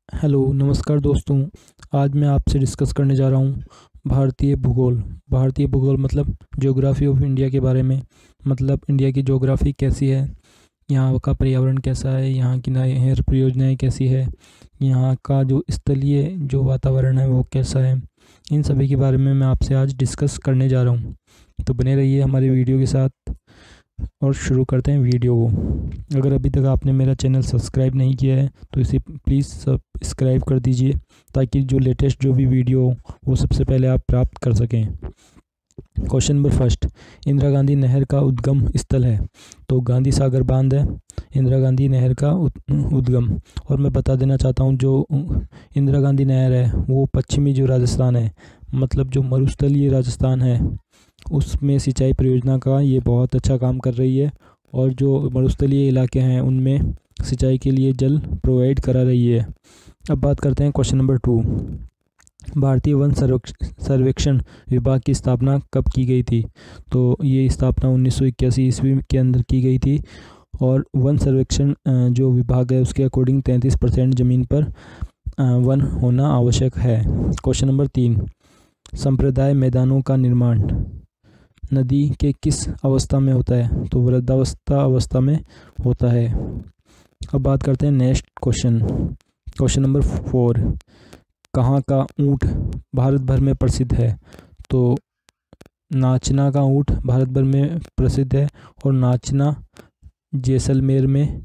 Hello नमस्कार दोस्तों। आज मैं आपसे डिस्कस करने जा रहा हूँ भारतीय भूगोल मतलब ज्योग्राफी ऑफ इंडिया के बारे में। मतलब इंडिया की ज्योग्राफी कैसी है, यहाँ का पर्यावरण कैसा है, यहाँ की नहर परियोजनाएँ कैसी है, यहाँ का जो स्थलीय जो वातावरण है वो कैसा है, इन सभी के बारे में मैं आपसे आज डिस्कस करने जा रहा हूँ। तो बने रहिए हमारे वीडियो के साथ और शुरू करते हैं वीडियो को। अगर अभी तक आपने मेरा चैनल सब्सक्राइब नहीं किया है तो इसे प्लीज़ सब्सक्राइब कर दीजिए, ताकि जो लेटेस्ट जो भी वीडियो हो वो सबसे पहले आप प्राप्त कर सकें। Question number first, Indira Gandhi नहर का उद्गम स्थल है। तो गांधी सागर बांध है इंदिरा गांधी नहर का उद्गम। और मैं बता देना चाहता हूँ, जो इंदिरा गांधी नहर है वो पश्चिमी जो राजस्थान है, मतलब जो मरुस्थलीय राजस्थान है, उसमें सिंचाई परियोजना का ये बहुत अच्छा काम कर रही है। और जो मरुस्थलीय इलाके हैं उनमें सिंचाई के लिए जल प्रोवाइड करा रही है। अब बात करते हैं क्वेश्चन नंबर 2, भारतीय वन सर्वेक्षण विभाग की स्थापना कब की गई थी। तो ये स्थापना 1981 ईस्वी के अंदर की गई थी। और वन सर्वेक्षण जो विभाग है उसके अकॉर्डिंग 33% ज़मीन पर वन होना आवश्यक है। क्वेश्चन नंबर 3, संप्रदाय मैदानों का निर्माण नदी के किस अवस्था में होता है। तो वृद्धावस्था अवस्था में होता है। अब बात करते हैं नेक्स्ट क्वेश्चन नंबर 4, कहाँ का ऊँट भारत भर में प्रसिद्ध है। तो नाचना का ऊँट भारत भर में प्रसिद्ध है। और नाचना जैसलमेर में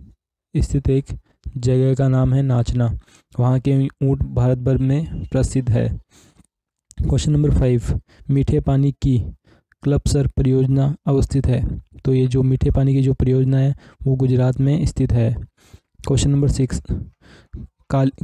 स्थित एक जगह का नाम है नाचना, वहाँ के ऊँट भारत भर में प्रसिद्ध है। क्वेश्चन नंबर 5, मीठे पानी की क्लबसर परियोजना अवस्थित है। तो ये जो मीठे पानी की जो परियोजना है वो गुजरात में स्थित है। क्वेश्चन नंबर 6,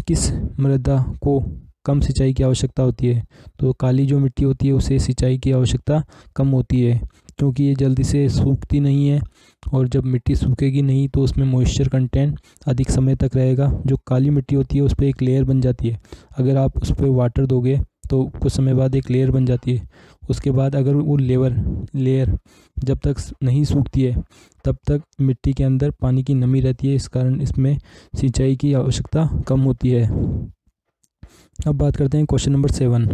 किस मृदा को कम सिंचाई की आवश्यकता होती है। तो काली जो मिट्टी होती है उसे सिंचाई की आवश्यकता कम होती है, क्योंकि ये जल्दी से सूखती नहीं है। और जब मिट्टी सूखेगी नहीं तो उसमें मॉइस्चर कंटेंट अधिक समय तक रहेगा। जो काली मिट्टी होती है उस पर एक लेयर बन जाती है, अगर आप उस पर वाटर दोगे तो कुछ समय बाद एक लेयर बन जाती है। उसके बाद अगर वो लेयर जब तक नहीं सूखती है तब तक मिट्टी के अंदर पानी की नमी रहती है, इस कारण इसमें सिंचाई की आवश्यकता कम होती है। अब बात करते हैं क्वेश्चन नंबर 7,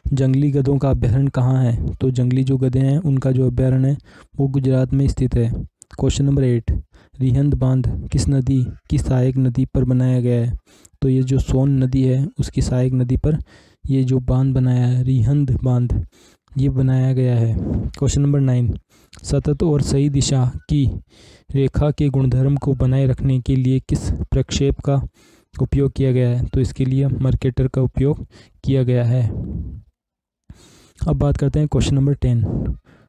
जंगली गधों का अभ्यारण्य कहाँ है। तो जंगली जो गधे हैं उनका जो अभ्यारण्य है वो गुजरात में स्थित है। क्वेश्चन नंबर 8, रिहंद बांध किस नदी की सहायक नदी पर बनाया गया है। तो ये जो सोन नदी है उसकी सहायक नदी पर ये जो बांध बनाया है, रिहंद बांध, ये बनाया गया है। क्वेश्चन नंबर 9, सतत और सही दिशा की रेखा के गुणधर्म को बनाए रखने के लिए किस प्रक्षेप का उपयोग किया गया है। तो इसके लिए मर्केटर का उपयोग किया गया है। अब बात करते हैं क्वेश्चन नंबर 10,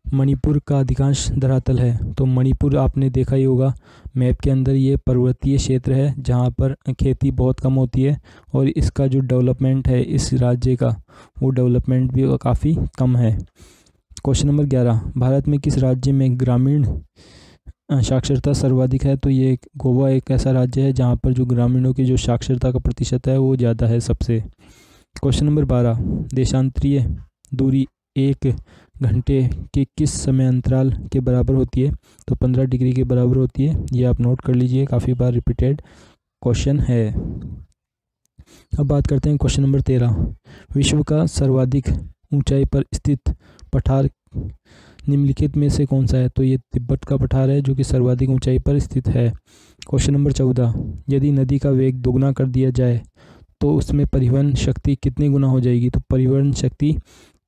मणिपुर का अधिकांश धरातल है। तो मणिपुर आपने देखा ही होगा मैप के अंदर, ये पर्वतीय क्षेत्र है जहाँ पर खेती बहुत कम होती है। और इसका जो डेवलपमेंट है इस राज्य का, वो डेवलपमेंट भी काफ़ी कम है। क्वेश्चन नंबर 11, भारत में किस राज्य में ग्रामीण साक्षरता सर्वाधिक है। तो ये गोवा एक ऐसा राज्य है जहाँ पर जो ग्रामीणों की जो साक्षरता का प्रतिशत है वो ज़्यादा है सबसे। क्वेश्चन नंबर 12, देशांतरीय दूरी 1 घंटे के किस समय अंतराल के बराबर होती है। तो 15 डिग्री के बराबर होती है। ये आप नोट कर लीजिए, काफ़ी बार रिपीटेड क्वेश्चन है। अब बात करते हैं क्वेश्चन नंबर 13, विश्व का सर्वाधिक ऊंचाई पर स्थित पठार निम्नलिखित में से कौन सा है। तो ये तिब्बत का पठार है जो कि सर्वाधिक ऊंचाई पर स्थित है। क्वेश्चन नंबर 14, यदि नदी का वेग दोगुना कर दिया जाए तो उसमें परिवहन शक्ति कितनी गुना हो जाएगी। तो परिवहन शक्ति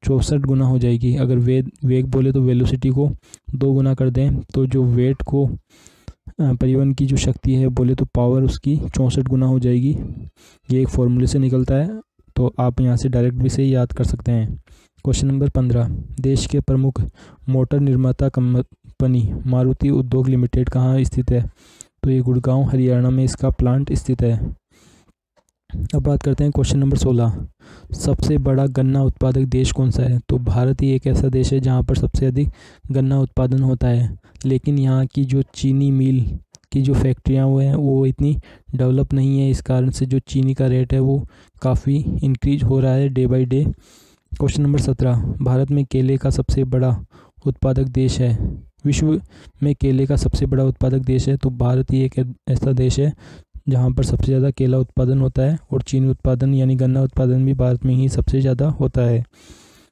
64 गुना हो जाएगी। अगर वेग बोले तो वेलोसिटी को 2 गुना कर दें तो जो वेट को परिवहन की जो शक्ति है बोले तो पावर उसकी 64 गुना हो जाएगी। ये एक फॉर्मूले से निकलता है, तो आप यहाँ से डायरेक्ट भी से याद कर सकते हैं। क्वेश्चन नंबर 15, देश के प्रमुख मोटर निर्माता कंपनी मारुति उद्योग लिमिटेड कहाँ स्थित है। तो ये गुड़गांव हरियाणा में इसका प्लांट स्थित है। अब बात करते हैं क्वेश्चन नंबर 16, सबसे बड़ा गन्ना उत्पादक देश कौन सा है। तो भारत ही एक ऐसा देश है जहाँ पर सबसे अधिक गन्ना उत्पादन होता है। लेकिन यहाँ की जो चीनी मिल की जो फैक्ट्रियाँ वो हैं वो इतनी डेवलप नहीं है, इस कारण से जो चीनी का रेट है वो काफ़ी इंक्रीज हो रहा है day by day. Question number 17, Bharat में केले का सबसे बड़ा उत्पादक देश है। विश्व में केले का सबसे बड़ा उत्पादक देश है। तो भारत ही एक ऐसा देश है जहाँ पर सबसे ज़्यादा केला उत्पादन होता है, और चीनी उत्पादन यानी गन्ना उत्पादन भी भारत में ही सबसे ज़्यादा होता है।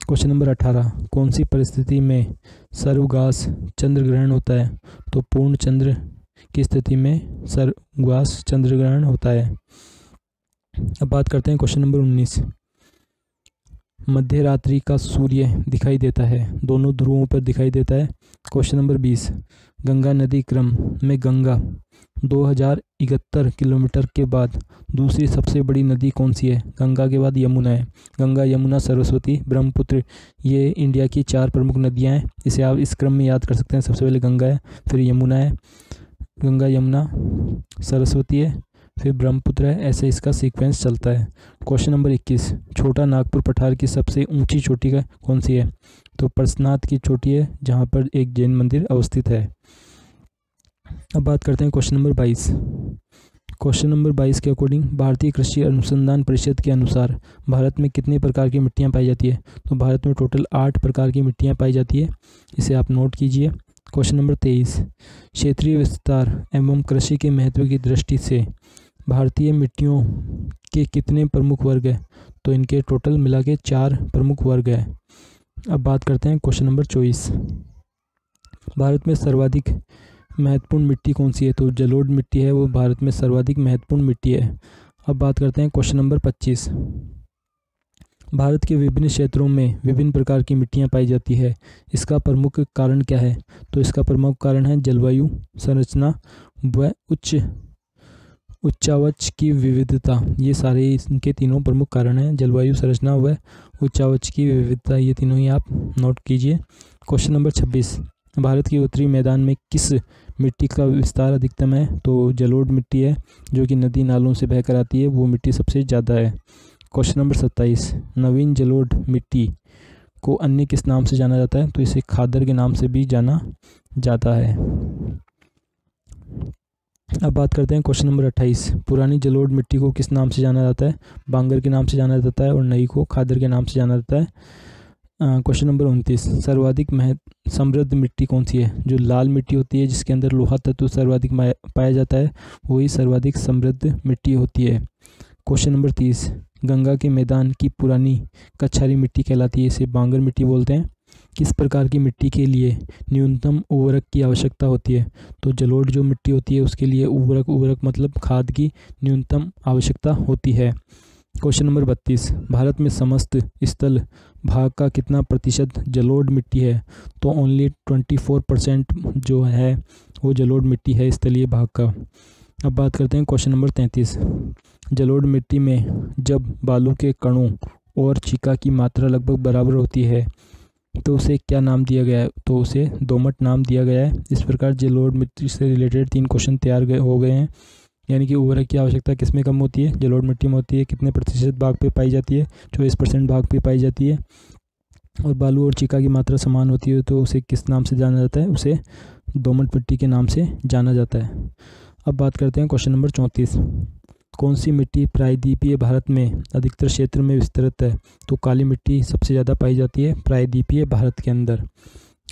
क्वेश्चन नंबर 18, कौन सी परिस्थिति में सर्वगास चंद्र ग्रहण होता है? तो पूर्ण चंद्र की स्थिति में सर्वगास चंद्र ग्रहण होता है। अब बात करते हैं क्वेश्चन नंबर 19, मध्य रात्रि का सूर्य दिखाई देता है, दोनों ध्रुवों पर दिखाई देता है। क्वेश्चन नंबर 20, गंगा नदी क्रम में गंगा 2071 किलोमीटर के बाद दूसरी सबसे बड़ी नदी कौन सी है? गंगा के बाद यमुना है। गंगा, यमुना, सरस्वती, ब्रह्मपुत्र, ये इंडिया की 4 प्रमुख नदियां हैं। इसे आप इस क्रम में याद कर सकते हैं। सबसे पहले गंगा है, फिर यमुना है, गंगा यमुना सरस्वती है, फिर ब्रह्मपुत्र है। ऐसे इसका सीक्वेंस चलता है। क्वेश्चन नंबर 21, छोटा नागपुर पठार की सबसे ऊंची चोटी का कौन सी है? तो पार्श्वनाथ की चोटी है, जहाँ पर एक जैन मंदिर अवस्थित है। अब बात करते हैं क्वेश्चन नंबर 22। क्वेश्चन नंबर 22 के अकॉर्डिंग भारतीय कृषि अनुसंधान परिषद के अनुसार भारत में कितने प्रकार की मिट्टियाँ पाई जाती है? तो भारत में टोटल 8 प्रकार की मिट्टियाँ पाई जाती है। इसे आप नोट कीजिए। क्वेश्चन नंबर 23, क्षेत्रीय विस्तार एवं कृषि के महत्व की दृष्टि से भारतीय मिट्टियों के कितने प्रमुख वर्ग हैं? तो इनके टोटल मिला के 4 प्रमुख वर्ग हैं। अब बात करते हैं क्वेश्चन नंबर 24, भारत में सर्वाधिक महत्वपूर्ण मिट्टी कौन सी है? तो जलोढ़ मिट्टी है, वो भारत में सर्वाधिक महत्वपूर्ण मिट्टी है। अब बात करते हैं क्वेश्चन नंबर 25, भारत के विभिन्न क्षेत्रों में विभिन्न प्रकार की मिट्टियाँ पाई जाती है, इसका प्रमुख कारण क्या है? तो इसका प्रमुख कारण है जलवायु संरचना व उच्चावच की विविधता। ये सारे इनके तीनों प्रमुख कारण हैं, जलवायु संरचना व उच्चावच की विविधता। ये तीनों ही आप नोट कीजिए। क्वेश्चन नंबर 26, भारत के उत्तरी मैदान में किस मिट्टी का विस्तार अधिकतम है? तो जलोढ़ मिट्टी है, जो कि नदी नालों से बहकर आती है, वो मिट्टी सबसे ज़्यादा है। क्वेश्चन नंबर 27, नवीन जलोढ़ मिट्टी को अन्य किस नाम से जाना जाता है? तो इसे खादर के नाम से भी जाना जाता है। अब बात करते हैं क्वेश्चन नंबर 28, पुरानी जलोढ़ मिट्टी को किस नाम से जाना जाता है? बांगर के नाम से जाना जाता है, और नई को खादर के नाम से जाना जाता है। क्वेश्चन नंबर 29, सर्वाधिक समृद्ध मिट्टी कौन सी है? जो लाल मिट्टी होती है, जिसके अंदर लोहा तत्व सर्वाधिक पाया जाता है, वही सर्वाधिक समृद्ध मिट्टी होती है। क्वेश्चन नंबर 30, गंगा के मैदान की पुरानी कछारी मिट्टी कहलाती है, इसे बांगर मिट्टी बोलते हैं। किस प्रकार की मिट्टी के लिए न्यूनतम उर्वरक की आवश्यकता होती है? तो जलोढ़ जो मिट्टी होती है, उसके लिए उर्वरक मतलब खाद की न्यूनतम आवश्यकता होती है। क्वेश्चन नंबर 32, भारत में समस्त स्थल भाग का कितना प्रतिशत जलोढ़ मिट्टी है? तो ओनली 24% जो है वो जलोढ़ मिट्टी है स्थलीय भाग का। अब बात करते हैं क्वेश्चन नंबर 33, जलोढ़ मिट्टी में जब बालू के कणों और चिका की मात्रा लगभग बराबर होती है, तो उसे क्या नाम दिया गया है? तो उसे दोमट नाम दिया गया है। इस प्रकार जलोढ़ मिट्टी से रिलेटेड 3 क्वेश्चन तैयार हो गए हैं। यानी कि उर्वरक की आवश्यकता किस में कम होती है? जलोढ़ मिट्टी में होती है। कितने प्रतिशत भाग पे पाई जाती है? 24% भाग पे पाई जाती है। और बालू और चिका की मात्रा समान होती है, तो उसे किस नाम से जाना जाता है? उसे दोमट मिट्टी के नाम से जाना जाता है। अब बात करते हैं क्वेश्चन नंबर 34, कौन सी मिट्टी प्रायद्वीपीय भारत में अधिकतर क्षेत्र में विस्तृत है? तो काली मिट्टी सबसे ज़्यादा पाई जाती है प्रायद्वीपीय भारत के अंदर।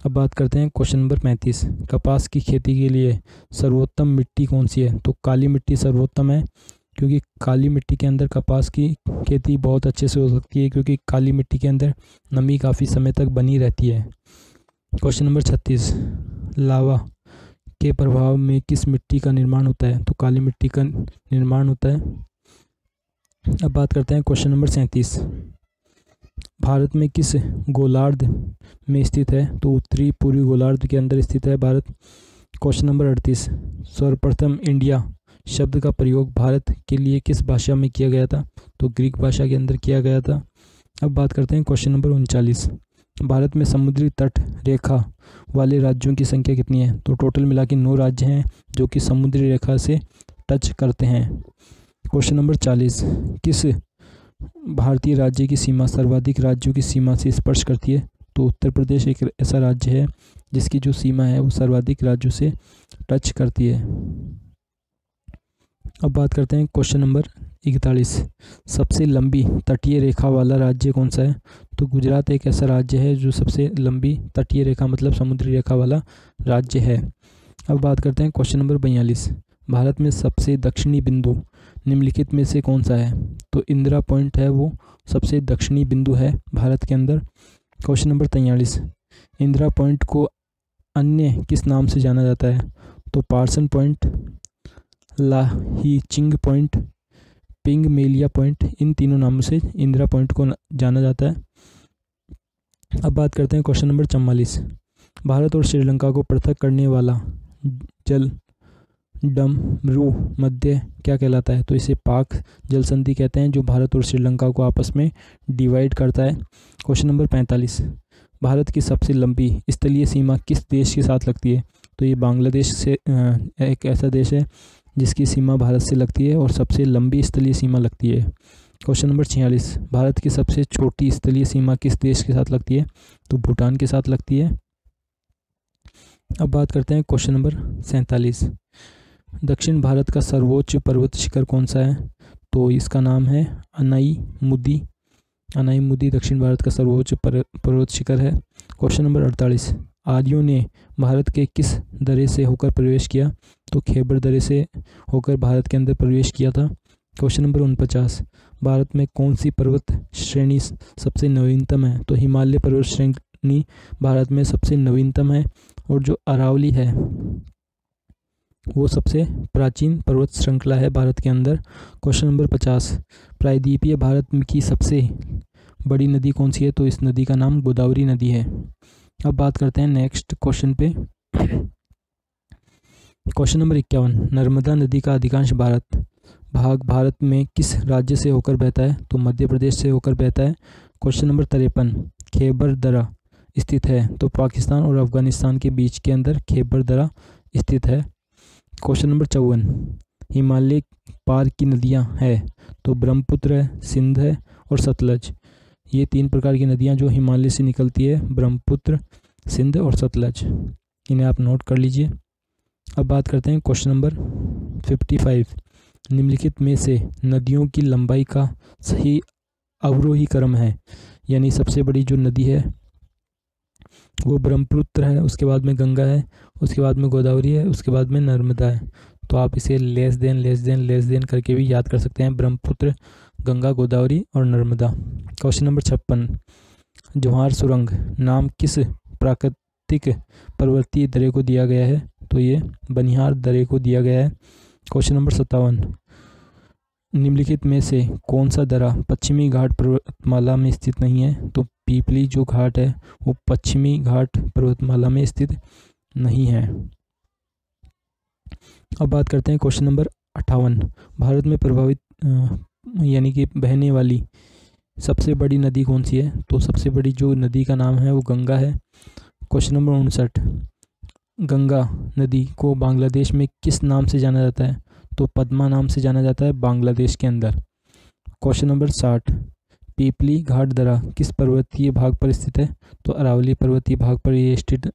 अब बात करते हैं क्वेश्चन नंबर 35, कपास की खेती के लिए सर्वोत्तम मिट्टी कौन सी है? तो काली मिट्टी सर्वोत्तम है, क्योंकि काली मिट्टी के अंदर कपास की खेती बहुत अच्छे से हो सकती है, क्योंकि काली मिट्टी के अंदर नमी काफ़ी समय तक बनी रहती है। क्वेश्चन नंबर 36, लावा के प्रभाव में किस मिट्टी का निर्माण होता है? तो काली मिट्टी का निर्माण होता है। अब बात करते हैं क्वेश्चन नंबर 37, भारत में किस गोलार्ध में स्थित है? तो उत्तरी पूर्वी गोलार्ध के अंदर स्थित है भारत। क्वेश्चन नंबर 38, सर्वप्रथम इंडिया शब्द का प्रयोग भारत के लिए किस भाषा में किया गया था? तो ग्रीक भाषा के अंदर किया गया था। अब बात करते हैं क्वेश्चन नंबर 39, भारत में समुद्री तट रेखा वाले राज्यों की संख्या कितनी है? तो टोटल मिला के 9 राज्य हैं जो कि समुद्री रेखा से टच करते हैं। क्वेश्चन नंबर 40, किस भारतीय राज्य की सीमा सर्वाधिक राज्यों की सीमा से स्पर्श करती है? तो उत्तर प्रदेश एक ऐसा राज्य है जिसकी जो सीमा है वो सर्वाधिक राज्यों से टच करती है। अब बात करते हैं क्वेश्चन नंबर 41, सबसे लंबी तटीय रेखा वाला राज्य कौन सा है? तो गुजरात एक ऐसा राज्य है जो सबसे लंबी तटीय रेखा मतलब समुद्री रेखा वाला राज्य है। अब बात करते हैं क्वेश्चन नंबर 42, भारत में सबसे दक्षिणी बिंदु निम्नलिखित में से कौन सा है? तो इंदिरा पॉइंट है, वो सबसे दक्षिणी बिंदु है भारत के अंदर। क्वेश्चन नंबर 43, इंदिरा पॉइंट को अन्य किस नाम से जाना जाता है? तो पार्सन पॉइंट, लाहीचिंग पॉइंट, पिंगमेलिया पॉइंट, इन तीनों नामों से इंदिरा पॉइंट को जाना जाता है। अब बात करते हैं क्वेश्चन नंबर 44, भारत और श्रीलंका को पृथक करने वाला जल डमरू मध्य क्या कहलाता है? तो इसे पाक जल संधि कहते हैं, जो भारत और श्रीलंका को आपस में डिवाइड करता है। क्वेश्चन नंबर 45, भारत की सबसे लंबी स्थलीय सीमा किस देश के साथ लगती है? तो ये बांग्लादेश से एक ऐसा देश है जिसकी सीमा भारत से लगती है और सबसे लंबी स्थलीय सीमा लगती है। क्वेश्चन नंबर 46, भारत की सबसे छोटी स्थलीय सीमा किस देश के साथ लगती है? तो भूटान के साथ लगती है। अब बात करते हैं क्वेश्चन नंबर 47, दक्षिण भारत का सर्वोच्च पर्वत शिखर कौन सा है? तो इसका नाम है अनाई मुदी दक्षिण भारत का सर्वोच्च पर्वत शिखर है। क्वेश्चन नंबर 48, आर्यों ने भारत के किस दर्रे से होकर प्रवेश किया? तो खैबर दर्रे से होकर भारत के अंदर प्रवेश किया था। क्वेश्चन नंबर 49, भारत में कौन सी पर्वत श्रेणी सबसे नवीनतम है? तो हिमालय पर्वत श्रेणी भारत में सबसे नवीनतम है, और जो अरावली है वो सबसे प्राचीन पर्वत श्रृंखला है भारत के अंदर। क्वेश्चन नंबर 50, प्रायद्वीपीय भारत की सबसे बड़ी नदी कौन सी है? तो इस नदी का नाम गोदावरी नदी है। अब बात करते हैं नेक्स्ट क्वेश्चन पे। क्वेश्चन नंबर 51, नर्मदा नदी का अधिकांश भाग भारत में किस राज्य से होकर बहता है? तो मध्य प्रदेश से होकर बहता है। क्वेश्चन नंबर 53, खैबर दर्रा स्थित है? तो पाकिस्तान और अफगानिस्तान के बीच के अंदर खैबर दर्रा स्थित है। क्वेश्चन नंबर 54, हिमालय पार की नदियां हैं? तो ब्रह्मपुत्र है, सिंध है और सतलज। ये तीन प्रकार की नदियां जो हिमालय से निकलती है, ब्रह्मपुत्र, सिंध और सतलज, इन्हें आप नोट कर लीजिए। अब बात करते हैं क्वेश्चन नंबर 55, निम्नलिखित में से नदियों की लंबाई का सही अवरोही क्रम है? यानी सबसे बड़ी जो नदी है वो ब्रह्मपुत्र है, उसके बाद में गंगा है, उसके बाद में गोदावरी है, उसके बाद में नर्मदा है। तो आप इसे लेस देन करके भी याद कर सकते हैं, ब्रह्मपुत्र, गंगा, गोदावरी और नर्मदा। क्वेश्चन नंबर 56, जवाहर सुरंग नाम किस प्राकृतिक पर्वतीय दर्रे को दिया गया है? तो ये बनिहार दर्रे को दिया गया है। क्वेश्चन नंबर 57, निम्नलिखित में से कौन सा दर्रा पश्चिमी घाट पर्वतमाला में स्थित नहीं है? तो पीपली जो घाट है वो पश्चिमी घाट पर्वतमाला में स्थित नहीं है। अब बात करते हैं क्वेश्चन नंबर 58, भारत में प्रभावित यानी कि बहने वाली सबसे बड़ी नदी कौन सी है? तो सबसे बड़ी जो नदी का नाम है वो गंगा है। क्वेश्चन नंबर 59, गंगा नदी को बांग्लादेश में किस नाम से जाना जाता है? तो पद्मा नाम से जाना जाता है बांग्लादेश के अंदर। क्वेश्चन नंबर 60, पीपली घाट दर्रा किस पर्वतीय भाग पर स्थित है? तो अरावली पर्वतीय भाग पर ये स्थित।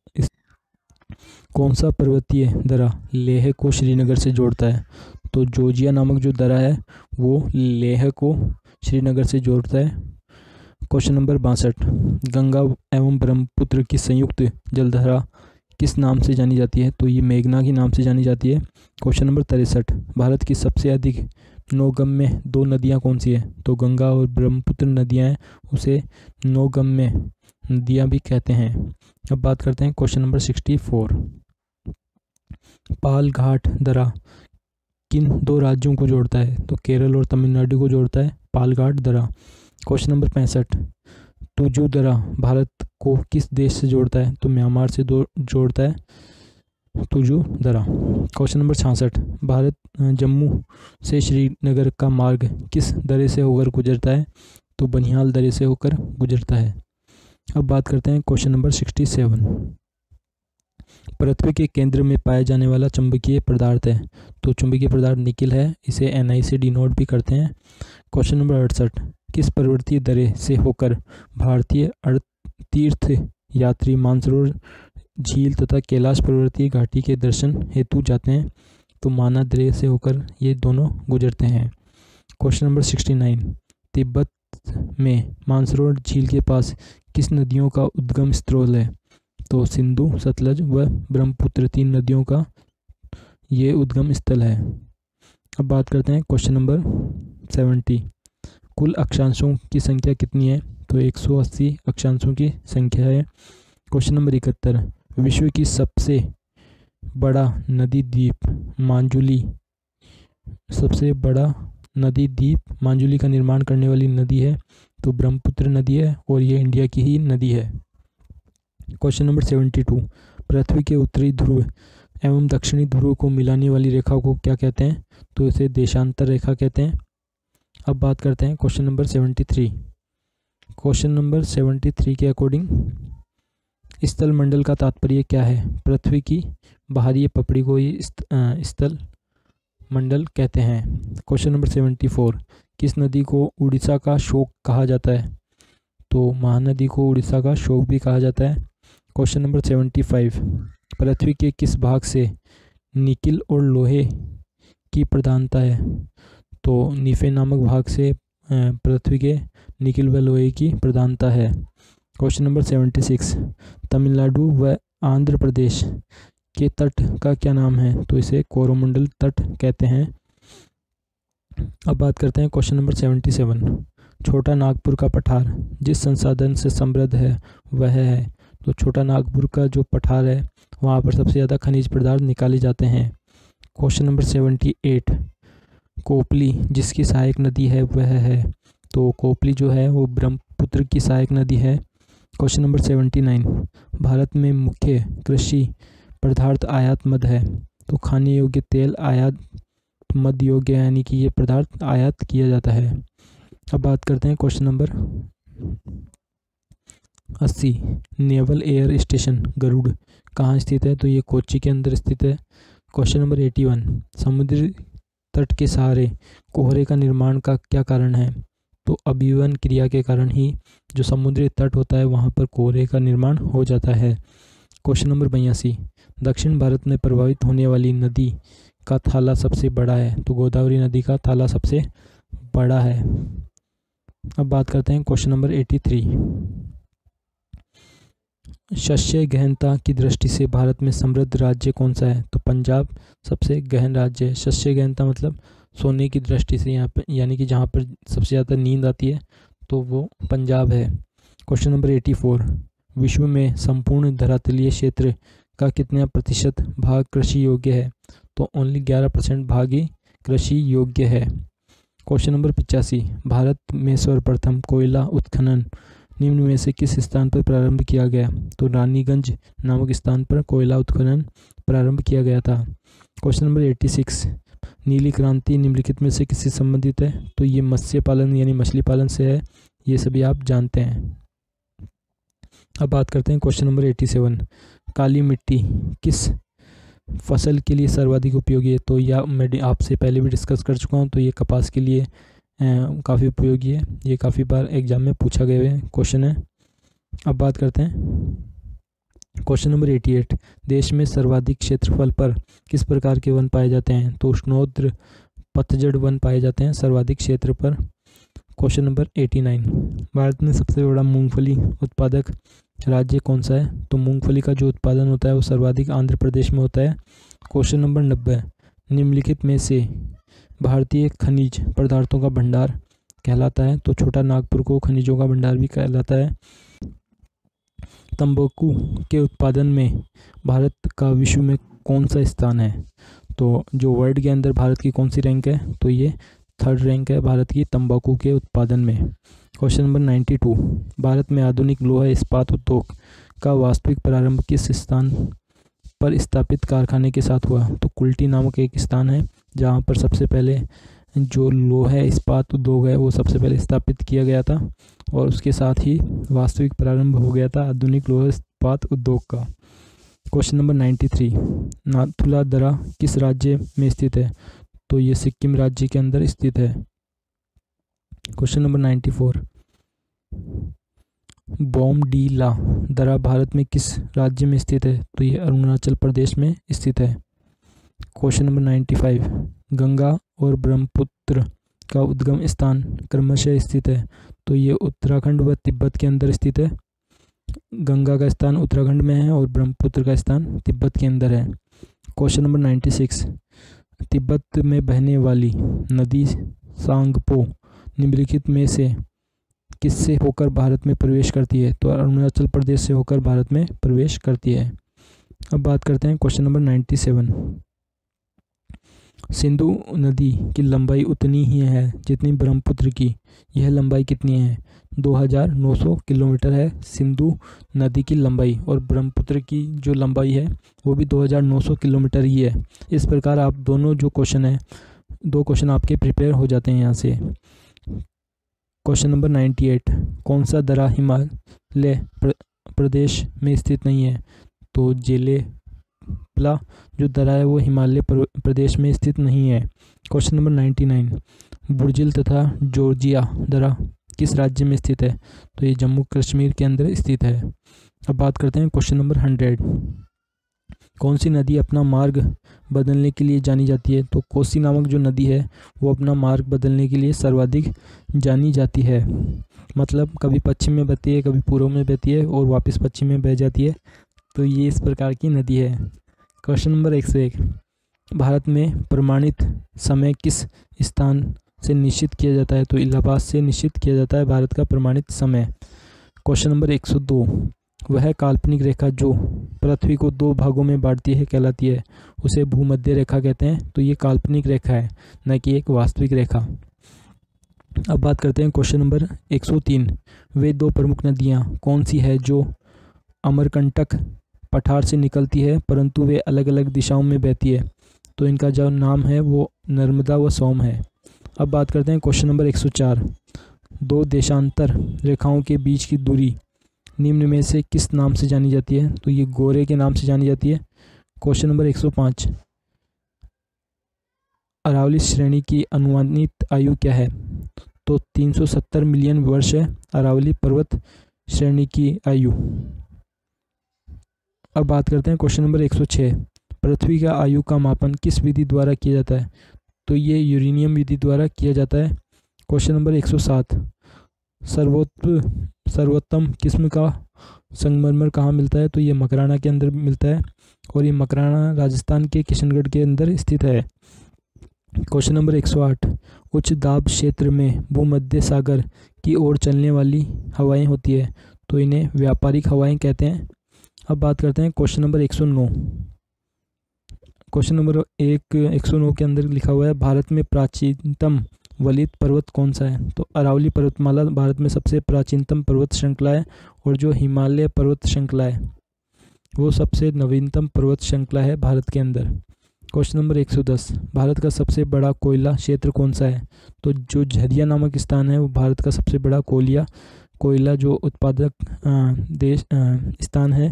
कौन सा पर्वतीय दर्रा लेह को श्रीनगर से जोड़ता है? तो जोजिया नामक जो दर्रा है वो लेह को श्रीनगर से जोड़ता है। क्वेश्चन नंबर 62, गंगा एवं ब्रह्मपुत्र की संयुक्त जलधारा किस नाम से जानी जाती है? तो ये मेघना के नाम से जानी जाती है। क्वेश्चन नंबर 63, भारत की सबसे अधिक नौगम्य दो नदियां कौन सी है? तो गंगा और ब्रह्मपुत्र नदियां हैं, उसे नौगम्य नदियां भी कहते हैं। अब बात करते हैं क्वेश्चन नंबर 64, पाल घाट दर्रा किन दो राज्यों को जोड़ता है? तो केरल और तमिलनाडु को जोड़ता है पाल घाट दर्रा। क्वेश्चन नंबर 65, तुजू दर्रा भारत को किस देश से जोड़ता है? तो म्यांमार से जोड़ता है तुजू दर्रा। क्वेश्चन नंबर 66, भारत जम्मू से श्रीनगर का मार्ग किस दर्रे से होकर गुजरता है? तो बनिहाल दर्रे से होकर गुजरता है। अब बात करते हैं क्वेश्चन नंबर 67, पृथ्वी के केंद्र में पाया जाने वाला चुंबकीय पदार्थ है? तो चुंबकीय पदार्थ निकिल है, इसे Ni से डिनोट भी करते हैं। क्वेश्चन नंबर 68, किस पर्वतीय दर्रे से होकर भारतीय तीर्थ यात्री मानसरोवर झील तथा कैलाश पर्वतीय घाटी के दर्शन हेतु जाते हैं? तो माना दर्रे से होकर ये दोनों गुजरते हैं। क्वेश्चन नंबर 69, तिब्बत में मानसरोवर झील के पास किस नदियों का उद्गम स्रोत है? तो सिंधु, सतलज व ब्रह्मपुत्र तीन नदियों का ये उद्गम स्थल है। अब बात करते हैं क्वेश्चन नंबर 70। कुल अक्षांशों की संख्या कितनी है? तो 180 अक्षांशों की संख्या है। Question number 71। विश्व की सबसे बड़ा नदी द्वीप मांजुली, सबसे बड़ा नदी द्वीप मांजुली का निर्माण करने वाली नदी है तो ब्रह्मपुत्र नदी है और ये इंडिया की ही नदी है। Question number 72। पृथ्वी के उत्तरी ध्रुव एवं दक्षिणी ध्रुव को मिलाने वाली रेखा को क्या कहते हैं? तो इसे देशांतर रेखा कहते हैं। अब बात करते हैं क्वेश्चन नंबर 73। क्वेश्चन नंबर 73 के अकॉर्डिंग स्थल मंडल का तात्पर्य क्या है? पृथ्वी की बाहरी पपड़ी को ही स्थल मंडल कहते हैं। Question number 74। किस नदी को उड़ीसा का शोक कहा जाता है? तो महानदी को उड़ीसा का शोक भी कहा जाता है। Question number 75। पृथ्वी के किस भाग से निकिल और लोहे की प्रधानता है? तो नीफे नामक भाग से पृथ्वी के निकिल व लोहे की प्रधानता है। Question number 76। तमिलनाडु व आंध्र प्रदेश के तट का क्या नाम है? तो इसे कोरोमंडल तट कहते हैं। अब बात करते हैं क्वेश्चन नंबर 77। छोटा नागपुर का पठार जिस संसाधन से समृद्ध है वह है? तो छोटा नागपुर का जो पठार है वहाँ पर सबसे ज़्यादा खनिज पदार्थ निकाले जाते हैं। Question number 78। कोपली जिसकी सहायक नदी है वह है? तो कोपली जो है वो ब्रह्मपुत्र की सहायक नदी है। Question number 79। भारत में मुख्य कृषि पदार्थ आयात मद है तो खाने योग्य तेल आयात मद योग्य है, यानी कि ये पदार्थ आयात किया जाता है। अब बात करते हैं question number 80। Naval air station Garuda कहाँ स्थित है? तो ये कोच्चि के अंदर स्थित है। Question number 81। समुद्री तट के सहारे कोहरे का निर्माण का क्या कारण है? तो अभिवन क्रिया के कारण ही जो समुद्री तट होता है वहाँ पर कोहरे का निर्माण हो जाता है। Question number 82। दक्षिण भारत में प्रभावित होने वाली नदी का थाला सबसे बड़ा है? तो गोदावरी नदी का थाला सबसे बड़ा है। अब बात करते हैं क्वेश्चन नंबर 83। शस्य गहनता की दृष्टि से भारत में समृद्ध राज्य कौन सा है? तो पंजाब सबसे गहन राज्य है। शस्य गहनता मतलब सोने की दृष्टि से यहाँ पर, यानी कि जहाँ पर सबसे ज़्यादा नींद आती है तो वो पंजाब है। Question number 84। विश्व में संपूर्ण धरातलीय क्षेत्र का कितना प्रतिशत भाग कृषि योग्य है? तो ओनली 11% भाग ही कृषि योग्य है। Question number 85। भारत में सर्वप्रथम कोयला उत्खनन निम्न में से किस स्थान पर प्रारंभ किया गया? तो रानीगंज नामक स्थान पर कोयला उत्खनन प्रारंभ किया गया था। Question number 86। नीली क्रांति निम्नलिखित में से किससे संबंधित है? तो ये मत्स्य पालन यानी मछली पालन से है, ये सभी आप जानते हैं। अब बात करते हैं क्वेश्चन नंबर 87। काली मिट्टी किस फसल के लिए सर्वाधिक उपयोगी है? तो यह मैं आपसे पहले भी डिस्कस कर चुका हूँ, तो ये कपास के लिए काफ़ी उपयोगी है। ये काफ़ी बार एग्जाम में पूछा गया है क्वेश्चन है। अब बात करते हैं क्वेश्चन नंबर 88। देश में सर्वाधिक क्षेत्रफल पर किस प्रकार के वन पाए जाते हैं? तो उष्णोग्र पतझड़ वन पाए जाते हैं सर्वाधिक क्षेत्र पर। Question number 89। भारत में सबसे बड़ा मूंगफली उत्पादक राज्य कौन सा है? तो मूंगफली का जो उत्पादन होता है वो सर्वाधिक आंध्र प्रदेश में होता है। Question number 90। निम्नलिखित में से भारतीय खनिज पदार्थों का भंडार कहलाता है? तो छोटा नागपुर को खनिजों का भंडार भी कहलाता है। तंबाकू के उत्पादन में भारत का विश्व में कौन सा स्थान है? तो जो वर्ल्ड के अंदर भारत की कौन सी रैंक है? तो ये 3rd रैंक है भारत की तंबाकू के उत्पादन में। Question number 92। भारत में आधुनिक लोहा इस्पात उद्योग का वास्तविक प्रारंभ किस स्थान पर स्थापित कारखाने के साथ हुआ? तो कुल्टी नामक एक स्थान है जहाँ पर सबसे पहले जो लोहा इस्पात उद्योग है वो सबसे पहले स्थापित किया गया था और उसके साथ ही वास्तविक प्रारंभ हो गया था आधुनिक लोहा इस्पात उद्योग का। Question number 93। नाथुला दर्रा किस राज्य में स्थित है? तो ये सिक्किम राज्य के अंदर स्थित है। Question number 94। बोमडीला दर्रा भारत में किस राज्य में स्थित है? तो ये अरुणाचल प्रदेश में स्थित है। Question number 95। गंगा और ब्रह्मपुत्र का उद्गम स्थान क्रमशः स्थित है? तो ये उत्तराखंड व तिब्बत के अंदर स्थित है। गंगा का स्थान उत्तराखंड में है और ब्रह्मपुत्र का स्थान तिब्बत के अंदर है। Question number 96। तिब्बत में बहने वाली नदी सांगपो निम्नलिखित में से किससे होकर भारत में प्रवेश करती है? तो अरुणाचल प्रदेश से होकर भारत में प्रवेश करती है। अब बात करते हैं क्वेश्चन नंबर 97। सिंधु नदी की लंबाई उतनी ही है जितनी ब्रह्मपुत्र की। यह लंबाई कितनी है? 2900 किलोमीटर है सिंधु नदी की लंबाई, और ब्रह्मपुत्र की जो लंबाई है वो भी 2900 किलोमीटर ही है। इस प्रकार आप दोनों जो क्वेश्चन है, दो क्वेश्चन आपके प्रिपेयर हो जाते हैं यहाँ से। Question number 98। कौन सा दर्रा हिमालय प्रदेश में स्थित नहीं है? तो जेले पला जो दर्रा है वो हिमालय प्रदेश में स्थित नहीं है। Question number 99। बुर्जिल तथा जॉर्जिया दर्रा किस राज्य में स्थित है? तो ये जम्मू कश्मीर के अंदर स्थित है। अब बात करते हैं क्वेश्चन नंबर 100। कौन सी नदी अपना मार्ग बदलने के लिए जानी जाती है? तो कोसी नामक जो नदी है वो अपना मार्ग बदलने के लिए सर्वाधिक जानी जाती है। मतलब कभी पश्चिम में बहती है, कभी पूर्व में बहती है और वापस पश्चिम में बह जाती है। तो ये इस प्रकार की नदी है। Question number 101। भारत में प्रमाणित समय किस स्थान से निश्चित किया जाता है? तो इलाहाबाद से निश्चित किया जाता है भारत का प्रमाणित समय। Question number 102। वह काल्पनिक रेखा जो पृथ्वी को दो भागों में बांटती है कहलाती है? उसे भूमध्य रेखा कहते हैं। तो ये काल्पनिक रेखा है, न कि एक वास्तविक रेखा। अब बात करते हैं क्वेश्चन नंबर 103। वे दो प्रमुख नदियाँ कौन सी है जो अमरकंटक पठार से निकलती है परंतु वे अलग अलग दिशाओं में बहती है? तो इनका जो नाम है वो नर्मदा व सोम है। अब बात करते हैं क्वेश्चन नंबर 104। दो देशांतर रेखाओं के बीच की दूरी निम्न में से किस नाम से जानी जाती है? तो ये गोरे के नाम से जानी जाती है। Question number 105। अरावली श्रेणी की अनुमानित आयु क्या है? तो 370 मिलियन वर्ष है अरावली पर्वत श्रेणी की आयु। अब बात करते हैं क्वेश्चन नंबर 106। पृथ्वी का आयु का मापन किस विधि द्वारा किया जाता है? तो ये यूरेनियम विधि द्वारा किया जाता है। Question number 107। सर्वोत्तम किस्म का संगमरमर कहाँ मिलता है? तो ये मकराना के अंदर मिलता है, और ये मकराना राजस्थान के किशनगढ़ के अंदर स्थित है। Question number 108। उच्च दाब क्षेत्र में भूमध्य सागर की ओर चलने वाली हवाएं होती है, तो इन्हें व्यापारिक हवाएं कहते हैं। अब बात करते हैं क्वेश्चन नंबर 109। क्वेश्चन नंबर 109 के अंदर लिखा हुआ है भारत में प्राचीनतम वलित पर्वत कौन सा है? तो अरावली पर्वतमाला भारत में सबसे प्राचीनतम पर्वत श्रृंखला है, और जो हिमालय पर्वत श्रृंखला है वो सबसे नवीनतम पर्वत श्रृंखला है भारत के अंदर। Question number 110। भारत का सबसे बड़ा कोयला क्षेत्र कौन सा है? तो जो झरिया नामक स्थान है वो भारत का सबसे बड़ा कोयला जो उत्पादक देश स्थान है।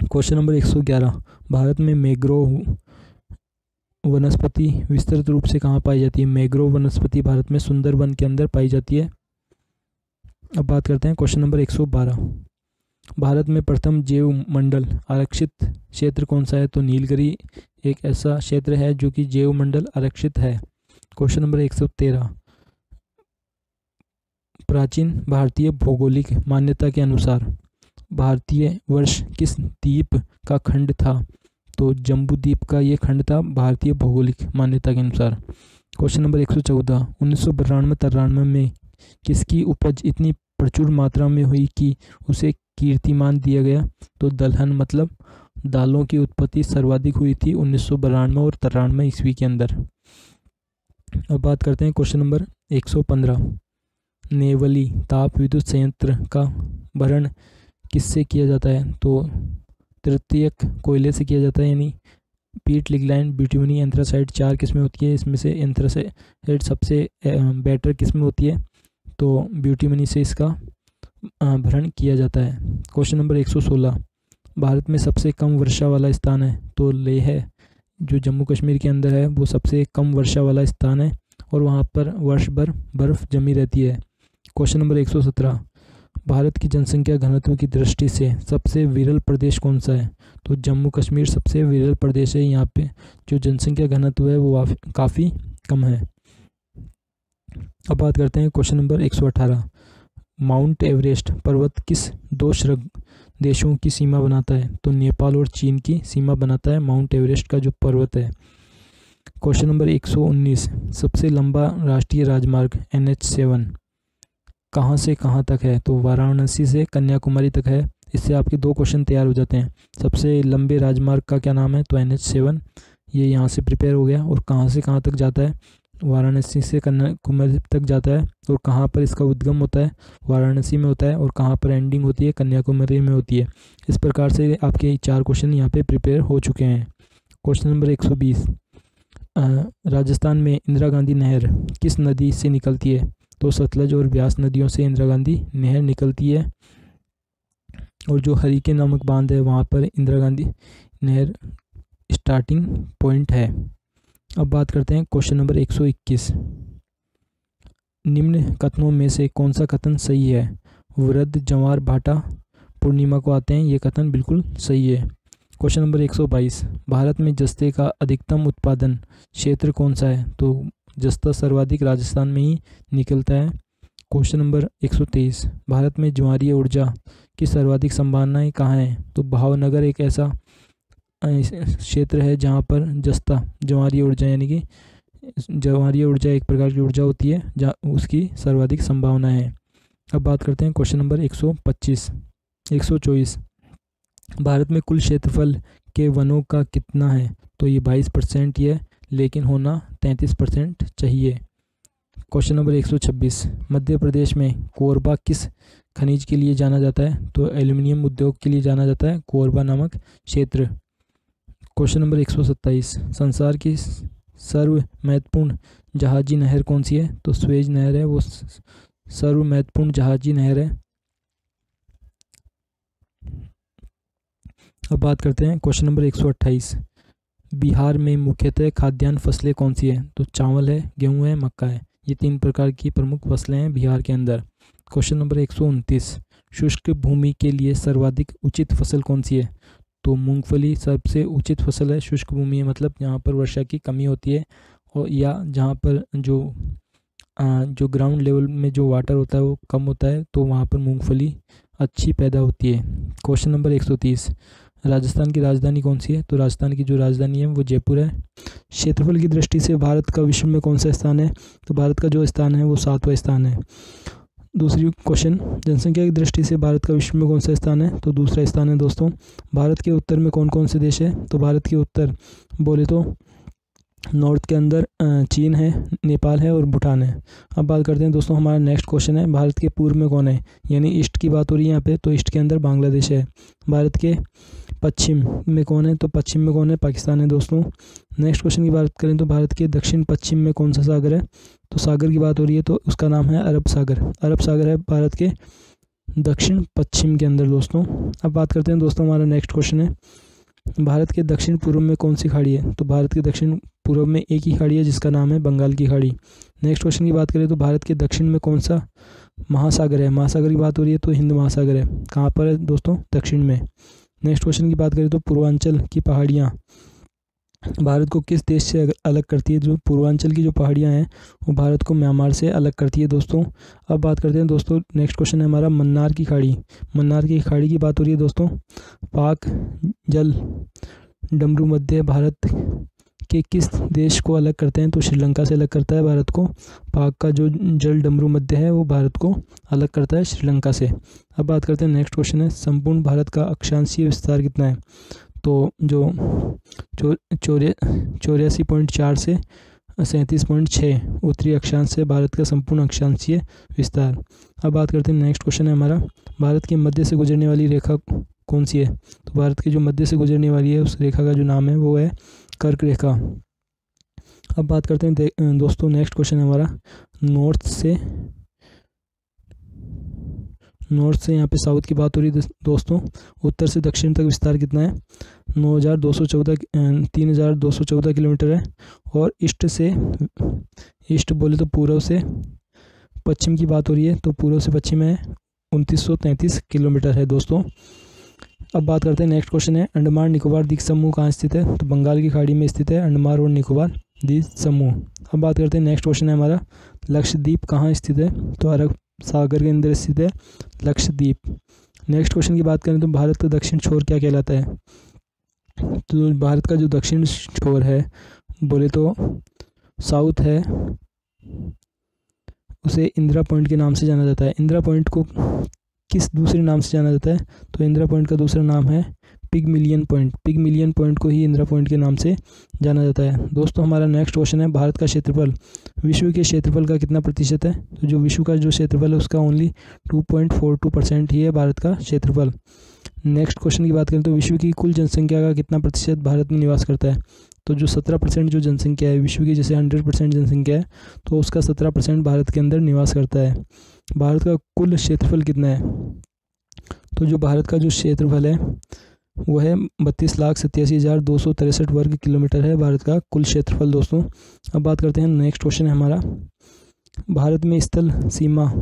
Question number 111। भारत में मैंग्रोव वनस्पति विस्तृत रूप से कहाँ पाई जाती है? मैंग्रोव वनस्पति भारत में सुंदरबन के अंदर पाई जाती है। अब बात करते हैं क्वेश्चन नंबर 112। भारत में प्रथम जैव मंडल आरक्षित क्षेत्र कौन सा है? तो नीलगिरी एक ऐसा क्षेत्र है जो कि जैव मंडल आरक्षित है। Question number 113। प्राचीन भारतीय भौगोलिक मान्यता के अनुसार भारतीय वर्ष किस द्वीप का खंड था? तो जम्बू द्वीप का ये खंड था भारतीय भौगोलिक मान्यता के अनुसार। Question number 114। 1992-93 में किसकी उपज इतनी प्रचुर मात्रा में हुई कि उसे कीर्तिमान दिया गया? तो दलहन मतलब दालों की उत्पत्ति सर्वाधिक हुई थी 1992 और 93 ईस्वी के अंदर। अब बात करते हैं क्वेश्चन नंबर 115। नेवली ताप विद्युत संयंत्र का भरण किससे किया जाता है? तो तृतीयक कोयले से किया जाता है, यानी पीट, लिग्नाइट, बिट्यूमनी, एंथ्रासाइट 4 किस्में होती है। इसमें से एंथ्रासाइट सबसे बेटर किस्म होती है, तो बिट्यूमनी से इसका भरण किया जाता है। Question number 116। भारत में सबसे कम वर्षा वाला स्थान है? तो लेह है जो जम्मू कश्मीर के अंदर है वो सबसे कम वर्षा वाला स्थान है, और वहाँ पर वर्ष भर बर्फ़ जमी रहती है। Question number 117। भारत की जनसंख्या घनत्व की दृष्टि से सबसे विरल प्रदेश कौन सा है? तो जम्मू कश्मीर सबसे विरल प्रदेश है। यहाँ पे जो जनसंख्या घनत्व है वो काफ़ी कम है। अब बात करते हैं क्वेश्चन नंबर 118। माउंट एवरेस्ट पर्वत किस दो देशों की सीमा बनाता है? तो नेपाल और चीन की सीमा बनाता है माउंट एवरेस्ट का जो पर्वत है। क्वेश्चन नंबर 119, सबसे लंबा राष्ट्रीय राजमार्ग NH7 कहाँ से कहाँ तक है? तो वाराणसी से कन्याकुमारी तक है। इससे आपके 2 क्वेश्चन तैयार हो जाते हैं। सबसे लंबे राजमार्ग का क्या नाम है? तो NH7, ये यहाँ से प्रिपेयर हो गया। और कहाँ से कहाँ तक जाता है? वाराणसी से कन्याकुमारी तक जाता है। और कहाँ पर इसका उद्गम होता है? वाराणसी में होता है। और कहाँ पर एंडिंग होती है? कन्याकुमारी में होती है। इस प्रकार से आपके 4 क्वेश्चन यहाँ पे प्रिपेयर हो चुके हैं। क्वेश्चन नंबर 120, राजस्थान में इंदिरा गांधी नहर किस नदी से निकलती है? तो सतलज और ब्यास नदियों से इंदिरा गांधी नहर निकलती है। और जो हरीके नामक बांध है वहाँ पर इंदिरा गांधी नहर स्टार्टिंग पॉइंट है। अब बात करते हैं क्वेश्चन नंबर 121, निम्न कथनों में से कौन सा कथन सही है? वृद्ध जवार भाटा पूर्णिमा को आते हैं, ये कथन बिल्कुल सही है। क्वेश्चन नंबर 122, भारत में जस्ते का अधिकतम उत्पादन क्षेत्र कौन सा है? तो जस्ता सर्वाधिक राजस्थान में ही निकलता है। क्वेश्चन नंबर 123, भारत में ज्वारीय ऊर्जा की सर्वाधिक संभावनाएं कहाँ हैं? तो भावनगर एक ऐसा क्षेत्र है जहाँ पर जस्ता ज्वारीय ऊर्जा यानी कि ज्वारीय ऊर्जा एक प्रकार की ऊर्जा होती है जहाँ उसकी सर्वाधिक संभावना है। अब बात करते हैं क्वेश्चन नंबर 124, भारत में कुल क्षेत्रफल के वनों का कितना है? तो ये 22% ही है, लेकिन होना 33% चाहिए। क्वेश्चन नंबर 126, मध्य प्रदेश में कोरबा किस खनिज के लिए जाना जाता है? तो एल्युमिनियम उद्योग के लिए जाना जाता है कोरबा नामक क्षेत्र। क्वेश्चन नंबर 127, संसार की सर्व महत्वपूर्ण जहाजी नहर कौन सी है? तो स्वेज नहर है, वो सर्व महत्वपूर्ण जहाजी नहर है। अब बात करते हैं क्वेश्चन नंबर 128, बिहार में मुख्यतः खाद्यान्न फसलें कौन सी है? तो चावल है, गेहूं है, मक्का है। ये 3 प्रकार की प्रमुख फसलें हैं बिहार के अंदर। क्वेश्चन नंबर 129, शुष्क भूमि के लिए सर्वाधिक उचित फसल कौन सी है? तो मूंगफली सबसे उचित फसल है। शुष्क भूमि मतलब जहाँ पर वर्षा की कमी होती है और या जहाँ पर जो ग्राउंड लेवल में जो वाटर होता है वो कम होता है, तो वहाँ पर मूंगफली अच्छी पैदा होती है। क्वेश्चन नंबर 130, राजस्थान की राजधानी कौन सी है? तो राजस्थान की जो राजधानी है वो जयपुर है। क्षेत्रफल की दृष्टि से भारत का विश्व में कौन सा स्थान है? तो भारत का जो स्थान है वो 7वां स्थान है। दूसरी क्वेश्चन, जनसंख्या की दृष्टि से भारत का विश्व में कौन सा स्थान है? तो दूसरा स्थान है दोस्तों। भारत के उत्तर में कौन कौन से देश है? तो भारत के उत्तर बोले तो नॉर्थ के अंदर चीन है, नेपाल है और भूटान है। अब बात करते हैं दोस्तों, हमारा नेक्स्ट क्वेश्चन है भारत के पूर्व में कौन है? यानी ईस्ट की बात हो रही है यहाँ पे, तो ईस्ट के अंदर बांग्लादेश है। भारत के पश्चिम में कौन है? तो पश्चिम में कौन है? पाकिस्तान है दोस्तों। नेक्स्ट क्वेश्चन की बात करें तो भारत के दक्षिण पश्चिम में कौन सा सागर है? तो सागर की बात हो रही है तो उसका नाम है अरब सागर। अरब सागर है भारत के दक्षिण पश्चिम के अंदर दोस्तों। अब बात करते हैं दोस्तों, हमारा नेक्स्ट क्वेश्चन है भारत के दक्षिण पूर्व में कौन सी खाड़ी है? तो भारत के दक्षिण पूर्व में एक ही खाड़ी है जिसका नाम है बंगाल की खाड़ी। नेक्स्ट क्वेश्चन की बात करें तो भारत के दक्षिण में कौन सा महासागर है? महासागर की बात हो रही है तो हिंद महासागर है। कहाँ पर है दोस्तों? दक्षिण में। नेक्स्ट क्वेश्चन की बात करें तो पूर्वांचल की पहाड़ियाँ भारत को किस देश से अलग करती है? जो पूर्वांचल की जो पहाड़ियाँ हैं वो भारत को म्यांमार से अलग करती है दोस्तों। अब बात करते हैं दोस्तों, नेक्स्ट क्वेश्चन है हमारा मन्नार की खाड़ी। मन्नार की खाड़ी की बात हो रही है दोस्तों। पाक जल डमरू मध्य भारत के किस देश को अलग करते हैं? तो श्रीलंका से अलग करता है भारत को। पाक का जो जल डमरू मध्य है वो भारत को अलग करता है श्रीलंका से। अब बात करते हैं, नेक्स्ट क्वेश्चन है संपूर्ण भारत का अक्षांशीय विस्तार कितना है? तो जो 84.4 से 37.6 उत्तरी अक्षांश से भारत का संपूर्ण अक्षांशीय विस्तार। अब बात करते हैं, नेक्स्ट क्वेश्चन है हमारा भारत के मध्य से गुजरने वाली रेखा कौन सी है? तो भारत के जो मध्य से गुजरने वाली है उस रेखा का जो नाम है वो है कर्क रेखा। अब बात करते हैं दोस्तों, नेक्स्ट क्वेश्चन है हमारा नॉर्थ से यहाँ पे साउथ की बात हो रही है दोस्तों। उत्तर से दक्षिण तक विस्तार कितना है? 3,214 किलोमीटर है। और ईस्ट बोले तो पूर्व से पश्चिम की बात हो रही है तो पूर्व से पश्चिम है 2933 किलोमीटर है दोस्तों। अब बात करते हैं, नेक्स्ट क्वेश्चन है अंडमान निकोबार द्वीप समूह कहाँ स्थित है? तो बंगाल की खाड़ी में स्थित है अंडमान और निकोबार द्वीप समूह। अब बात करते हैं, नेक्स्ट क्वेश्चन है हमारा लक्षद्वीप कहाँ स्थित है? तो अरब सागर के अंदर स्थित है लक्षद्वीप। नेक्स्ट क्वेश्चन की बात करें तो भारत का दक्षिण छोर क्या कहलाता है? तो भारत का जो दक्षिण छोर है बोले तो साउथ है, उसे इंदिरा पॉइंट के नाम से जाना जाता है। इंदिरा पॉइंट को किस दूसरे नाम से जाना जाता है? तो इंदिरा पॉइंट का दूसरा नाम है पिगमिलियन पॉइंट। पिगमिलियन पॉइंट को ही इंदिरा पॉइंट के नाम से जाना जाता है। दोस्तों हमारा नेक्स्ट क्वेश्चन है, भारत का क्षेत्रफल विश्व के क्षेत्रफल का कितना प्रतिशत है? तो जो विश्व का जो क्षेत्रफल है उसका ओनली 2.42% ही है भारत का क्षेत्रफल। नेक्स्ट क्वेश्चन की बात करें तो विश्व की कुल जनसंख्या का कितना प्रतिशत भारत में निवास करता है? तो जो 17% जो जनसंख्या है विश्व की, जैसे 100% जनसंख्या है तो उसका 17% भारत के अंदर निवास करता है। भारत का कुल क्षेत्रफल कितना है? तो जो भारत का जो क्षेत्रफल है वो है 32,87,263 वर्ग किलोमीटर है भारत का कुल क्षेत्रफल। दोस्तों अब बात करते हैं, नेक्स्ट क्वेश्चन है हमारा, भारत में स्थल सीमा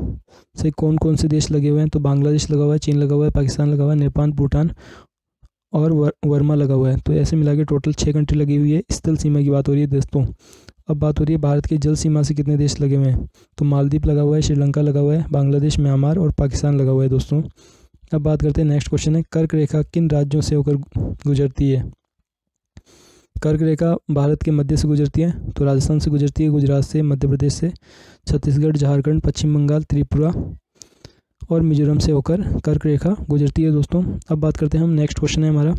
से कौन कौन से देश लगे हुए हैं? तो बांग्लादेश लगा हुआ है, चीन लगा हुआ है, पाकिस्तान लगा हुआ है, नेपाल, भूटान और वर्मा लगा हुआ है। तो ऐसे मिला के टोटल 6 कंट्री लगी हुई है। स्थल सीमा की बात हो रही है दोस्तों। अब बात हो रही है भारत के जल सीमा से कितने देश लगे हुए हैं? तो मालदीव लगा हुआ है, श्रीलंका लगा हुआ है, बांग्लादेश, म्यांमार और पाकिस्तान लगा हुआ है दोस्तों। अब बात करते हैं, नेक्स्ट क्वेश्चन है, कर्क रेखा किन राज्यों से होकर गुजरती है? कर्क रेखा भारत के मध्य से गुजरती है, तो राजस्थान से गुजरती है, गुजरात से, मध्य प्रदेश से, छत्तीसगढ़, झारखंड, पश्चिम बंगाल, त्रिपुरा और मिजोरम से होकर कर्क रेखा गुजरती है दोस्तों। अब बात करते हैं हम, नेक्स्ट क्वेश्चन है हमारा,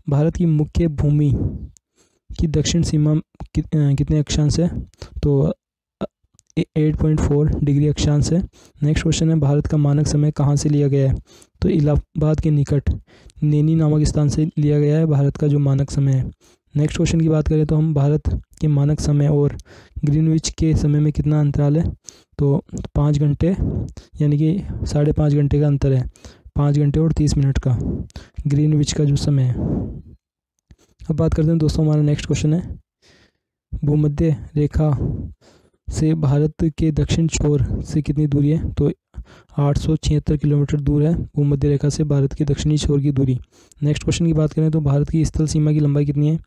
भारत की मुख्य भूमि की दक्षिण सीमा कितने अक्षांश है? तो 8.4 डिग्री अक्षांश है। नेक्स्ट क्वेश्चन है, भारत का मानक समय कहाँ से लिया गया है? तो इलाहाबाद के निकट नैनी नामक स्थान से लिया गया है भारत का जो मानक समय है। नेक्स्ट क्वेश्चन की बात करें तो हम, भारत के मानक समय और ग्रीनविच के समय में कितना अंतराल है? तो 5 घंटे यानी कि 5.5 घंटे का अंतर है, 5 घंटे और 30 मिनट का ग्रीनविच का जो समय है। अब बात करते हैं दोस्तों, हमारा नेक्स्ट क्वेश्चन है, भूमध्य रेखा से भारत के दक्षिण छोर से कितनी दूरी है? तो 876 किलोमीटर दूर है भूमध्य रेखा से भारत के दक्षिणी छोर की दूरी। नेक्स्ट क्वेश्चन की बात करें तो भारत की स्थल सीमा की लंबाई कितनी है?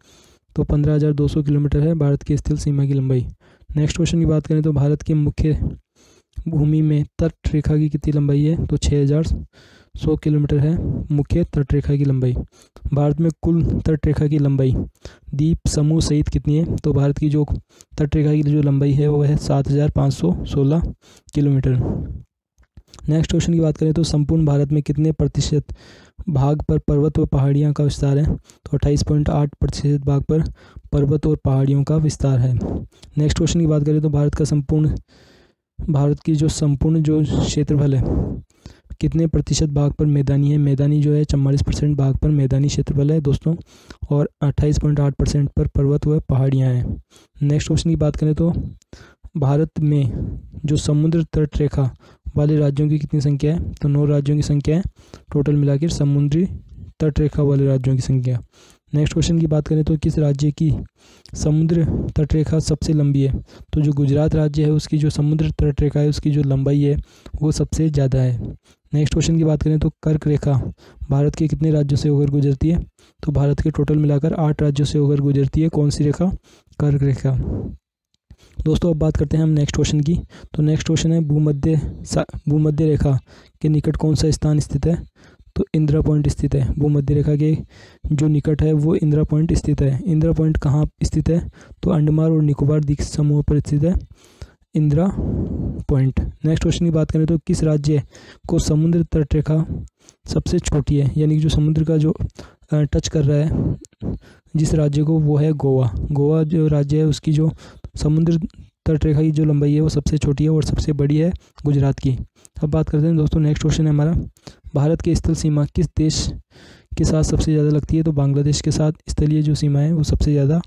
तो 15,200 किलोमीटर है भारत की स्थल सीमा की लंबाई। नेक्स्ट क्वेश्चन की बात करें तो भारत के मुख्य भूमि में तट रेखा की कितनी लंबाई है? तो 6,100 किलोमीटर है मुख्य तट रेखा की लंबाई। भारत में कुल तट रेखा की लंबाई द्वीप समूह सहित कितनी है? तो भारत की जो तट रेखा की जो लंबाई है वो है 7,516 किलोमीटर। नेक्स्ट क्वेश्चन की बात करें तो संपूर्ण भारत में कितने प्रतिशत भाग पर पर्वत व पहाड़ियाँ का विस्तार है? तो 28.8% भाग पर पर्वत और पहाड़ियों का विस्तार है। नेक्स्ट क्वेश्चन की बात करें तो भारत की जो संपूर्ण जो क्षेत्रफल है कितने प्रतिशत भाग पर मैदानी है? मैदानी जो है 44% भाग पर मैदानी क्षेत्रफल है दोस्तों, और 28.8% पर पर्वत व पहाड़ियाँ हैं। नेक्स्ट क्वेश्चन की बात करें तो भारत में जो समुद्र तट रेखा वाले राज्यों की कितनी संख्या है? तो 9 राज्यों की संख्या है टोटल मिलाकर समुद्री तट रेखा वाले राज्यों की संख्या। नेक्स्ट क्वेश्चन की बात करें तो किस राज्य की समुद्र तट रेखा सबसे लंबी है? तो जो गुजरात राज्य है उसकी जो समुद्र तट रेखा है उसकी जो लंबाई है वो सबसे ज़्यादा है। नेक्स्ट क्वेश्चन की बात करें तो कर्क रेखा भारत के कितने राज्यों से होकर गुजरती है? तो भारत के टोटल मिलाकर 8 राज्यों से होकर गुजरती है। कौन सी रेखा? कर्क रेखा। दोस्तों अब बात करते हैं हम नेक्स्ट क्वेश्चन की। तो नेक्स्ट क्वेश्चन है, भूमध्य रेखा के निकट कौन सा स्थान स्थित है? तो इंदिरा पॉइंट स्थित है। भूमध्य रेखा के जो निकट है वो इंदिरा पॉइंट स्थित है। इंदिरा पॉइंट कहाँ स्थित है? तो अंडमान और निकोबार द्वीप समूह पर स्थित है इंदिरा पॉइंट। नेक्स्ट क्वेश्चन की बात करें तो किस राज्य को समुद्र तट रेखा सबसे छोटी है, यानी कि जो समुद्र का जो टच कर रहा है जिस राज्य को, वो है गोवा। गोवा जो राज्य है उसकी जो समुद्र तट रेखा की जो लंबाई है वो सबसे छोटी है और सबसे बड़ी है गुजरात की। अब बात करते हैं दोस्तों, नेक्स्ट क्वेश्चन है हमारा, भारत की स्थल सीमा किस देश के साथ सबसे ज़्यादा लगती है? तो बांग्लादेश के साथ स्थलीय जो सीमा है वो सबसे ज़्यादा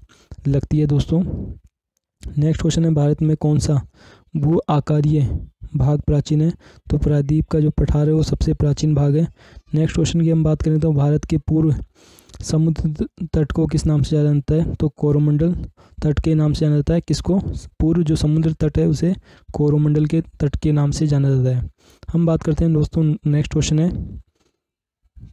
लगती है दोस्तों। नेक्स्ट क्वेश्चन है, भारत में कौन सा भू आकारीय भाग प्राचीन है? तो प्रायद्वीप का जो पठार है वो सबसे प्राचीन भाग है। नेक्स्ट क्वेश्चन की हम बात करें तो भारत के पूर्व समुद्र तट को किस नाम से जाना जाता है? तो कोरोमंडल तट के नाम से जाना जाता है। किसको? पूर्व जो समुद्र तट है उसे कोरोमंडल के तट के नाम से जाना जाता है। हम बात करते हैं दोस्तों, नेक्स्ट क्वेश्चन है,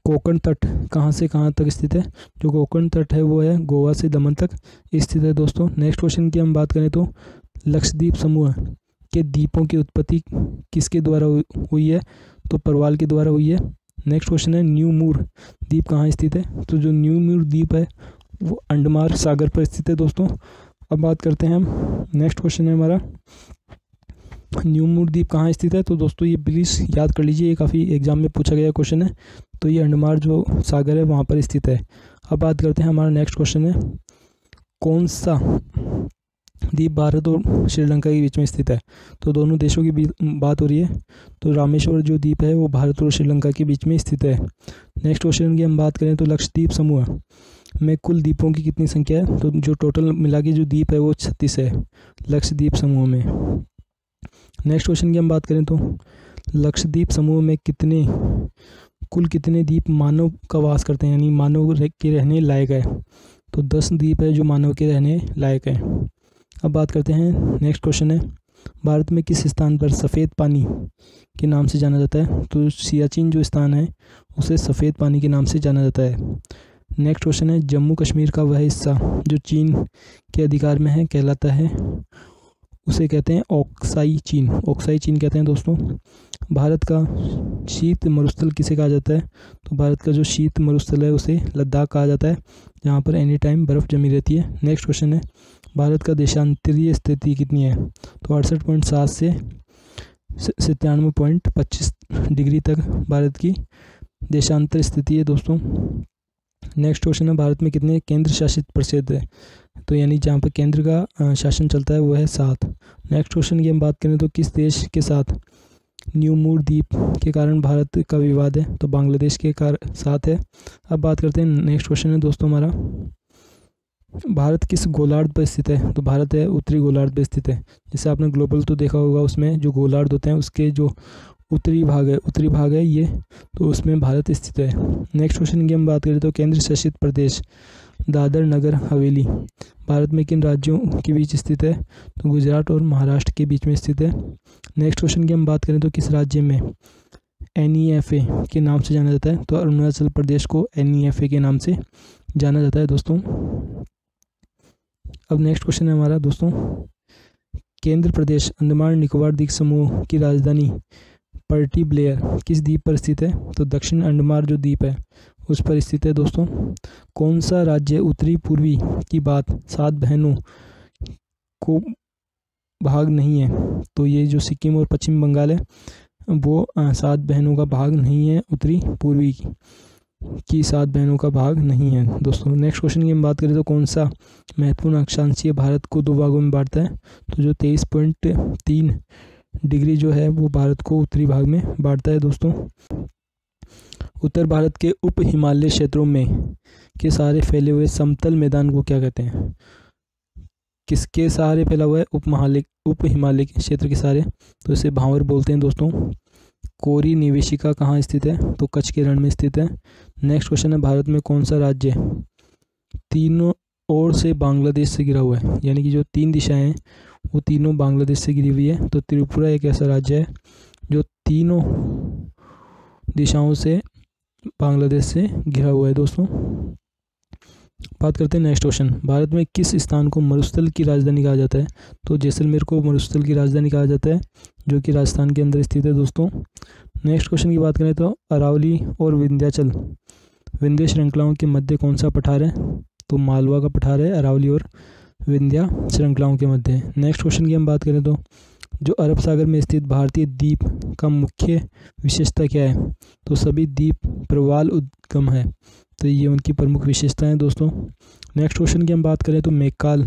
कोंकण तट कहाँ से कहाँ तक स्थित है? जो कोंकण तट है वो है गोवा से दमन तक स्थित है दोस्तों। नेक्स्ट क्वेश्चन की हम बात करें तो लक्षद्वीप समूह के द्वीपों की उत्पत्ति किसके द्वारा हुई है? तो परवाल के द्वारा हुई है। नेक्स्ट क्वेश्चन है, न्यू मूर द्वीप कहाँ स्थित है? तो जो न्यू मूर द्वीप है वो अंडमान सागर पर स्थित है दोस्तों। अब बात करते हैं हम, नेक्स्ट क्वेश्चन है हमारा, न्यूमूर द्वीप कहाँ स्थित है। तो दोस्तों ये प्लीज़ याद कर लीजिए, ये काफ़ी एग्जाम में पूछा गया क्वेश्चन है। तो ये अंडमान जो सागर है वहाँ पर स्थित है। अब बात करते हैं, हमारा नेक्स्ट क्वेश्चन है, कौन सा द्वीप भारत और श्रीलंका के बीच में स्थित है। तो दोनों देशों की बात हो रही है। तो रामेश्वर जो द्वीप है वो भारत और श्रीलंका के बीच में स्थित है। नेक्स्ट क्वेश्चन की हम बात करें तो लक्षद्वीप समूह में कुल द्वीपों की कितनी संख्या है। तो जो टोटल मिला के जो द्वीप है वो 36 है लक्षद्वीप समूह में। नेक्स्ट क्वेश्चन की हम बात करें तो लक्षद्वीप समूह में कुल कितने द्वीप मानव का वास करते हैं, यानी मानव के रहने लायक है। तो 10 द्वीप है जो मानव के रहने लायक है। अब बात करते हैं, नेक्स्ट क्वेश्चन है, भारत में किस स्थान पर सफ़ेद पानी के नाम से जाना जाता है। तो सियाचिन जो स्थान है उसे सफ़ेद पानी के नाम से जाना जाता है। नेक्स्ट क्वेश्चन है, जम्मू कश्मीर का वह हिस्सा जो चीन के अधिकार में है कहलाता है, उसे कहते हैं ऑक्साई चीन। ऑक्साई चीन कहते हैं दोस्तों। भारत का शीत मरुस्थल किसे कहा जाता है। तो भारत का जो शीत मरुस्थल है उसे लद्दाख कहा जाता है, जहाँ पर एनी टाइम बर्फ़ जमी रहती है। नेक्स्ट क्वेश्चन है, भारत का देशांतरीय स्थिति कितनी है। तो 68.7 से 97.25 डिग्री तक भारत की देशांतर स्थिति है दोस्तों। नेक्स्ट क्वेश्चन है, भारत में कितने केंद्र शासित प्रदेश है। तो यानी जहाँ पर केंद्र का शासन चलता है वो है 7। नेक्स्ट क्वेश्चन की हम बात करें तो किस देश के साथ न्यूमूर द्वीप के कारण भारत का विवाद है। तो बांग्लादेश के साथ है। अब बात करते हैं, नेक्स्ट क्वेश्चन है दोस्तों हमारा, भारत किस गोलार्ध पर स्थित है। तो भारत है उत्तरी गोलार्ध पर स्थित है। जैसे आपने ग्लोबल तो देखा होगा, उसमें जो गोलार्ध होते हैं उसके जो उत्तरी भाग है ये, तो उसमें भारत स्थित है। नेक्स्ट क्वेश्चन की हम बात करें तो केंद्र शासित प्रदेश दादर नगर हवेली भारत में किन राज्यों के बीच स्थित है। तो गुजरात और महाराष्ट्र के बीच में स्थित है। नेक्स्ट क्वेश्चन की हम बात करें तो किस राज्य में NEFA के नाम से जाना जाता है। तो अरुणाचल प्रदेश को NEFA के नाम से जाना जाता है दोस्तों। अब नेक्स्ट क्वेश्चन है हमारा दोस्तों, केंद्र प्रदेश अंडमान निकोबार द्वीप समूह की राजधानी पर्टी ब्लेयर किस द्वीप पर स्थित है। तो दक्षिण अंडमान जो द्वीप है उस पर स्थित है दोस्तों। कौन सा राज्य उत्तरी पूर्वी की बात 7 बहनों को भाग नहीं है। तो ये जो सिक्किम और पश्चिम बंगाल है वो 7 बहनों का भाग नहीं है, उत्तरी पूर्वी की 7 बहनों का भाग नहीं है दोस्तों। नेक्स्ट क्वेश्चन की हम बात करें तो कौन सा महत्वपूर्ण अक्षांशीय भारत को 2 भागों में बांटता है। तो जो 23.3 डिग्री जो है वो भारत को उत्तरी भाग में बांटता है दोस्तों। उत्तर भारत के उप हिमालय क्षेत्रों में के सहारे फैले हुए समतल मैदान को क्या कहते हैं। किसके सहारे फैला हुआ है, उप हिमालय के क्षेत्र के सहारे। तो इसे भांवर बोलते हैं दोस्तों। कोरी निवेशिका कहाँ स्थित है। तो कच्छ के रण में स्थित है। नेक्स्ट क्वेश्चन है, भारत में कौन सा राज्य तीनों ओर से बांग्लादेश से घिरा हुआ है, यानी कि जो 3 दिशाएं हैं वो तीनों बांग्लादेश से घिरी हुई है। तो त्रिपुरा एक ऐसा राज्य है जो तीनों दिशाओं से बांग्लादेश से घिरा हुआ है दोस्तों। बात करते हैं नेक्स्ट क्वेश्चन, भारत में किस स्थान को मरुस्थल की राजधानी कहा जाता है। तो जैसलमेर को मरुस्थल की राजधानी कहा जाता है, जो कि राजस्थान के अंदर स्थित है दोस्तों। नेक्स्ट क्वेश्चन की बात करें तो अरावली और विंध्याचल विंध्य श्रृंखलाओं के मध्य कौन सा पठार है। तो मालवा का पठार है अरावली और विंध्या श्रृंखलाओं के मध्य। नेक्स्ट क्वेश्चन की हम बात करें तो जो अरब सागर में स्थित भारतीय द्वीप का मुख्य विशेषता क्या है। तो सभी द्वीप प्रवाल उद्गम है, तो ये उनकी प्रमुख विशेषताएं हैं दोस्तों। नेक्स्ट क्वेश्चन की हम बात करें तो मैकाल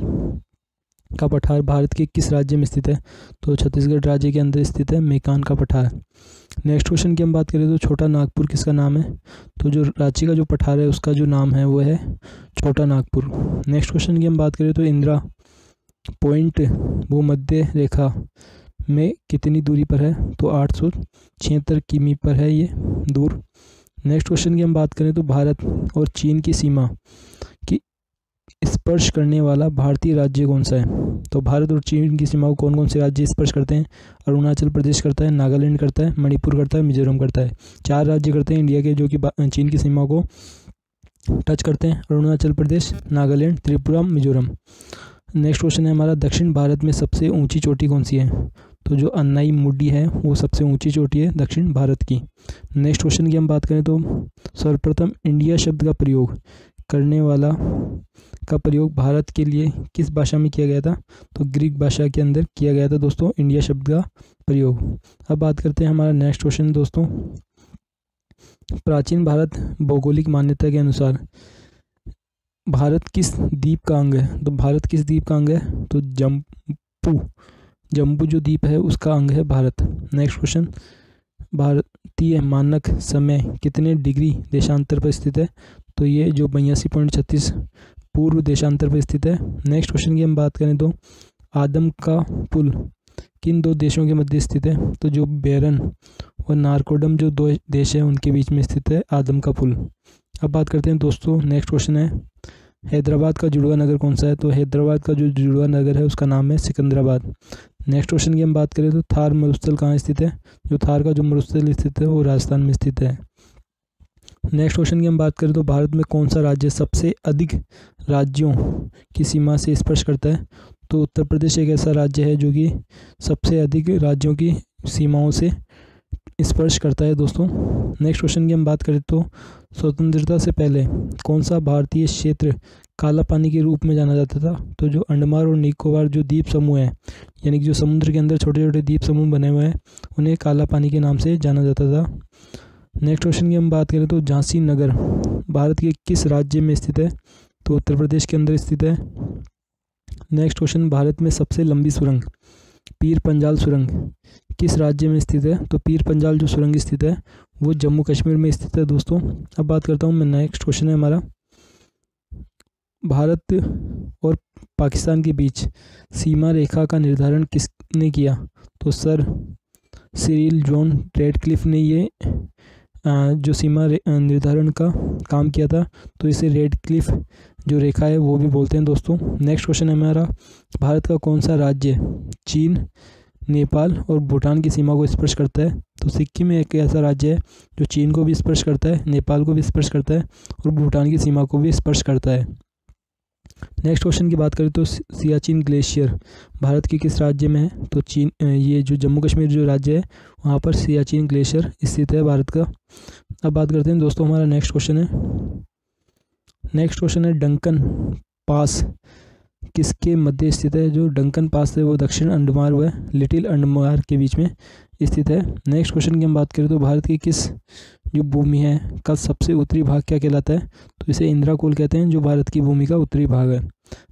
का पठार भारत के किस राज्य में स्थित है। तो छत्तीसगढ़ राज्य के अंदर स्थित है मैकान का पठार। नेक्स्ट क्वेश्चन की हम बात करें तो छोटा नागपुर किसका नाम है। तो जो रांची का जो पठार है उसका जो नाम है वो है छोटा नागपुर। नेक्स्ट क्वेश्चन की हम बात करें तो इंदिरा पॉइंट भूमध्य रेखा में कितनी दूरी पर है। तो 876 किमी पर है ये दूर। नेक्स्ट क्वेश्चन की हम बात करें तो भारत और चीन की सीमा की स्पर्श करने वाला भारतीय राज्य कौन सा है। तो भारत और चीन की सीमा को कौन कौन से राज्य स्पर्श करते हैं। अरुणाचल प्रदेश करता है, नागालैंड करता है, मणिपुर करता है, मिजोरम करता है। 4 राज्य करते हैं इंडिया के जो कि चीन की सीमा को टच करते हैं, अरुणाचल प्रदेश, नागालैंड, त्रिपुरा, मिजोरम। नेक्स्ट क्वेश्चन है हमारा, दक्षिण भारत में सबसे ऊंची चोटी कौन सी है। तो जो अन्नाई मुड्डी है वो सबसे ऊंची चोटी है दक्षिण भारत की। नेक्स्ट क्वेश्चन की हम बात करें तो सर्वप्रथम इंडिया शब्द का प्रयोग का प्रयोग भारत के लिए किस भाषा में किया गया था? तो ग्रीक भाषा के अंदर किया गया था दोस्तों इंडिया शब्द का प्रयोग। अब बात करते हैं हमारा नेक्स्ट क्वेश्चन दोस्तों, प्राचीन भारत भौगोलिक मान्यता के अनुसार भारत किस द्वीप का अंग है? तो भारत किस द्वीप का अंग है? तो जम्बू जो द्वीप है उसका अंग है भारत। नेक्स्ट क्वेश्चन, भारतीय मानक समय कितने डिग्री देशांतर पर स्थित है? तो ये जो 82.36 पूर्व देशांतर पर स्थित है। नेक्स्ट क्वेश्चन की हम बात करें तो आदम का पुल किन दो देशों के मध्य स्थित है? तो जो बेरन और नारकोडम जो दो देश हैं उनके बीच में स्थित है आदम का पुल। अब बात करते हैं दोस्तों, नेक्स्ट क्वेश्चन है हैदराबाद का जुड़वा नगर कौन सा है? तो हैदराबाद का जो जुड़वा नगर है उसका नाम है सिकंदराबाद। नेक्स्ट क्वेश्चन की हम बात करें तो थार मरुस्थल कहाँ स्थित है? जो थार का जो मरुस्थल स्थित है वो राजस्थान में स्थित है। नेक्स्ट क्वेश्चन की हम बात करें तो भारत में कौन सा राज्य सबसे अधिक राज्यों की सीमा से स्पर्श करता है? तो उत्तर प्रदेश एक ऐसा राज्य है जो कि सबसे अधिक राज्यों की सीमाओं से स्पर्श करता है दोस्तों। नेक्स्ट क्वेश्चन की हम बात करें तो स्वतंत्रता से पहले कौन सा भारतीय क्षेत्र काला पानी के रूप में जाना जाता था? तो जो अंडमान और निकोबार जो द्वीप समूह है, यानी कि जो समुद्र के अंदर छोटे छोटे द्वीप समूह बने हुए हैं, उन्हें काला पानी के नाम से जाना जाता था। नेक्स्ट क्वेश्चन की हम बात करें तो झांसी नगर भारत के किस राज्य में स्थित है? तो उत्तर प्रदेश के अंदर स्थित है। नेक्स्ट क्वेश्चन, भारत में सबसे लंबी सुरंग पीर पंजाल सुरंग किस राज्य में स्थित है? तो पीर पंजाल जो सुरंग स्थित है वो जम्मू कश्मीर में स्थित है दोस्तों। अब बात करता हूँ मैं, नेक्स्ट क्वेश्चन है हमारा, भारत और पाकिस्तान के बीच सीमा रेखा का निर्धारण किसने किया? तो सर सिरिल जॉन रेडक्लिफ ने ये जो सीमा निर्धारण का काम किया था, तो इसे रेडक्लिफ जो रेखा है वो भी बोलते हैं दोस्तों। नेक्स्ट क्वेश्चन है हमारा, भारत का कौन सा राज्य चीन, नेपाल और भूटान की सीमा को स्पर्श करता है? तो सिक्किम एक ऐसा राज्य है जो चीन को भी स्पर्श करता है, नेपाल को भी स्पर्श करता है और भूटान की सीमा को भी स्पर्श करता है। नेक्स्ट क्वेश्चन की बात करें तो सियाचिन ग्लेशियर भारत के किस राज्य में है? तो चीन, ये जो जम्मू कश्मीर जो राज्य है वहाँ पर सियाचिन ग्लेशियर स्थित है भारत का। अब बात करते हैं दोस्तों, हमारा नेक्स्ट क्वेश्चन है डंकन पास किसके मध्य स्थित है? जो डंकन पास है वो दक्षिण अंडमान व लिटिल अंडमान के बीच में स्थित है। नेक्स्ट क्वेश्चन की हम बात करें तो भारत की किस जो भूमि है का सबसे उत्तरी भाग क्या कहलाता है? तो इसे इंद्राकोल कहते हैं, जो भारत की भूमि का उत्तरी भाग है।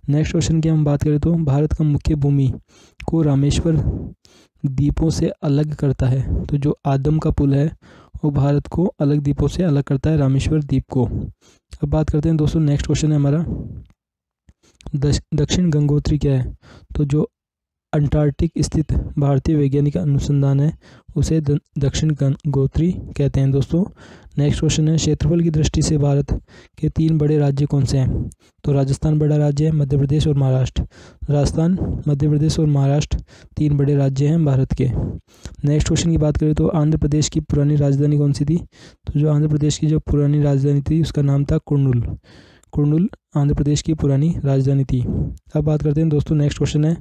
नेक्स्ट क्वेश्चन की हम बात करें तो भारत का मुख्य भूमि को रामेश्वर द्वीपों से अलग करता है? तो जो आदम का पुल है वो भारत को अलग द्वीपों से अलग करता है, रामेश्वर द्वीप को। अब बात करते हैं दोस्तों, नेक्स्ट क्वेश्चन है हमारा, दक्षिण गंगोत्री क्या है? तो जो अंटार्कटिक स्थित भारतीय वैज्ञानिक अनुसंधान है उसे दक्षिण गंगोत्री कहते हैं दोस्तों। नेक्स्ट क्वेश्चन है, क्षेत्रफल की दृष्टि से भारत के 3 बड़े राज्य कौन से हैं? तो राजस्थान बड़ा राज्य है, मध्य प्रदेश और महाराष्ट्र। राजस्थान, मध्य प्रदेश और महाराष्ट्र 3 बड़े राज्य हैं भारत के। नेक्स्ट क्वेश्चन की बात करें तो आंध्र प्रदेश की पुरानी राजधानी कौन सी थी? तो जो आंध्र प्रदेश की जो पुरानी राजधानी थी उसका नाम था कुर्नूल आंध्र प्रदेश की पुरानी राजधानी थी। अब बात करते हैं दोस्तों, नेक्स्ट क्वेश्चन है,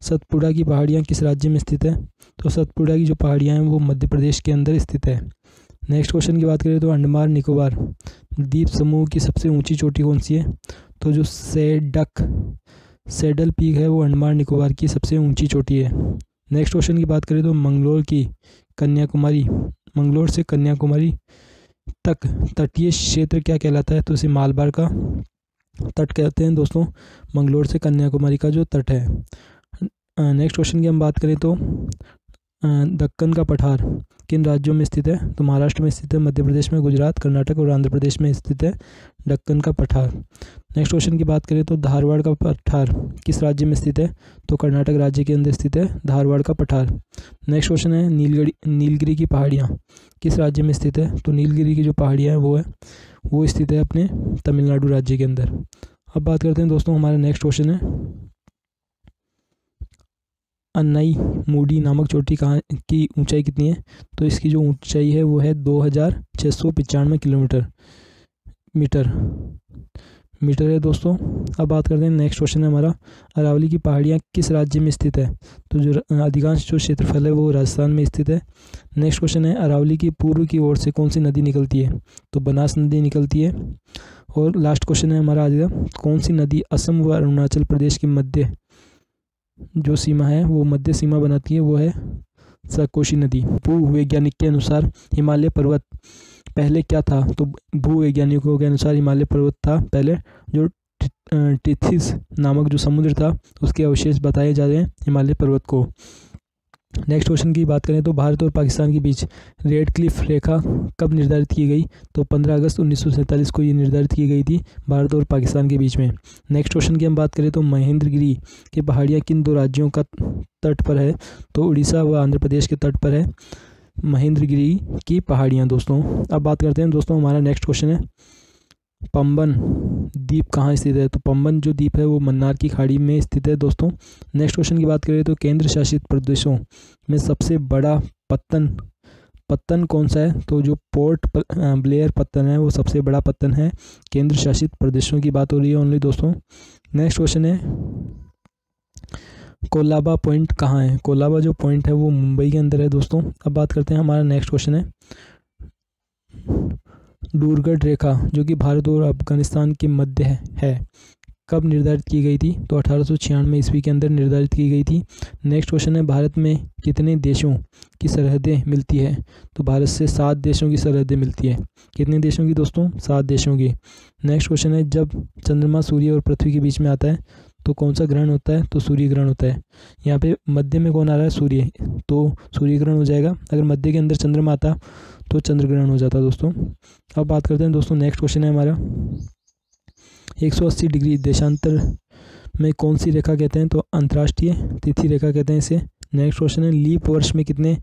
सतपुड़ा की पहाड़ियाँ किस राज्य में स्थित है? तो सतपुड़ा की जो पहाड़ियाँ हैं वो मध्य प्रदेश के अंदर स्थित है। नेक्स्ट क्वेश्चन की बात करें तो अंडमान निकोबार द्वीप समूह की सबसे ऊंची चोटी कौन सी है? तो जो सैडल पीक है वो अंडमान निकोबार की सबसे ऊंची चोटी है। नेक्स्ट क्वेश्चन की बात करें तो मंगलोर से कन्याकुमारी तक तटीय क्षेत्र क्या कहलाता है? तो इसे मालबार का तट कहते हैं दोस्तों, मंगलोर से कन्याकुमारी का जो तट है। नेक्स्ट क्वेश्चन की हम बात करें तो दक्कन का पठार किन राज्यों में स्थित है? तो महाराष्ट्र में स्थित है, मध्य प्रदेश में, गुजरात, कर्नाटक और आंध्र प्रदेश में स्थित है दक्कन का पठार। नेक्स्ट क्वेश्चन की बात करें तो धारवाड़ का पठार किस राज्य में स्थित है? तो कर्नाटक राज्य के अंदर स्थित है धारवाड़ का पठार। नेक्स्ट क्वेश्चन है, नीलगिरी की पहाड़ियाँ किस राज्य में स्थित है? तो नीलगिरी की जो पहाड़ियाँ हैं वो स्थित है अपने तमिलनाडु राज्य के अंदर। अब बात करते हैं दोस्तों, हमारा नेक्स्ट क्वेश्चन है, अन्नाई मूडी नामक चोटी कहाँ की ऊंचाई कितनी है? तो इसकी जो ऊंचाई है वो है 2695 मीटर है दोस्तों। अब बात करते हैं, नेक्स्ट क्वेश्चन है हमारा, अरावली की पहाड़ियाँ किस राज्य में स्थित है? तो जो अधिकांश जो क्षेत्रफल है वो राजस्थान में स्थित है। नेक्स्ट क्वेश्चन है, अरावली की पूर्व की ओर से कौन सी नदी निकलती है? तो बनास नदी निकलती है। और लास्ट क्वेश्चन है हमारा आज का, कौन सी नदी असम व अरुणाचल प्रदेश की मध्य जो सीमा है, वो मध्य सीमा बनाती है, वो है सकोशी नदी। भूवैज्ञानिक के अनुसार हिमालय पर्वत पहले क्या था? तो भूवैज्ञानिकों के अनुसार हिमालय पर्वत था पहले जो टिथिस नामक जो समुद्र था उसके अवशेष बताए जा रहे हैं हिमालय पर्वत को। नेक्स्ट क्वेश्चन की बात करें तो भारत और पाकिस्तान के बीच रेड क्लिफ रेखा कब निर्धारित की गई? तो 15 अगस्त 1947 को ये निर्धारित की गई थी भारत और पाकिस्तान के बीच में। नेक्स्ट क्वेश्चन की हम बात करें तो महेंद्रगिरी की पहाड़ियाँ किन दो राज्यों का तट पर है? तो उड़ीसा व आंध्र प्रदेश के तट पर है महेंद्रगिरी की पहाड़ियाँ दोस्तों। अब बात करते हैं दोस्तों, हमारा नेक्स्ट क्वेश्चन है पंबन द्वीप कहाँ स्थित है? तो पंबन जो द्वीप है वो मन्नार की खाड़ी में स्थित है दोस्तों। नेक्स्ट क्वेश्चन की बात करें तो केंद्र शासित प्रदेशों में सबसे बड़ा पत्तन कौन सा है? तो जो पोर्ट ब्लेयर पत्तन है वो सबसे बड़ा पत्तन है। केंद्र शासित प्रदेशों की बात हो रही है ओनली दोस्तों। नेक्स्ट क्वेश्चन है कोलाबा पॉइंट कहाँ है? कोलाबा जो पॉइंट है वो मुंबई के अंदर है दोस्तों। अब बात करते हैं, हमारा नेक्स्ट क्वेश्चन है डूरगढ़ रेखा जो कि भारत और अफगानिस्तान के मध्य है कब निर्धारित की गई थी? तो 1896 ईस्वी के अंदर निर्धारित की गई थी। नेक्स्ट क्वेश्चन है भारत में कितने देशों की सरहदें मिलती है? तो भारत से 7 देशों की सरहदें मिलती है। कितने देशों की दोस्तों? 7 देशों की। नेक्स्ट क्वेश्चन है जब चंद्रमा सूर्य और पृथ्वी के बीच में आता है तो कौन सा ग्रहण होता है? तो सूर्य ग्रहण होता है। यहाँ पे मध्य में कौन आ रहा है? सूर्य, तो सूर्य ग्रहण हो जाएगा। अगर मध्य के अंदर चंद्रमा आता तो चंद्र ग्रहण हो जाता दोस्तों। अब बात करते हैं दोस्तों, नेक्स्ट क्वेश्चन है हमारा 180 डिग्री देशांतर में कौन सी रेखा कहते हैं? तो अंतर्राष्ट्रीय तिथि रेखा कहते हैं इसे। नेक्स्ट क्वेश्चन है लीप वर्ष में कितने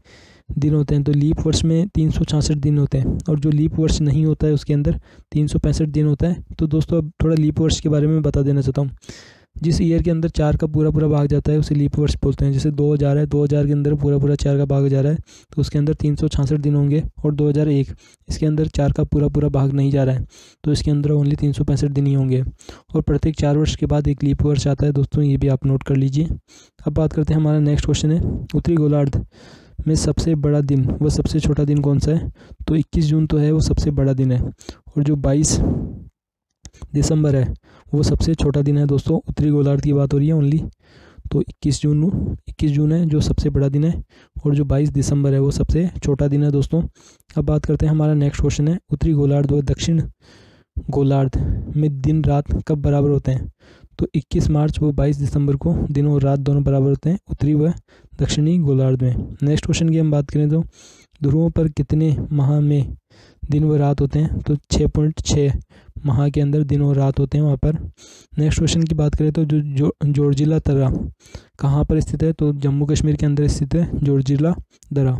दिन होते हैं? तो लीप वर्ष में 366 दिन होते हैं और जो लीप वर्ष नहीं होता है उसके अंदर 365 दिन होता है। तो दोस्तों अब थोड़ा लीप वर्ष के बारे में बता देना चाहता हूँ। जिस ईयर के अंदर 4 का पूरा भाग जाता है उसे लीप वर्ष बोलते हैं। जैसे 2000 है, 2000 के अंदर पूरा 4 का भाग जा रहा है तो उसके अंदर 366 दिन होंगे। और 2001 इसके अंदर 4 का पूरा भाग नहीं जा रहा है तो इसके अंदर ओनली 365 दिन ही होंगे। और प्रत्येक 4 वर्ष के बाद एक लीप वर्ष आता है दोस्तों, ये भी आप नोट कर लीजिए। अब बात करते हैं, हमारा नेक्स्ट क्वेश्चन है उत्तरी गोलार्ध में सबसे बड़ा दिन व सबसे छोटा दिन कौन सा है? तो 21 जून तो है वो सबसे बड़ा दिन है और जो 22 दिसंबर है वो सबसे छोटा दिन है दोस्तों। उत्तरी गोलार्ध की बात हो रही है ओनली। तो 21 जून है जो सबसे बड़ा दिन है और जो 22 दिसंबर है वो सबसे छोटा दिन है दोस्तों। अब बात करते हैं, हमारा नेक्स्ट क्वेश्चन है उत्तरी गोलार्ध व दक्षिण गोलार्ध में दिन रात कब बराबर होते हैं? तो 21 मार्च व 22 दिसंबर को दिन और रात दोनों बराबर होते हैं उत्तरी व दक्षिणी गोलार्ध में। नेक्स्ट क्वेश्चन की हम बात करें तो ध्रुवों पर कितने माह में दिन व रात होते हैं? तो 6.6 माह के अंदर दिन और रात होते हैं वहाँ पर। नेक्स्ट क्वेश्चन की बात करें तो जो जोजिला दर्रा कहाँ पर स्थित है? तो जम्मू कश्मीर के अंदर स्थित है जोजिला दर्रा।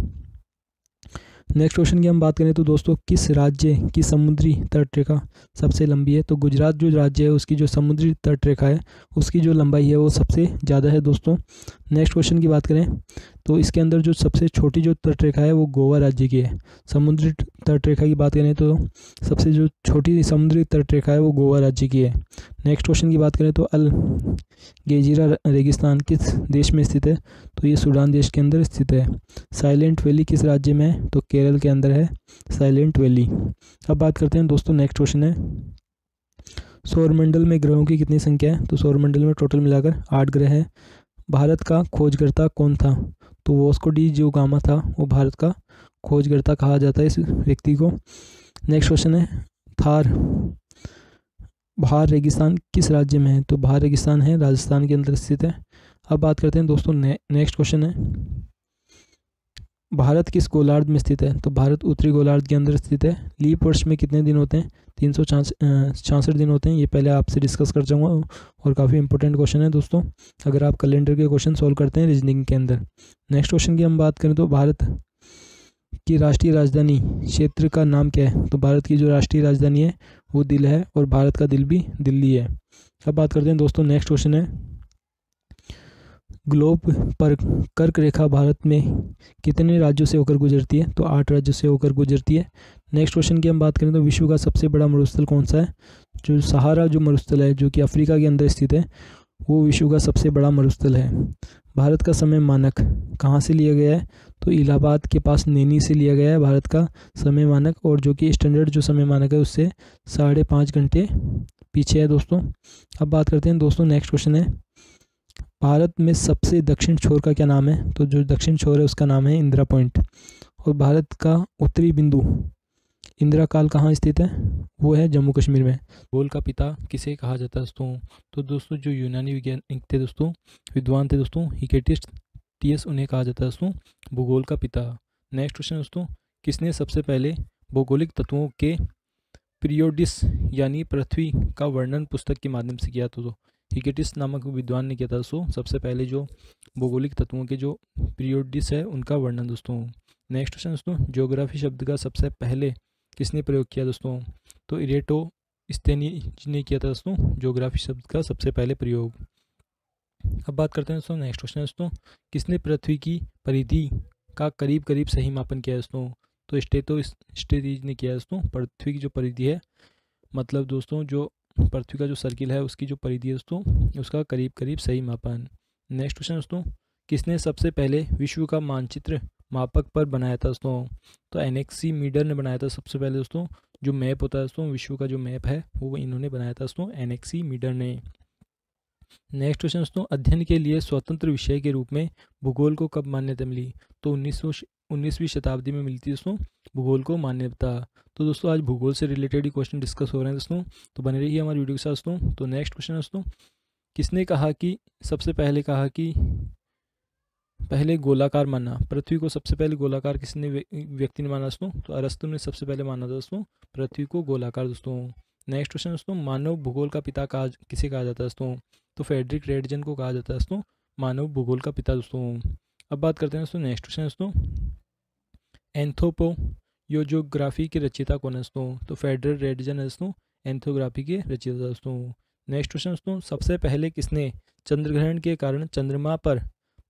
नेक्स्ट क्वेश्चन की हम बात करें तो दोस्तों किस राज्य की समुद्री तट रेखा सबसे लंबी है? तो गुजरात जो राज्य है उसकी जो समुद्री तट रेखा है उसकी जो लंबाई है वो सबसे ज़्यादा है दोस्तों। नेक्स्ट क्वेश्चन की बात करें तो इसके अंदर जो सबसे छोटी जो तट रेखा है वो गोवा राज्य की है। समुद्री तट रेखा की बात करें तो सबसे जो छोटी समुद्री तट रेखा है वो गोवा राज्य की है। नेक्स्ट क्वेश्चन की बात करें तो अल गेजिरा रेगिस्तान किस देश में स्थित है? तो ये सूडान देश के अंदर स्थित है। साइलेंट वैली किस राज्य में है? तो केरल के अंदर है साइलेंट वैली। अब बात करते हैं दोस्तों, नेक्स्ट क्वेश्चन है सौरमंडल में ग्रहों की कितनी संख्या है? तो सौरमंडल में टोटल मिलाकर 8 ग्रह है। भारत का खोजकर्ता कौन था? तो वास्को डी गामा था वो भारत का खोजकर्ता कहा जाता है इस व्यक्ति को। नेक्स्ट क्वेश्चन है भार रेगिस्तान किस राज्य में है? तो भार रेगिस्तान है राजस्थान के अंदर स्थित है। अब बात करते हैं दोस्तों, नेक्स्ट क्वेश्चन है भारत किस गोलार्ध में स्थित है? तो भारत उत्तरी गोलार्ध के अंदर स्थित है। लीप वर्ष में कितने दिन होते हैं? 366 दिन होते हैं। ये पहले आपसे डिस्कस कर जाऊंगा और काफ़ी इंपॉर्टेंट क्वेश्चन है दोस्तों अगर आप कैलेंडर के क्वेश्चन सॉल्व करते हैं रीजनिंग के अंदर। नेक्स्ट क्वेश्चन की हम बात करें तो भारत की राष्ट्रीय राजधानी क्षेत्र का नाम क्या है? तो भारत की जो राष्ट्रीय राजधानी है वो दिल है और भारत का दिल भी दिल्ली है। अब बात करते हैं दोस्तों, नेक्स्ट क्वेश्चन है ग्लोब पर कर्क रेखा भारत में कितने राज्यों से होकर गुजरती है? तो 8 राज्यों से होकर गुजरती है। नेक्स्ट क्वेश्चन की हम बात करें तो विश्व का सबसे बड़ा मरुस्थल कौन सा है? जो सहारा जो मरुस्थल है जो कि अफ्रीका के अंदर स्थित है वो विश्व का सबसे बड़ा मरुस्थल है। भारत का समय मानक कहाँ से लिया गया है? तो इलाहाबाद के पास नैनी से लिया गया है भारत का समय मानक, और जो कि स्टैंडर्ड जो समय मानक है उससे 5.5 घंटे पीछे है दोस्तों। अब बात करते हैं दोस्तों, नेक्स्ट क्वेश्चन है, भारत में सबसे दक्षिण छोर का क्या नाम है? तो जो दक्षिण छोर है उसका नाम है इंदिरा पॉइंट। और भारत का उत्तरी बिंदु इंदिरा काल कहाँ स्थित है? वो है जम्मू कश्मीर में। भूगोल का पिता किसे कहा जाता है दोस्तों? तो दोस्तों जो यूनानी वैज्ञानिक थे दोस्तों, विद्वान थे दोस्तों, हिकेटियस, उन्हें कहा जाता है दोस्तों भूगोल का पिता। नेक्स्ट क्वेश्चन दोस्तों, किसने सबसे पहले भौगोलिक तत्वों के पीरियोडिस यानी पृथ्वी का वर्णन पुस्तक के माध्यम से किया? तो हिकेटियस नामक विद्वान ने किया था दोस्तों सबसे पहले जो भौगोलिक तत्वों के जो पीरियोडिस है उनका वर्णन दोस्तों। नेक्स्ट क्वेश्चन दोस्तों, ज्योग्राफी शब्द का सबसे पहले किसने प्रयोग किया दोस्तों? तो इरेटोस्थेनीज ने किया था दोस्तों ज्योग्राफी शब्द का सबसे पहले प्रयोग। अब बात करते हैं दोस्तों, नेक्स्ट क्वेश्चन दोस्तों, किसने पृथ्वी की परिधि का करीब करीब सही मापन किया दोस्तों? तो स्टेटोस्टेनीज ने किया दोस्तों पृथ्वी की जो परिधि है, मतलब दोस्तों जो पृथ्वी का जो सर्किल है उसकी जो परिधि है दोस्तों उसका करीब करीब सही मापन। नेक्स्ट क्वेश्चन दोस्तों, किसने सबसे पहले विश्व का मानचित्र मापक पर बनाया था दोस्तों? तो एनेक्सी मीडर ने बनाया था सबसे पहले दोस्तों, जो मैप होता है दोस्तों विश्व का जो मैप है वो इन्होंने बनाया था दोस्तों एनेक्सी मीडर ने। नेक्स्ट क्वेश्चन दोस्तों, अध्ययन के लिए स्वतंत्र विषय के रूप में भूगोल को कब मान्यता मिली? तो 19वीं शताब्दी में मिलती है दोस्तों भूगोल को मान्यता। तो दोस्तों आज भूगोल से रिलेटेड ही क्वेश्चन डिस्कस हो रहे हैं दोस्तों, तो बने रहिए हमारी वीडियो के साथ दोस्तों। तो नेक्स्ट क्वेश्चन दोस्तों, किसने कहा कि सबसे पहले कहा कि पहले गोलाकार माना? पृथ्वी को सबसे पहले गोलाकार किसने व्यक्ति ने माना दोस्तों? तो अरस्तु ने सबसे पहले माना था दोस्तों पृथ्वी को गोलाकार दोस्तों। नेक्स्ट क्वेश्चन दोस्तों, मानव भूगोल का पिता किसे कहा जाता है दोस्तों? तो फ्रेडरिक रेडजन को कहा जाता है दोस्तों मानव भूगोल का पिता दोस्तों। अब बात करते हैं दोस्तों, नेक्स्ट क्वेश्चन दोस्तों, एंथ्रोपोयोजोग्राफी के रचयिता कौन है दोस्तों? तो फ्रेडरिक रेडजन है दोस्तों एंथ्रोग्राफी के रचयिता दोस्तों। नेक्स्ट क्वेश्चन दोस्तों, सबसे पहले किसने चंद्रग्रहण के कारण चंद्रमा पर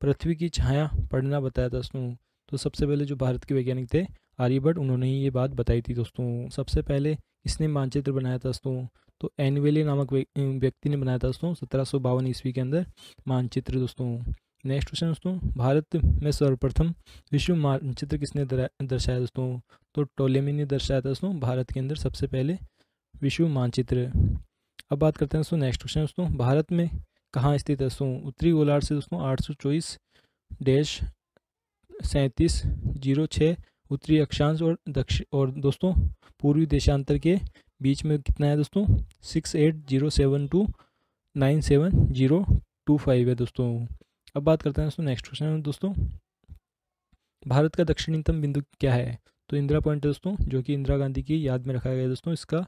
पृथ्वी की छाया पड़ना बताया था दोस्तों? तो सबसे पहले जो भारत के वैज्ञानिक थे आर्यभट्ट, उन्होंने ही ये बात बताई थी दोस्तों। सबसे पहले इसने मानचित्र बनाया था दोस्तों? तो एनवेले नामक व्यक्ति ने बनाया था दोस्तों 1752 ईस्वी के अंदर मानचित्र दोस्तों। नेक्स्ट क्वेश्चन दोस्तों, भारत में सर्वप्रथम विश्व मानचित्र किसने दर्शाया दोस्तों? तो टोलेमी ने दर्शाया था दोस्तों भारत के अंदर सबसे पहले विश्व मानचित्र। अब बात करते हैं दोस्तों, नेक्स्ट क्वेश्चन दोस्तों, भारत में कहाँ स्थित है दोस्तों? उत्तरी गोलार्ध से दोस्तों 824-3706 उत्तरी अक्षांश और दक्षिण, और दोस्तों पूर्वी देशांतर के बीच में कितना है दोस्तों? 6807297025 है दोस्तों। अब बात करते हैं दोस्तों, नेक्स्ट क्वेश्चन दोस्तों, भारत का दक्षिणतम बिंदु क्या है? तो इंदिरा पॉइंट है दोस्तों, जो कि इंदिरा गांधी की याद में रखा गया है दोस्तों। इसका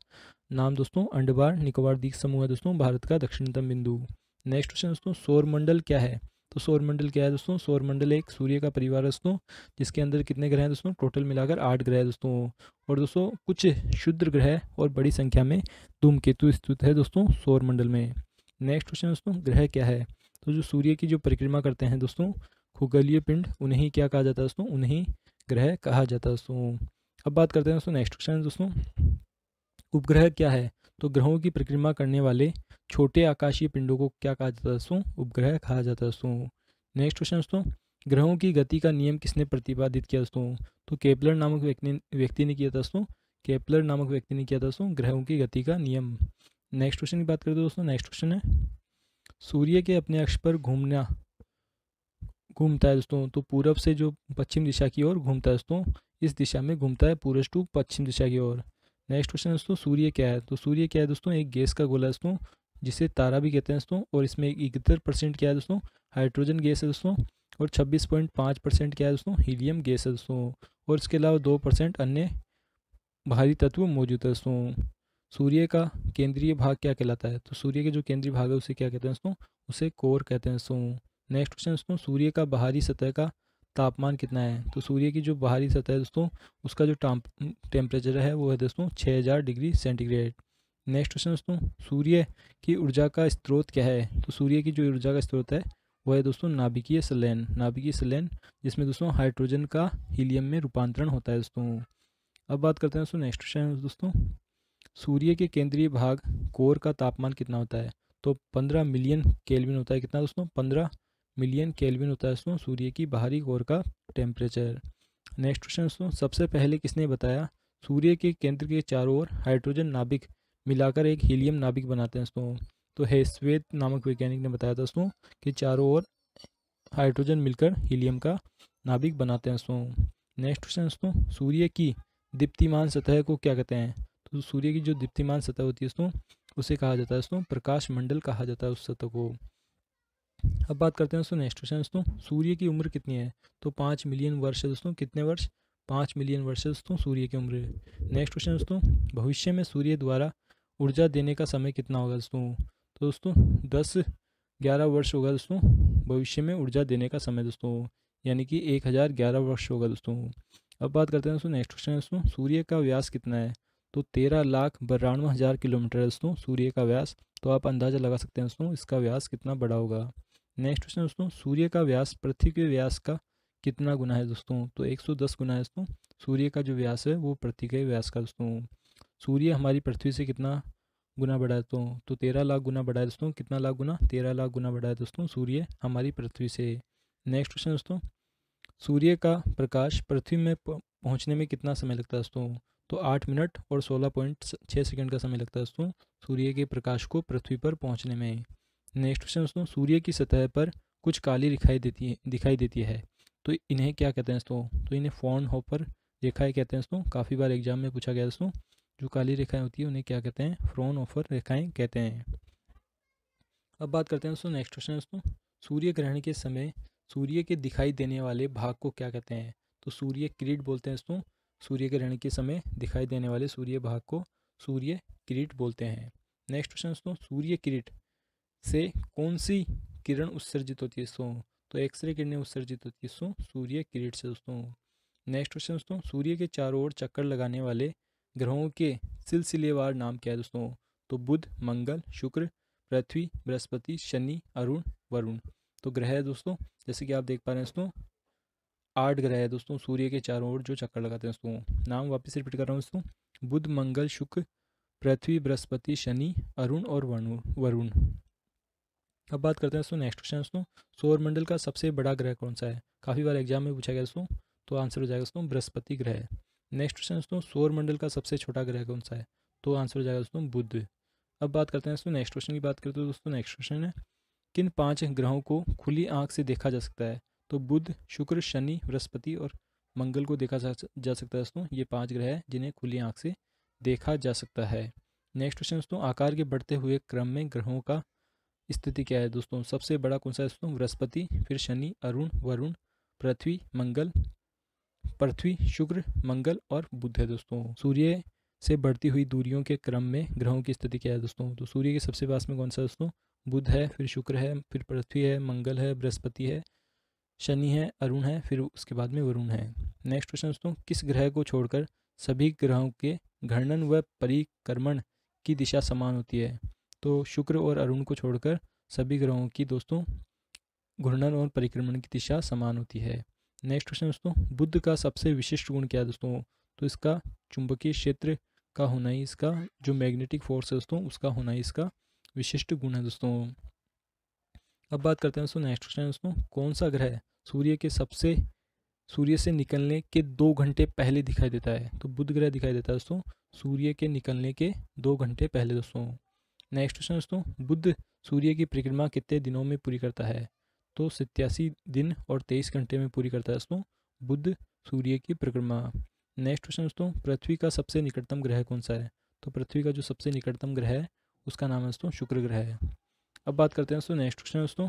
नाम दोस्तों अंडमान निकोबार द्वीप समूह है दोस्तों भारत का दक्षिणतम बिंदु। नेक्स्ट क्वेश्चन दोस्तों, सौरमंडल क्या है? तो सौरमंडल क्या है दोस्तों? सौरमंडल एक सूर्य का परिवार है दोस्तों, जिसके अंदर कितने ग्रह हैं दोस्तों? टोटल मिलाकर 8 ग्रह है दोस्तों। और दोस्तों कुछ क्षुद्र ग्रह और बड़ी संख्या में धूमकेतु स्थित है दोस्तों सौरमंडल में। नेक्स्ट क्वेश्चन दोस्तों, ग्रह क्या है? तो जो सूर्य की जो परिक्रमा करते हैं दोस्तों खगोलीय पिंड, उन्हें ही क्या कहा जाता है दोस्तों? उन्हें ग्रह कहा जाता है दोस्तों। अब बात करते हैं दोस्तों, नेक्स्ट क्वेश्चन दोस्तों, उपग्रह क्या है? तो ग्रहों की परिक्रमा करने वाले छोटे आकाशीय पिंडों को क्या कहा जाता है दोस्तों? उपग्रह कहा जाता है दोस्तों। नेक्स्ट क्वेश्चन दोस्तों, ग्रहों की गति का नियम किसने प्रतिपादित किया दोस्तों? तो केपलर नामक व्यक्ति ने किया था दोस्तों। केपलर नामक व्यक्ति ने किया था दोस्तों ग्रहों की गति का नियम। नेक्स्ट क्वेश्चन की बात करें दोस्तों, नेक्स्ट क्वेश्चन है, सूर्य के अपने अक्ष पर घूमता है दोस्तों, तो पूरब से जो पश्चिम दिशा की ओर घूमता है दोस्तों, इस दिशा में घूमता है पूरब टू पश्चिम दिशा की ओर। नेक्स्ट क्वेश्चन दोस्तों, सूर्य क्या है? तो सूर्य क्या है दोस्तों? एक गैस का गोला है दोस्तों, जिसे तारा भी कहते हैं दोस्तों, और इसमें 71% क्या है दोस्तों? हाइड्रोजन गैस है दोस्तों, और 26.5% क्या है दोस्तों? हीलियम गैस है दोस्तों, और इसके अलावा 2% अन्य भारी तत्व मौजूद है दोस्तों। सूर्य का केंद्रीय भाग क्या कहलाता है? तो सूर्य के जो केंद्रीय भाग है उसे क्या कहते हैं दोस्तों? उसे कोर कहते हैं दोस्तों। नेक्स्ट क्वेश्चन दोस्तों, सूर्य का बाहरी सतह का तापमान कितना है? तो सूर्य की जो बाहरी सतह है दोस्तों उसका जो टेम्परेचर है वो है दोस्तों 6000 डिग्री सेंटीग्रेड। नेक्स्ट क्वेश्चन दोस्तों, सूर्य की ऊर्जा का स्रोत क्या है? तो सूर्य की जो ऊर्जा का स्रोत है वो है दोस्तों नाभिकीय संलयन, जिसमें दोस्तों हाइड्रोजन का हीलियम में रूपांतरण होता है दोस्तों। अब बात करते हैं दोस्तों, नेक्स्ट क्वेश्चन दोस्तों, सूर्य के केंद्रीय भाग कोर का तापमान कितना होता है? तो 15 मिलियन केल्विन होता है। कितना दोस्तों? 15 मिलियन केल्विन होता है दोस्तों सूर्य की बाहरी कोर का टेम्परेचर। नेक्स्ट क्वेश्चन दोस्तों, सबसे पहले किसने बताया सूर्य के केंद्र के चारों ओर हाइड्रोजन नाभिक मिलाकर एक हीलियम नाभिक बनाते हैं दोस्तों? तो हेस्वेट नामक वैज्ञानिक ने बताया दोस्तों कि चारों ओर हाइड्रोजन मिलकर हीलियम का नाभिक बनाते हैं दोस्तों। नेक्स्ट क्वेश्चन दोस्तों, सूर्य की दीप्तिमान सतह को क्या कहते हैं? तो सूर्य की जो दीप्तिमान सतह होती है दोस्तों उसे कहा जाता है दोस्तों प्रकाश मंडल कहा जाता है उस सतह को। अब बात करते हैं दोस्तों नेक्स्ट क्वेश्चन दोस्तों, सूर्य की उम्र कितनी है? तो 5 मिलियन वर्ष है दोस्तों। कितने वर्ष? 5 मिलियन वर्ष है दोस्तों सूर्य की उम्र। नेक्स्ट क्वेश्चन दोस्तों, भविष्य में सूर्य द्वारा ऊर्जा देने का समय कितना होगा दोस्तों? तो दोस्तों 10-11 वर्ष होगा दोस्तों भविष्य में ऊर्जा देने का समय दोस्तों, यानी कि 1011 वर्ष होगा दोस्तों। अब बात करते हैं दोस्तों नेक्स्ट क्वेश्चन दोस्तों, सूर्य का व्यास कितना है? तो 13,92,000 किलोमीटर है दोस्तों सूर्य का व्यास। तो आप अंदाज़ा लगा सकते हैं दोस्तों इसका व्यास कितना बड़ा होगा। नेक्स्ट क्वेश्चन दोस्तों, सूर्य का व्यास पृथ्वी के व्यास का कितना गुना है दोस्तों? तो 110 गुना है दोस्तों सूर्य का जो व्यास है वो पृथ्वी के व्यास का दोस्तों। सूर्य हमारी पृथ्वी से कितना गुना बड़ा है दोस्तों? तो 13 लाख गुना बड़ा है दोस्तों। कितना लाख गुना? 13 लाख गुना बड़ा है दोस्तों सूर्य हमारी पृथ्वी से। नेक्स्ट क्वेश्चन दोस्तों, सूर्य का प्रकाश पृथ्वी में पहुंचने में कितना समय लगता है दोस्तों? तो 8 मिनट और 16.6 सेकंड का समय लगता है दोस्तों सूर्य के प्रकाश को पृथ्वी पर पहुंचने में। नेक्स्ट क्वेश्चन दोस्तों, सूर्य की सतह पर कुछ काली दिखाई देती है तो इन्हें क्या कहते हैं दोस्तों? तो इन्हें फ्रॉनहोफर रेखाएं कहते हैं दोस्तों। काफ़ी बार एग्जाम में पूछा गया दोस्तों, जो काली रेखाएं होती है उन्हें क्या कहते हैं? फ्रॉनहोफर रेखाएं कहते हैं। अब बात करते हैं दोस्तों नेक्स्ट क्वेश्चन दोस्तों, सूर्य ग्रहण के समय सूर्य के दिखाई देने वाले भाग को क्या कहते हैं? तो सूर्य किरीट बोलते हैं दोस्तों। सूर्य ग्रहण के समय दिखाई देने वाले सूर्य भाग को सूर्य किरीट बोलते हैं। नेक्स्ट क्वेश्चन दोस्तों, सूर्य किरीट से कौन सी किरण उत्सर्जित होती है दोस्तों? तो एक्सरे किरणें उत्सर्जित होती है दोस्तों सूर्य किरीट से दोस्तों। नेक्स्ट क्वेश्चन दोस्तों, सूर्य के चारों ओर चक्कर लगाने वाले ग्रहों के सिलसिलेवार नाम क्या है दोस्तों? तो बुध, मंगल, शुक्र, पृथ्वी, बृहस्पति, शनि, अरुण, वरुण। तो ग्रह है दोस्तों, जैसे कि आप देख पा रहे हैं दोस्तों 8 ग्रह है दोस्तों सूर्य के चारों ओर जो चक्कर लगाते हैं दोस्तों। नाम वापस रिपीट कर रहा हूँ दोस्तों, बुध, मंगल, शुक्र, पृथ्वी, बृहस्पति, शनि, अरुण और वरुण। अब बात करते हैं दोस्तों नेक्स्ट क्वेश्चन दोस्तों, सौरमंडल का सबसे बड़ा ग्रह कौन सा है? काफ़ी बार एग्जाम में पूछा गया दोस्तों, तो आंसर हो जाएगा दोस्तों बृहस्पति ग्रह। नेक्स्ट क्वेश्चन दोस्तों, सौरमंडल का सबसे छोटा ग्रह कौन सा है? तो आंसर हो जाएगा दोस्तों बुध। अब बात करते हैं दोस्तों नेक्स्ट क्वेश्चन की बात करते हैं दोस्तों। नेक्स्ट क्वेश्चन है, किन 5 ग्रहों को खुली आंख से देखा जा सकता है? तो बुध, शुक्र, शनि, बृहस्पति और मंगल को देखा जा सकता है दोस्तों। ये 5 ग्रह हैं जिन्हें खुली आंख से देखा जा सकता है। नेक्स्ट क्वेश्चन दोस्तों, आकार के बढ़ते हुए क्रम में ग्रहों का स्थिति क्या है दोस्तों? सबसे बड़ा कौन सा है दोस्तों? बृहस्पति, फिर शनि, अरुण, वरुण, पृथ्वी, मंगल, पृथ्वी, शुक्र, मंगल और बुध है दोस्तों। सूर्य से बढ़ती हुई दूरियों के क्रम में ग्रहों की स्थिति क्या है दोस्तों? तो सूर्य के सबसे पास में कौन सा है दोस्तों? बुध है, फिर शुक्र है, फिर पृथ्वी है, मंगल है, बृहस्पति है, शनि है, अरुण है, फिर उसके बाद में वरुण है। नेक्स्ट क्वेश्चन दोस्तों, किस ग्रह को छोड़कर सभी ग्रहों के घूर्णन व परिक्रमण की दिशा समान होती है? तो शुक्र और अरुण को छोड़कर सभी ग्रहों की दोस्तों घूर्णन और परिक्रमण की दिशा समान होती है। नेक्स्ट क्वेश्चन दोस्तों, बुध का सबसे विशिष्ट गुण क्या है दोस्तों? तो इसका चुंबकीय क्षेत्र का होना ही इसका जो मैग्नेटिक फोर्स है दोस्तों उसका होना ही इसका विशिष्ट गुण है दोस्तों। अब बात करते हैं दोस्तों नेक्स्ट क्वेश्चन दोस्तों, कौन सा ग्रह सूर्य से निकलने के 2 घंटे पहले दिखाई देता है? तो बुध ग्रह दिखाई देता है दोस्तों सूर्य के निकलने के 2 घंटे पहले दोस्तों। नेक्स्ट क्वेश्चन दोस्तों, बुध सूर्य की परिक्रमा कितने दिनों में पूरी करता है? तो 87 दिन और 23 घंटे में पूरी करता है दोस्तों बुध सूर्य की परिक्रमा। नेक्स्ट क्वेश्चन दोस्तों, पृथ्वी का सबसे निकटतम ग्रह कौन सा है? तो पृथ्वी का जो सबसे निकटतम ग्रह है उसका नाम है दोस्तों शुक्र ग्रह है। अब बात करते हैं दोस्तों नेक्स्ट क्वेश्चन दोस्तों,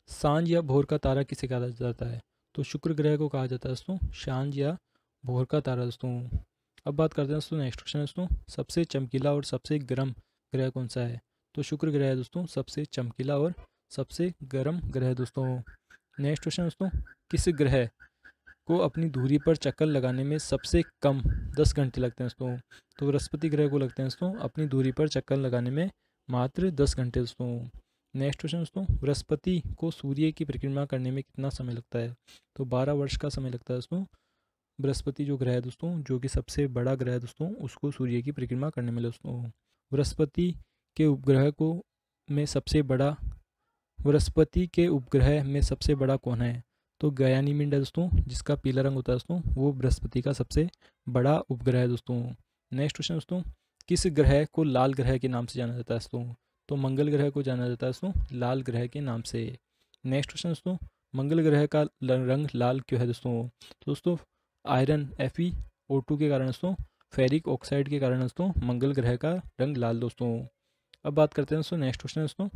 सांझ या भोर का तारा किसे कहा जाता है? तो शुक्र ग्रह को कहा जाता है दोस्तों सांझ या भोर का तारा दोस्तों। अब बात करते हैं दोस्तों नेक्स्ट क्वेश्चन दोस्तों, सबसे चमकीला और सबसे गर्म ग्रह कौन सा है? तो शुक्र ग्रह है दोस्तों सबसे चमकीला और सबसे गर्म ग्रह दोस्तों। नेक्स्ट क्वेश्चन दोस्तों, किस ग्रह को अपनी धुरी पर चक्कर लगाने में सबसे कम 10 घंटे लगते हैं दोस्तों? तो बृहस्पति ग्रह को लगते हैं दोस्तों अपनी धुरी पर चक्कर लगाने में मात्र 10 घंटे दोस्तों। नेक्स्ट क्वेश्चन दोस्तों, बृहस्पति को सूर्य की परिक्रमा करने में कितना समय लगता है? तो 12 वर्ष का समय लगता है दोस्तों बृहस्पति जो ग्रह है दोस्तों जो कि सबसे बड़ा ग्रह है दोस्तों उसको सूर्य की परिक्रमा करने में दोस्तों। बृहस्पति के उपग्रह को में सबसे बड़ा बृहस्पति के उपग्रह में सबसे बड़ा कौन है? तो गयानिमिड है दोस्तों, जिसका पीला रंग होता है दोस्तों, वो बृहस्पति का सबसे बड़ा उपग्रह है दोस्तों। नेक्स्ट क्वेश्चन दोस्तों, किस ग्रह को लाल ग्रह के नाम से जाना जाता है दोस्तों? तो मंगल ग्रह को जाना जाता है दोस्तों लाल ग्रह के नाम से। नेक्स्ट क्वेश्चन दोस्तों, मंगल ग्रह का रंग लाल क्यों है दोस्तों? तो दोस्तों आयरन FeO2 के कारण दोस्तों, फेरिक ऑक्साइड के कारण दोस्तों मंगल ग्रह का रंग लाल दोस्तों। अब बात करते हैं दोस्तों नेक्स्ट क्वेश्चन दोस्तों,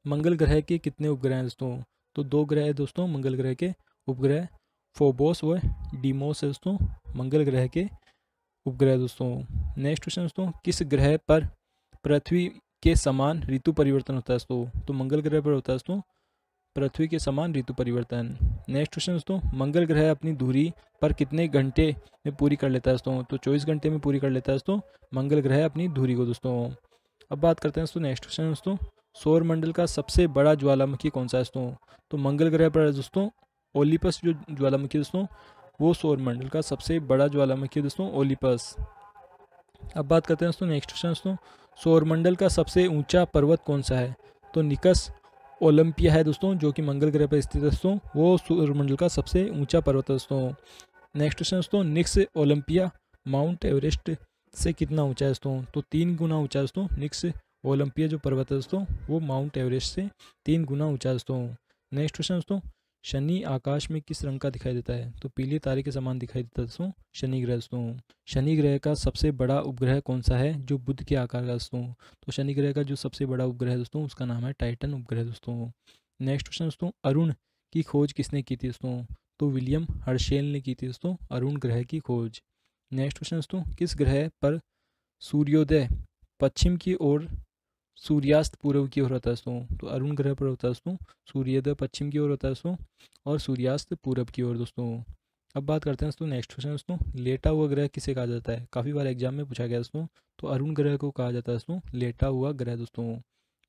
मंगल ग्रह के कितने उपग्रह हैं दोस्तों? तो 2 ग्रह है दोस्तों मंगल ग्रह के उपग्रह, फोबोस व डीमोस है दोस्तों मंगल ग्रह के उपग्रह दोस्तों। नेक्स्ट क्वेश्चन दोस्तों, किस ग्रह पर पृथ्वी के समान ऋतु परिवर्तन होता है दोस्तों? तो मंगल ग्रह पर होता है दोस्तों पृथ्वी के समान ऋतु परिवर्तन। नेक्स्ट क्वेश्चन दोस्तों, मंगल ग्रह अपनी दूरी पर कितने घंटे में पूरी कर लेता है दोस्तों? तो 24 घंटे में पूरी कर लेता है दोस्तों मंगल ग्रह अपनी दूरी को दोस्तों। अब बात करते हैं दोस्तों नेक्स्ट क्वेश्चन दोस्तों, सौर मंडल का सबसे बड़ा ज्वालामुखी कौन सा है दोस्तों? तो मंगल ग्रह पर दोस्तों ओलिपस जो ज्वालामुखी दोस्तों, वो सौर मंडल का सबसे बड़ा ज्वालामुखी दोस्तों ओलिपस। अब बात करते हैं दोस्तों नेक्स्ट क्वेश्चन दोस्तों, सौरमंडल का सबसे ऊंचा पर्वत कौन सा है? तो निकस ओलंपिया है दोस्तों, जो कि मंगल ग्रह पर स्थित है दोस्तों, वो सौरमंडल का सबसे ऊंचा पर्वत है दोस्तों। नेक्स्ट क्वेश्चन दोस्तों, निक्स ओलंपिया माउंट एवरेस्ट से कितना ऊंचा है दोस्तों? तो 3 गुना ऊंचा है दोस्तों। निक्स ओलंपिया जो पर्वत है दोस्तों, वो माउंट एवरेस्ट से 3 गुना ऊंचा है दोस्तों। नेक्स्ट क्वेश्चन दोस्तों, शनि आकाश में किस रंग का दिखाई देता है? तो पीले तारे के समान दिखाई देता है दोस्तों शनि ग्रह दोस्तों। शनि ग्रह का सबसे बड़ा उपग्रह कौन सा है जो बुध के आकार का दोस्तों? तो शनि ग्रह का जो सबसे बड़ा उपग्रह है दोस्तों, उसका नाम है टाइटन उपग्रह दोस्तों। नेक्स्ट क्वेश्चन दोस्तों, अरुण की खोज किसने की थी दोस्तों? तो विलियम हर्शेल ने की थी दोस्तों अरुण ग्रह की खोज। नेक्स्ट क्वेश्चन दोस्तों, किस ग्रह पर सूर्योदय पश्चिम की ओर, सूर्यास्त पूर्व की ओर होता है दोस्तों? तो अरुण ग्रह पर होता है दोस्तों सूर्योदय पश्चिम की ओर होता है दोस्तों, और सूर्यास्त पूर्व की ओर दोस्तों। अब बात करते हैं दोस्तों नेक्स्ट क्वेश्चन दोस्तों, लेटा हुआ ग्रह किसे कहा जाता है? काफ़ी बार एग्जाम में पूछा गया दोस्तों, तो अरुण ग्रह को कहा जाता है दोस्तों लेटा हुआ ग्रह दोस्तों।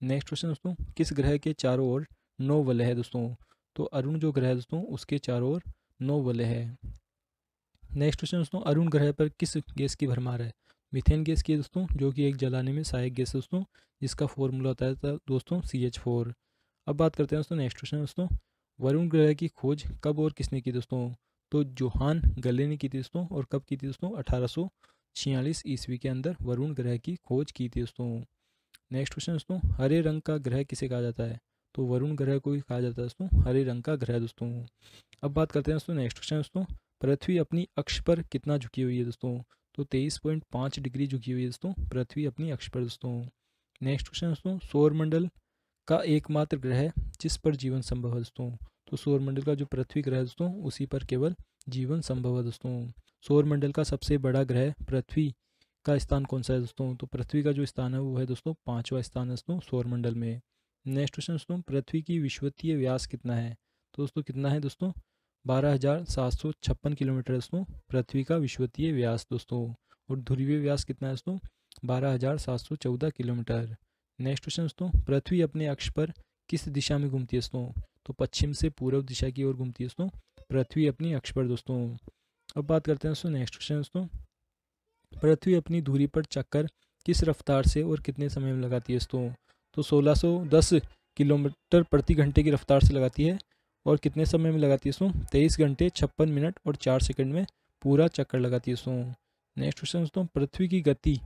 नेक्स्ट क्वेश्चन दोस्तों, किस ग्रह के चारों ओर 9 वलय है दोस्तों? तो अरुण जो ग्रह है दोस्तों, उसके चारों ओर 9 वलय है। नेक्स्ट क्वेश्चन दोस्तों, अरुण ग्रह पर किस गैस की भरमार है? मीथेन गैस की है दोस्तों, जो कि एक जलाने में सहायक गैस है दोस्तों, जिसका फॉर्मूला होता है दोस्तों CH4। अब बात करते हैं दोस्तों नेक्स्ट क्वेश्चन दोस्तों, वरुण ग्रह की खोज कब और किसने की दोस्तों? तो जोहान गले ने की थी दोस्तों, और कब की थी दोस्तों? 1846 ईस्वी के अंदर वरुण ग्रह की खोज की थी दोस्तों। नेक्स्ट क्वेश्चन दोस्तों, हरे रंग का ग्रह किसे कहा जाता है? तो वरुण ग्रह को ही कहा जाता है दोस्तों हरे रंग का ग्रह दोस्तों। अब बात करते हैं दोस्तों नेक्स्ट क्वेश्चन दोस्तों, पृथ्वी अपनी अक्ष पर कितना झुकी हुई है दोस्तों? तो 23.5 डिग्री झुकी हुई है दोस्तों पृथ्वी अपनी अक्ष पर दोस्तों। नेक्स्ट क्वेश्चन दोस्तों, सौरमंडल का एकमात्र ग्रह जिस पर जीवन संभव है दोस्तों? तो सौरमंडल का जो पृथ्वी ग्रह है दोस्तों, उसी पर केवल जीवन संभव है दोस्तों। सौरमंडल का सबसे बड़ा ग्रह पृथ्वी का स्थान कौन सा है दोस्तों? तो पृथ्वी का जो स्थान है वो है दोस्तों 5वां स्थान है दोस्तों सौरमंडल में। नेक्स्ट क्वेश्चन दोस्तों, पृथ्वी की विषुवतीय व्यास कितना है? तो दोस्तों कितना है दोस्तों? 12,756 किलोमीटर दोस्तों पृथ्वी का विषुवतीय व्यास दोस्तों। और ध्रुवीय व्यास कितना है दोस्तों? 12,714 किलोमीटर। नेक्स्ट क्वेश्चन दोस्तों, पृथ्वी अपने अक्ष पर किस दिशा में घूमती है दोस्तों? तो पश्चिम से पूर्व दिशा की ओर घूमती है दोस्तों पृथ्वी अपनी अक्ष पर दोस्तों। अब बात करते हैं दोस्तों नेक्स्ट क्वेश्चन दोस्तों, पृथ्वी अपनी धुरी पर चक्कर किस रफ्तार से और कितने समय में लगाती है दोस्तों? तो 1610 किलोमीटर प्रति घंटे की रफ्तार से लगाती है, और कितने समय में लगाती है दोस्तों? 23 घंटे 56 मिनट और 4 सेकंड में पूरा चक्कर लगाती है दोस्तों। नेक्स्ट क्वेश्चन दोस्तों, पृथ्वी की गति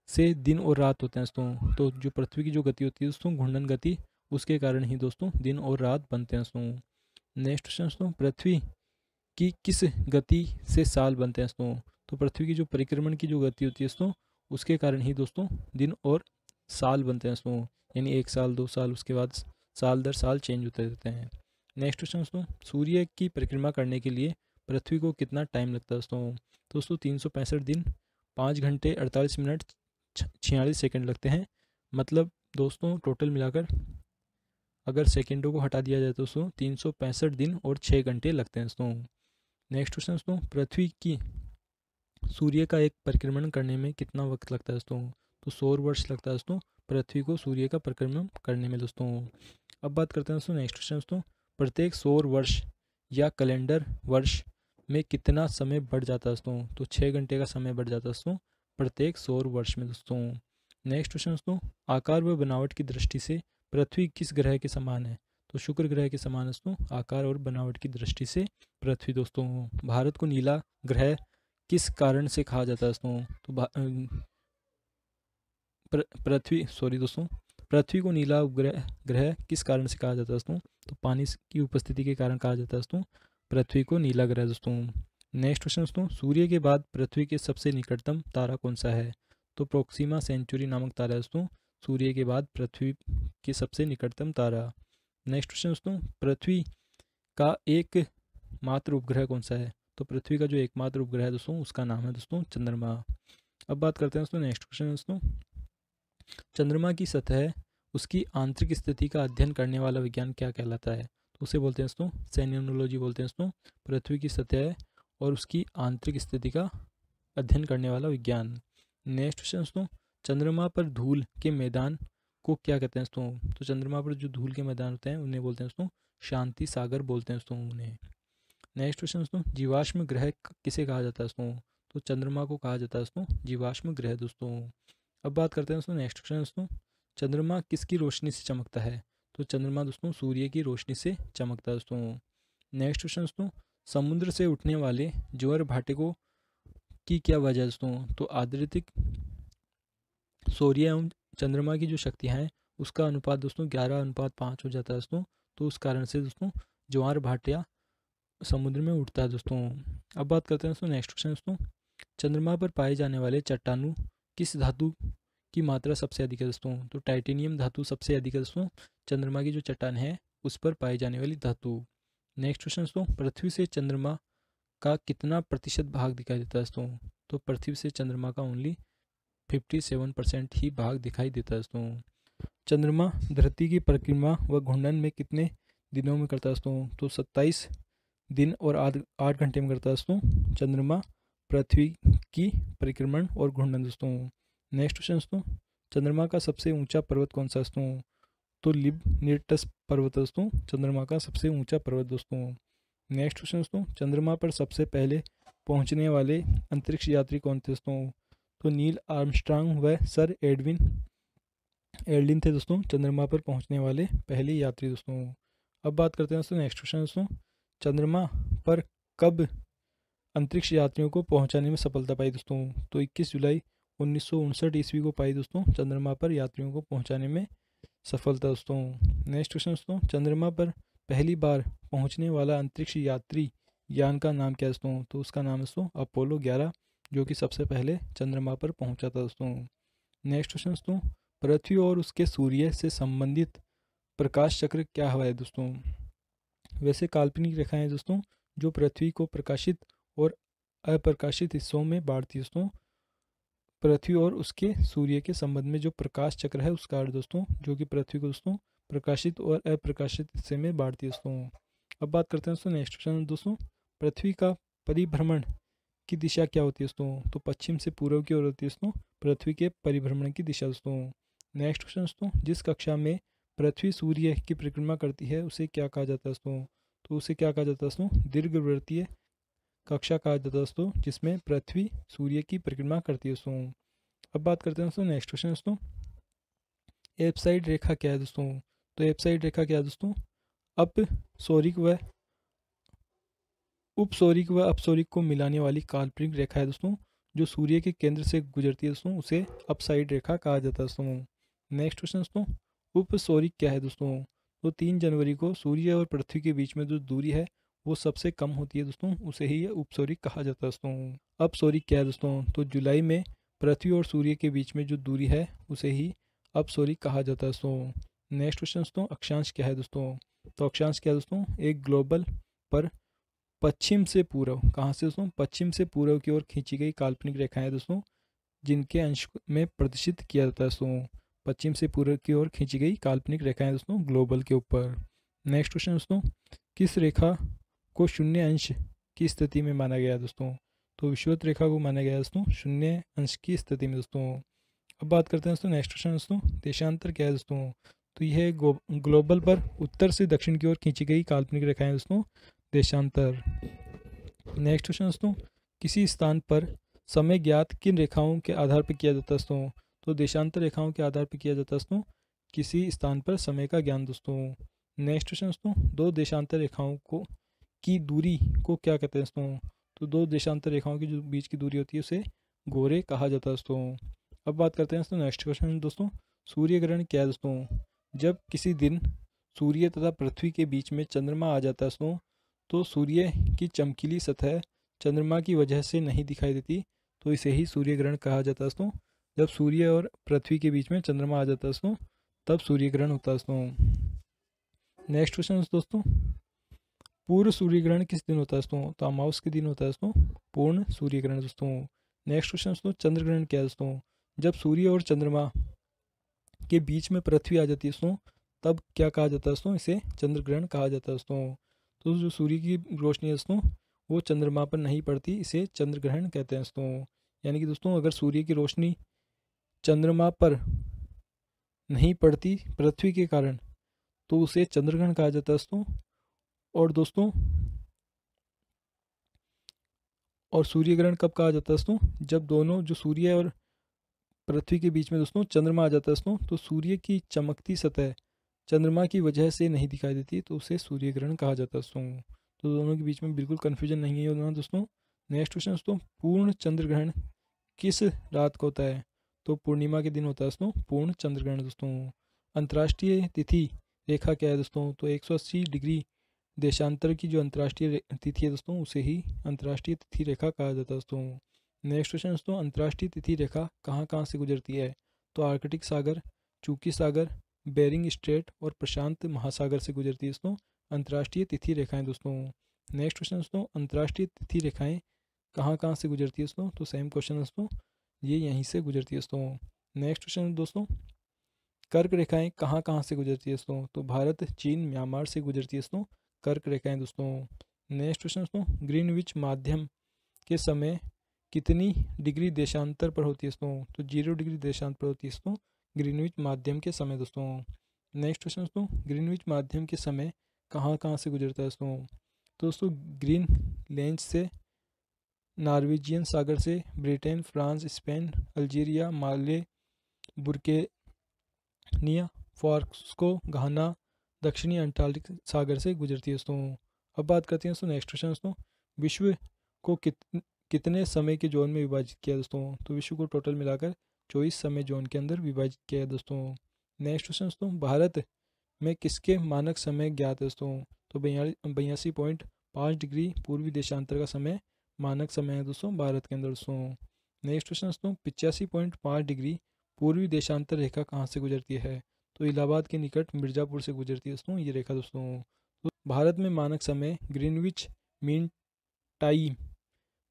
से दिन और रात होते हैं दोस्तों। तो जो पृथ्वी की जो गति होती है दोस्तों, घूर्णन गति, उसके कारण ही दोस्तों दिन और रात बनते हैं दोस्तों। नेक्स्ट क्वेश्चन दोस्तों, पृथ्वी की किस गति से साल बनते हैं दोस्तों? तो पृथ्वी की जो परिक्रमण की जो गति होती है दोस्तों, उसके कारण ही दोस्तों दिन और साल बनते हैं दोस्तों। यानी 1 साल 2 साल, उसके बाद साल दर साल चेंज होते रहते हैं। नेक्स्ट क्वेश्चन दोस्तों, सूर्य की परिक्रमा करने के लिए पृथ्वी को कितना टाइम लगता है दोस्तों? दोस्तों 365 दिन 5 घंटे 48 मिनट 46 सेकंड लगते हैं। मतलब दोस्तों टोटल मिलाकर अगर सेकंडों को हटा दिया जाए तो दोस्तों 365 दिन और 6 घंटे लगते हैं दोस्तों। नेक्स्ट क्वेश्चन दोस्तों, पृथ्वी की सूर्य का एक परिक्रमण करने में कितना वक्त लगता है दोस्तों? तो 100 वर्ष लगता है दोस्तों पृथ्वी को सूर्य का परिक्रमण करने में दोस्तों। अब बात करते हैं दोस्तों नेक्स्ट क्वेश्चन दोस्तों, प्रत्येक सौर वर्ष या कैलेंडर वर्ष में कितना समय बढ़ जाता है दोस्तों? तो 6 घंटे का समय बढ़ जाता है दोस्तों प्रत्येक सौर वर्ष में दोस्तों। नेक्स्ट क्वेश्चन दोस्तों, आकार व बनावट की दृष्टि से पृथ्वी किस ग्रह के समान है? तो शुक्र ग्रह के समान दोस्तों आकार और बनावट की दृष्टि से पृथ्वी दोस्तों। भारत को नीला ग्रह किस कारण से कहा जाता है दोस्तों? तो पृथ्वी को नीला उपग्रह ग्रह किस कारण से कहा जाता है दोस्तों? तो पानी की उपस्थिति के कारण कहा जाता है दोस्तों पृथ्वी को नीला ग्रह दोस्तों। नेक्स्ट क्वेश्चन दोस्तों, सूर्य के बाद पृथ्वी के सबसे निकटतम तारा कौन सा है? तो प्रोक्सिमा सेंचुरी नामक तारा है दोस्तों सूर्य के बाद पृथ्वी के सबसे निकटतम तारा। नेक्स्ट क्वेश्चन दोस्तों, पृथ्वी का एक मात्र उपग्रह कौन सा है? तो पृथ्वी का जो एकमात्र उपग्रह है दोस्तों उसका नाम है दोस्तों चंद्रमा। अब बात करते हैं दोस्तों नेक्स्ट क्वेश्चन दोस्तों, चंद्रमा की सतह उसकी आंतरिक स्थिति का अध्ययन करने वाला विज्ञान क्या कहलाता है? तो उसे बोलते हैं दोस्तों सेनियोलॉजी बोलते हैं दोस्तों, पृथ्वी की सतह और उसकी आंतरिक स्थिति का अध्ययन करने वाला विज्ञान। नेक्स्ट क्वेश्चन दोस्तों, चंद्रमा पर धूल के मैदान को क्या कहते हैं दोस्तों? तो चंद्रमा पर जो धूल के मैदान होते हैं उन्हें बोलते हैं दोस्तों शांति सागर बोलते हैं दोस्तों उन्हें। नेक्स्ट क्वेश्चन दोस्तों, जीवाश्म ग्रह किसे कहा जाता है दोस्तों? तो चंद्रमा को कहा जाता है दोस्तों जीवाश्म ग्रह दोस्तों। अब बात करते हैं दोस्तों नेक्स्ट क्वेश्चन दोस्तों, चंद्रमा किसकी रोशनी से चमकता है? तो चंद्रमा दोस्तों सूर्य की रोशनी से चमकता है दोस्तों। नेक्स्ट क्वेश्चन दोस्तों, समुद्र से उठने वाले ज्वार भाटे को की क्या वजह है दोस्तों? तो आद्रतिक सूर्य एवं चंद्रमा की जो शक्तियाँ हैं उसका अनुपात दोस्तों 11:5 हो जाता है दोस्तों, तो उस कारण से दोस्तों ज्वार भाटिया समुद्र में उठता है दोस्तों। अब बात करते हैं दोस्तों नेक्स्ट क्वेश्चन दोस्तों, चंद्रमा पर पाए जाने वाले चट्टानों किस धातु की मात्रा सबसे अधिक है दोस्तों? तो टाइटेनियम धातु सबसे अधिक है दोस्तों चंद्रमा की जो चट्टान है उस पर पाई जाने वाली धातु। नेक्स्ट क्वेश्चन दोस्तों, पृथ्वी से चंद्रमा का कितना प्रतिशत भाग दिखाई देता है दोस्तों? तो पृथ्वी से चंद्रमा का ओनली 57% ही भाग दिखाई देता है दोस्तों। चंद्रमा धरती की परिक्रमा व घूर्णन में कितने दिनों में करता है दोस्तों? तो 27 दिन और 8 घंटे में करता है दोस्तों चंद्रमा पृथ्वी की परिक्रमण और घूर्णन दोस्तों। नेक्स्ट क्वेश्चन दोस्तों, चंद्रमा का सबसे ऊंचा पर्वत कौन सा दोस्तों? तो लिबनिटस पर्वत दोस्तों चंद्रमा का सबसे ऊंचा पर्वत दोस्तों। नेक्स्ट क्वेश्चन दोस्तों, चंद्रमा पर सबसे पहले पहुंचने वाले अंतरिक्ष यात्री कौन थे दोस्तों? तो नील आर्मस्ट्रांग व सर एल्ड्रिन थे दोस्तों चंद्रमा पर पहुंचने वाले पहले यात्री दोस्तों। अब बात करते हैं दोस्तों नेक्स्ट क्वेश्चन दोस्तों, चंद्रमा पर कब अंतरिक्ष यात्रियों को पहुंचाने में सफलता पाई दोस्तों? तो 21 जुलाई 1959 ईस्वी को पाई दोस्तों चंद्रमा पर यात्रियों को पहुंचाने में सफलता दोस्तों। नेक्स्ट क्वेश्चन दोस्तों, चंद्रमा पर पहली बार पहुंचने वाला अंतरिक्ष यात्री यान का नाम क्या है दोस्तों? तो उसका नाम है दोस्तों अपोलो 11, जो कि सबसे पहले चंद्रमा पर पहुंचा था दोस्तों। नेक्स्ट क्वेश्चन दोस्तों, पृथ्वी और उसके सूर्य से संबंधित प्रकाश चक्र क्या हुआ है दोस्तों? वैसे काल्पनिक रेखाएं दोस्तों जो पृथ्वी को प्रकाशित और अप्रकाशित हिस्सों में बांटती है दोस्तों। पृथ्वी और उसके सूर्य के संबंध में जो प्रकाश चक्र है उसका अर्थ दोस्तों जो कि पृथ्वी को दोस्तों प्रकाशित और अप्रकाशित हिस्से में बांटती है दोस्तों। अब बात करते हैं दोस्तों नेक्स्ट क्वेश्चन दोस्तों, पृथ्वी का परिभ्रमण की दिशा क्या होती है दोस्तों? तो पश्चिम से पूर्व की ओर होती है दोस्तों पृथ्वी के परिभ्रमण की दिशा दोस्तों। नेक्स्ट क्वेश्चन दोस्तों, जिस कक्षा में पृथ्वी सूर्य की परिक्रमा करती है उसे क्या कहा जाता है दोस्तों? तो उसे क्या कहा जाता है दोस्तों दीर्घवृत्तीय कक्षा कहा जाता है दोस्तों, जिसमें पृथ्वी सूर्य की परिक्रमा करती है दोस्तों। अब बात करते हैं दोस्तों नेक्स्ट क्वेश्चन दोस्तों, एपसाइड रेखा क्या है दोस्तों? तो एपसाइड रेखा क्या है दोस्तों उपसौरिक व अपसौरिक को मिलाने वाली काल्पनिक रेखा है दोस्तों, जो सूर्य के केंद्र से गुजरती है दोस्तों, उसे अपसाइड रेखा कहा जाता है दोस्तों। नेक्स्ट क्वेश्चन दोस्तों, उपसौरिक क्या है दोस्तों? तो 3 जनवरी को सूर्य और पृथ्वी के बीच में जो दूरी है वो सबसे कम होती है दोस्तों, उसे ही उपसौरिक कहा जाता है दोस्तों। अपसौरिक क्या है दोस्तों? तो जुलाई में पृथ्वी और सूर्य के बीच में जो दूरी है उसे ही अपसौरिक कहा जाता है दोस्तों। नेक्स्ट क्वेश्चन दोस्तों, अक्षांश क्या है दोस्तों? तो अक्षांश क्या है दोस्तों? एक ग्लोबल पर पश्चिम से पूर्व, कहाँ से दोस्तों? पश्चिम से पूर्व की ओर खींची गई काल्पनिक रेखाएं दोस्तों, जिनके अंश में प्रदर्शित किया जाता है दोस्तों। पश्चिम से पूर्व की ओर खींची गई काल्पनिक रेखाएं दोस्तों ग्लोबल के ऊपर। नेक्स्ट क्वेश्चन दोस्तों, किस रेखा को शून्य अंश की स्थिति में माना गया है दोस्तों? तो विषुवत रेखा को माना गया है दोस्तों शून्य अंश की स्थिति में दोस्तों। अब बात करते हैं दोस्तों नेक्स्ट क्वेश्चन दोस्तों, देशांतर क्या है दोस्तों? तो यह ग्लोबल पर उत्तर से दक्षिण की ओर खींची गई काल्पनिक रेखाएं दोस्तों देशांतर। नेक्स्ट क्वेश्चन दोस्तों, किसी स्थान पर समय ज्ञात किन रेखाओं के आधार पर किया जाता है दोस्तों? तो देशांतर रेखाओं के आधार पर किया जाता है दोस्तों किसी स्थान पर समय का ज्ञान दोस्तों। नेक्स्ट क्वेश्चन दोस्तों, दो देशांतर रेखाओं को की दूरी को क्या कहते हैं दोस्तों? तो दो देशांतर रेखाओं की जो बीच की दूरी होती है उसे गोरे कहा जाता है दोस्तों। अब बात करते हैं दोस्तों नेक्स्ट क्वेश्चन दोस्तों, सूर्य ग्रहण क्या है दोस्तों? जब किसी दिन सूर्य तथा पृथ्वी के बीच में चंद्रमा आ जाता है दोस्तों, तो सूर्य की चमकीली सतह चंद्रमा की वजह से नहीं दिखाई देती, तो इसे ही सूर्य ग्रहण कहा जाता है दोस्तों। जब सूर्य और पृथ्वी के बीच में चंद्रमा आ जाता है दोस्तों, तब सूर्य ग्रहण होता है दोस्तों। नेक्स्ट क्वेश्चन दोस्तों, पूर्ण सूर्य ग्रहण किस दिन होता है दोस्तों? तो अमावस के दिन होता है दोस्तों पूर्ण सूर्य ग्रहण दोस्तों। नेक्स्ट क्वेश्चन दोस्तों, चंद्र ग्रहण क्या है दोस्तों? जब सूर्य और चंद्रमा के बीच में पृथ्वी आ जाती है दोस्तों, तब क्या कहा जाता है दोस्तों? इसे चंद्र ग्रहण कहा जाता है दोस्तों। तो जो सूर्य की रोशनी है दोस्तों वो चंद्रमा पर नहीं पड़ती, इसे चंद्र ग्रहण कहते हैं दोस्तों। यानी कि दोस्तों अगर सूर्य की रोशनी चंद्रमा पर नहीं पड़ती पृथ्वी के कारण, तो उसे चंद्र ग्रहण कहा जाता है दोस्तों। और सूर्य ग्रहण कब कहा जाता है दोस्तों? जब दोनों जो सूर्य और पृथ्वी के बीच में दोस्तों चंद्रमा आ जाता है दोस्तों, तो सूर्य की चमकती सतह चंद्रमा की वजह से नहीं दिखाई देती, तो उसे सूर्य ग्रहण कहा जाता है दोस्तों। तो दोनों के बीच में बिल्कुल कन्फ्यूजन नहीं है होना दोस्तों। नेक्स्ट क्वेश्चन दोस्तों, पूर्ण चंद्र ग्रहण किस रात को होता है? तो पूर्णिमा के दिन होता है दोस्तों पूर्ण चंद्र ग्रहण दोस्तों। अंतर्राष्ट्रीय तिथि रेखा क्या है दोस्तों? तो 180 डिग्री देशांतर की जो अंतर्राष्ट्रीय तिथि है दोस्तों उसे ही अंतर्राष्ट्रीय तिथि रेखा कहा जाता है दोस्तों। नेक्स्ट क्वेश्चन दोस्तों, अंतर्राष्ट्रीय तिथि रेखा कहाँ कहाँ से गुजरती है? तो आर्कटिक सागर, चूकी सागर, बेरिंग स्ट्रेट और प्रशांत महासागर से गुजरती है दोस्तों अंतर्राष्ट्रीय तिथि रेखाएं दोस्तों। नेक्स्ट क्वेश्चन दोस्तों, अंतर्राष्ट्रीय तिथि रेखाएं कहाँ कहाँ से गुजरती है दोस्तों? तो सेम क्वेश्चन दोस्तों, ये यहीं से गुजरती है दोस्तों। नेक्स्ट क्वेश्चन दोस्तों, कर्क रेखाएं कहाँ कहाँ से गुजरती है दोस्तों? तो भारत, चीन, म्यांमार से गुजरती है दोस्तों कर्क रेखाएं दोस्तों। नेक्स्ट क्वेश्चन दोस्तों, ग्रीनविच माध्यम के समय कितनी डिग्री देशांतर पर होती है दोस्तों? तो 0 डिग्री देशांतर पर होती है दोस्तों ग्रीनविच माध्यम के समय दोस्तों। नेक्स्ट क्वेश्चन दोस्तों, ग्रीनविच माध्यम के समय कहाँ कहाँ से गुजरता है दोस्तों? तो दोस्तों ग्रीन लेंस से, नॉर्वेजियन सागर से, ब्रिटेन, फ्रांस, स्पेन, अल्जीरिया, माले, बुर्केनिया फास्को, घाना, दक्षिणी अंटार्कटिक सागर से गुजरती है दोस्तों। अब बात करते हैं दोस्तों नेक्स्ट क्वेश्चन दोस्तों, विश्व को कितने समय के जोन में विभाजित किया दोस्तों? तो विश्व को टोटल मिलाकर 24 समय जोन के अंदर विभाजित किया है दोस्तों। नेक्स्ट क्वेश्चन दोस्तों, भारत में किसके मानक समय ज्ञात है दोस्तों? तो 82.5 डिग्री पूर्वी देशांतर का समय मानक समय है दोस्तों भारत के अंदर दोस्तों। नेक्स्ट क्वेश्चन दोस्तों, 85.5 डिग्री पूर्वी देशांतर रेखा कहाँ से गुजरती है? तो इलाहाबाद के निकट मिर्ज़ापुर से गुजरती है दोस्तों ये रेखा दोस्तों। तो भारत में मानक समय ग्रीनविच मीन टाइम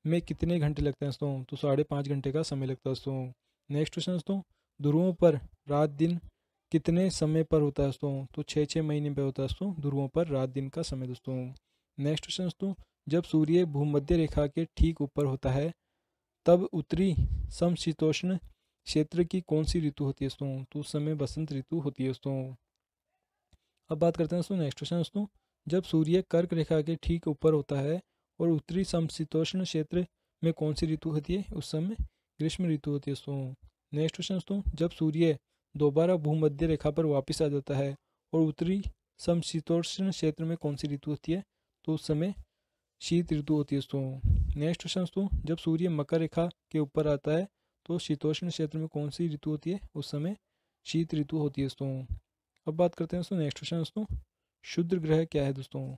में कितने घंटे लगते हैं दोस्तों? तो 5.5 घंटे का समय लगता है दोस्तों। नेक्स्ट क्वेश्चन दोस्तों, ध्रुवों पर रात दिन कितने समय पर होता है दोस्तों? तो 6 महीने पर होता है दोस्तों ध्रुवों पर रात दिन का समय दोस्तों। नेक्स्ट क्वेश्चन दोस्तों, जब सूर्य भूमध्य रेखा के ठीक ऊपर होता है तब उत्तरी समशीतोष्ण क्षेत्र की कौन सी ऋतु होती है दोस्तों? तो उस समय बसंत ऋतु होती है दोस्तों। अब बात करते हैं दोस्तों नेक्स्ट क्वेश्चन दोस्तों, जब सूर्य कर्क रेखा के ठीक ऊपर होता है और उत्तरी समशीतोष्ण क्षेत्र में कौन सी ऋतु होती है? उस समय ग्रीष्म ऋतु होती है दोस्तों। नेक्स्ट क्वेश्चन दोस्तों, जब सूर्य दोबारा भूमध्य रेखा पर वापस आ जाता है और उत्तरी समशीतोष्ण क्षेत्र में कौन सी ऋतु होती है? तो उस समय शीत ऋतु होती है दोस्तों। नेक्स्ट क्वेश्चन दोस्तों, जब सूर्य मकर रेखा के ऊपर आता है तो शीतोष्ण क्षेत्र में कौन सी ऋतु होती है? उस समय शीत ऋतु होती है दोस्तों। अब बात करते हैं दोस्तों नेक्स्ट क्वेश्चन दोस्तों, क्षुद्र ग्रह क्या है दोस्तों?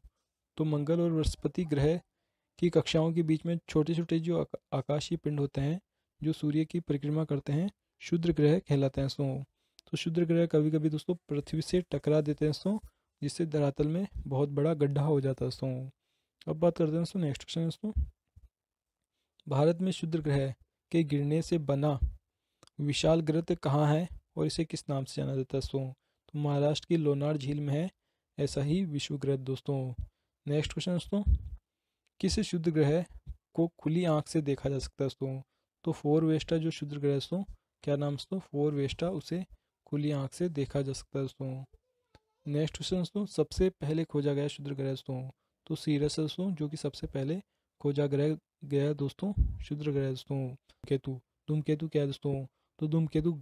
तो मंगल और बृहस्पति ग्रह की कक्षाओं के बीच में छोटे छोटे जो आकाशीय पिंड होते हैं जो सूर्य की परिक्रमा करते हैं क्षुद्र ग्रह कहलाते हैं दोस्तों। तो क्षुद्र ग्रह कभी कभी दोस्तों पृथ्वी से टकरा देते हैं दोस्तों, जिससे धरातल में बहुत बड़ा गड्ढा हो जाता है दोस्तों। अब बात करते हैं दोस्तों नेक्स्ट क्वेश्चन दोस्तों, भारत में क्षुद्र ग्रह के गिरने से बना विशाल गर्त कहाँ है और इसे किस नाम से जाना जाता है दोस्तों? तो महाराष्ट्र की लोनार झील में है ऐसा ही विश्व ग्रह दोस्तों। नेक्स्ट क्वेश्चन दोस्तों, किस क्षुद्र ग्रह को खुली आंख से देखा जा सकता है दोस्तों? तो फोर वेस्टा जो क्षुद्र ग्रह दोस्तों, क्या नाम दोस्तों? फोर वेस्टा, उसे खुली आंख से देखा जा सकता है दोस्तों। नेक्स्ट क्वेश्चन दोस्तों, सबसे पहले खोजा गया क्षुद्र ग्रह दोस्तों? तो सीरस दोस्तों, जो कि सबसे पहले खोजा गया दोस्तों क्षुद्र ग्रह दोस्तों। केतु, धूमकेतु क्या है दोस्तों? तो धूमकेतु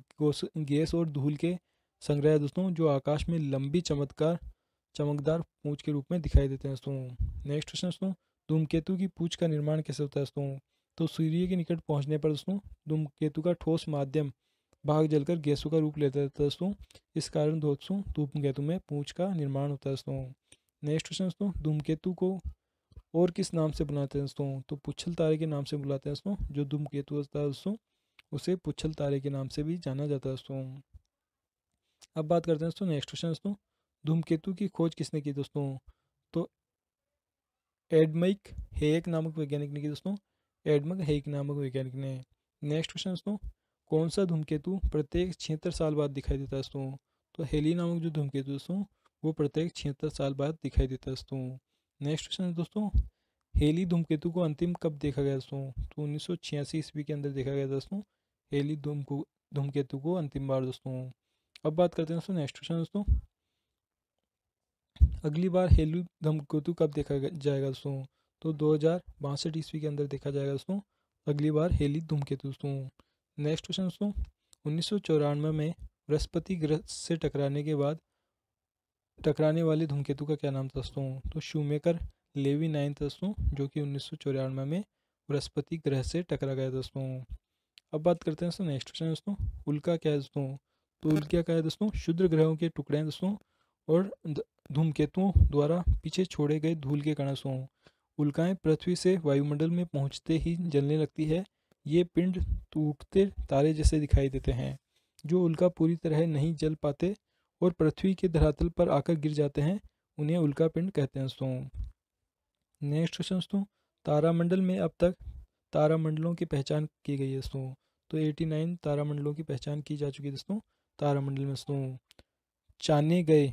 गैस और धूल के संग्रह है दोस्तों जो आकाश में लंबी चमकदार पूंछ के रूप में दिखाई देते हैं दोस्तों। नेक्स्ट क्वेश्चन दोस्तों, धूमकेतु की पूंछ का निर्माण कैसे होता है दोस्तों? तो सूर्य के निकट पहुंचने पर दोस्तों धूमकेतु का ठोस माध्यम भाग जलकर गैसों का रूप लेता है दोस्तों। इस कारण दोस्तों धूमकेतु में पूंछ का निर्माण होता है दोस्तों। नेक्स्ट क्वेश्चन दोस्तों, धूमकेतु को और किस नाम से बुलाते हैं दोस्तों? तो पुच्छल तारे के नाम से बुलाते हैं दोस्तों। जो धूमकेतु होता है दोस्तों उसे पुच्छल तारे के नाम से भी जाना जाता है दोस्तों। अब बात करते हैं दोस्तों नेक्स्ट क्वेश्चन दोस्तों, धूमकेतु की खोज किसने की दोस्तों? तो एडमंड हेक नामक वैज्ञानिक ने की दोस्तों। एडमंड हेक नामक वैज्ञानिक ने। नेक्स्ट क्वेश्चन दोस्तों, कौन सा धूमकेतु प्रत्येक 76 साल बाद दिखाई देता है दोस्तों? तो हेली नामक जो धूमकेतु दोस्तों वो प्रत्येक 76 साल बाद दिखाई देता है दोस्तों। नेक्स्ट क्वेश्चन है दोस्तों, हेली धूमकेतु को अंतिम कब देखा गया दोस्तों? तो 1986 ईस्वी के अंदर देखा गया दोस्तों हेली धूमकेतु को अंतिम बार दोस्तों। अब बात करते हैं दोस्तों नेक्स्ट क्वेश्चन दोस्तों, अगली बार हेली धूमकेतु कब देखा जाएगा दोस्तों? तो 2062 ईस्वी के अंदर देखा जाएगा दोस्तों अगली बार हेली धूमकेतु दोस्तों। नेक्स्ट क्वेश्चन दोस्तों, 1994 में बृहस्पति ग्रह से टकराने वाले धूमकेतु का क्या नाम था दोस्तों? तो शूमेकर लेवी 9 दोस्तों जो कि 1994 में बृहस्पति ग्रह से टकरा गया दोस्तों। अब बात करते हैं दोस्तों नेक्स्ट क्वेश्चन दोस्तों, उल्का क्या है दोस्तों? तो उल्का क्या है दोस्तों? क्षुद्र ग्रहों के टुकड़े हैं दोस्तों और धूमकेतुओं द्वारा पीछे छोड़े गए धूल के कण दोस्तों। उल्काएं पृथ्वी से वायुमंडल में पहुंचते ही जलने लगती है। ये पिंड टूटते तारे जैसे दिखाई देते हैं। जो उल्का पूरी तरह नहीं जल पाते और पृथ्वी के धरातल पर आकर गिर जाते हैं उन्हें उल्का पिंड कहते हैं दोस्तों। नेक्स्ट क्वेश्चन दोस्तों, तारामंडल में अब तक तारामंडलों की पहचान की गई है दोस्तों। तो 89 तारामंडलों की पहचान की जा चुकी है दोस्तों तारामंडल में दोस्तों। जाने गए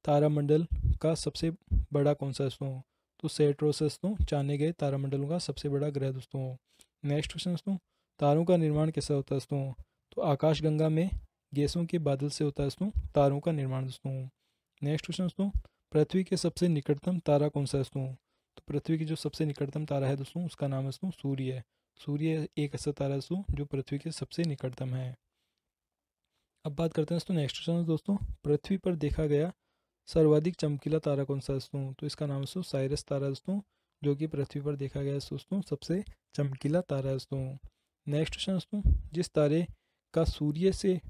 तारामंडल का सबसे बड़ा कौन सा दोस्तों? तो सेट्रोस दोस्तों जाने गए तारामंडलों का सबसे बड़ा ग्रह दोस्तों। नेक्स्ट क्वेश्चन दोस्तों, तारों का निर्माण कैसा होता है दोस्तों? तो आकाशगंगा में गैसों के बादल से होता है दोस्तों तारों का निर्माण दोस्तों। नेक्स्ट क्वेश्चन दोस्तों, पृथ्वी के सबसे निकटतम तारा कौन सा है दोस्तों? तो पृथ्वी की जो सबसे निकटतम तारा है दोस्तों उसका नाम है दोस्तों सूर्य है। सूर्य एक ऐसा तारा है दोस्तों जो पृथ्वी के सबसे निकटतम है। अब बात करते हैं दोस्तों नेक्स्ट क्वेश्चन दोस्तों, पृथ्वी पर देखा गया सर्वाधिक चमकीला तारा कौन सा है दोस्तों? तो इसका नाम है दोस्तों साइरस तारा दोस्तों जो कि पृथ्वी पर देखा गया है दोस्तों सबसे चमकीला तारा है दोस्तों। नेक्स्ट क्वेश्चन दोस्तों, जिस तारे का सूर्य से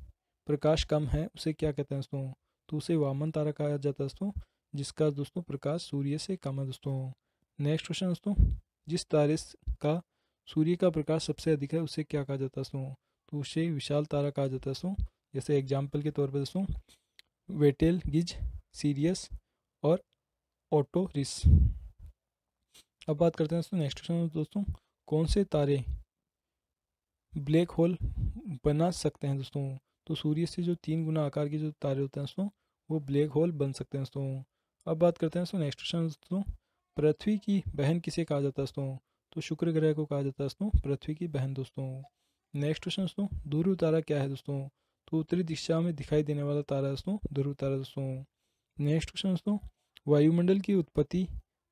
प्रकाश कम है उसे क्या कहते हैं दोस्तों? तो उसे वामन तारा कहा जाता है दोस्तों जिसका दोस्तों प्रकाश सूर्य से कम है दोस्तों। नेक्स्ट क्वेश्चन दोस्तों, जिस तारे का सूर्य का प्रकाश सबसे अधिक है उसे क्या कहा जाता है दोस्तों? तो उसे विशाल तारा कहा जाता है दोस्तों। जैसे एग्जाम्पल के तौर पर दोस्तों वेटेल गिज, सीरियस और ओटोरिस। अब बात करते हैं दोस्तों नेक्स्ट क्वेश्चन दोस्तों, कौन से तारे ब्लैक होल बना सकते हैं दोस्तों? तो सूर्य से जो 3 गुना आकार के जो तारे होते हैं दोस्तों वो ब्लैक होल बन सकते हैं दोस्तों। अब बात करते हैं दोस्तों नेक्स्ट क्वेश्चन दोस्तों, पृथ्वी की बहन किसे कहा जाता है दोस्तों? तो शुक्र ग्रह को कहा जाता है दोस्तों पृथ्वी की बहन दोस्तों। नेक्स्ट क्वेश्चन दोस्तों, ध्रुव तारा क्या है दोस्तों? तो उत्तरी दिशा में दिखाई देने वाला तारा है दोस्तों ध्रुव तारा दोस्तों। नेक्स्ट क्वेश्चन दोस्तों, वायुमंडल की उत्पत्ति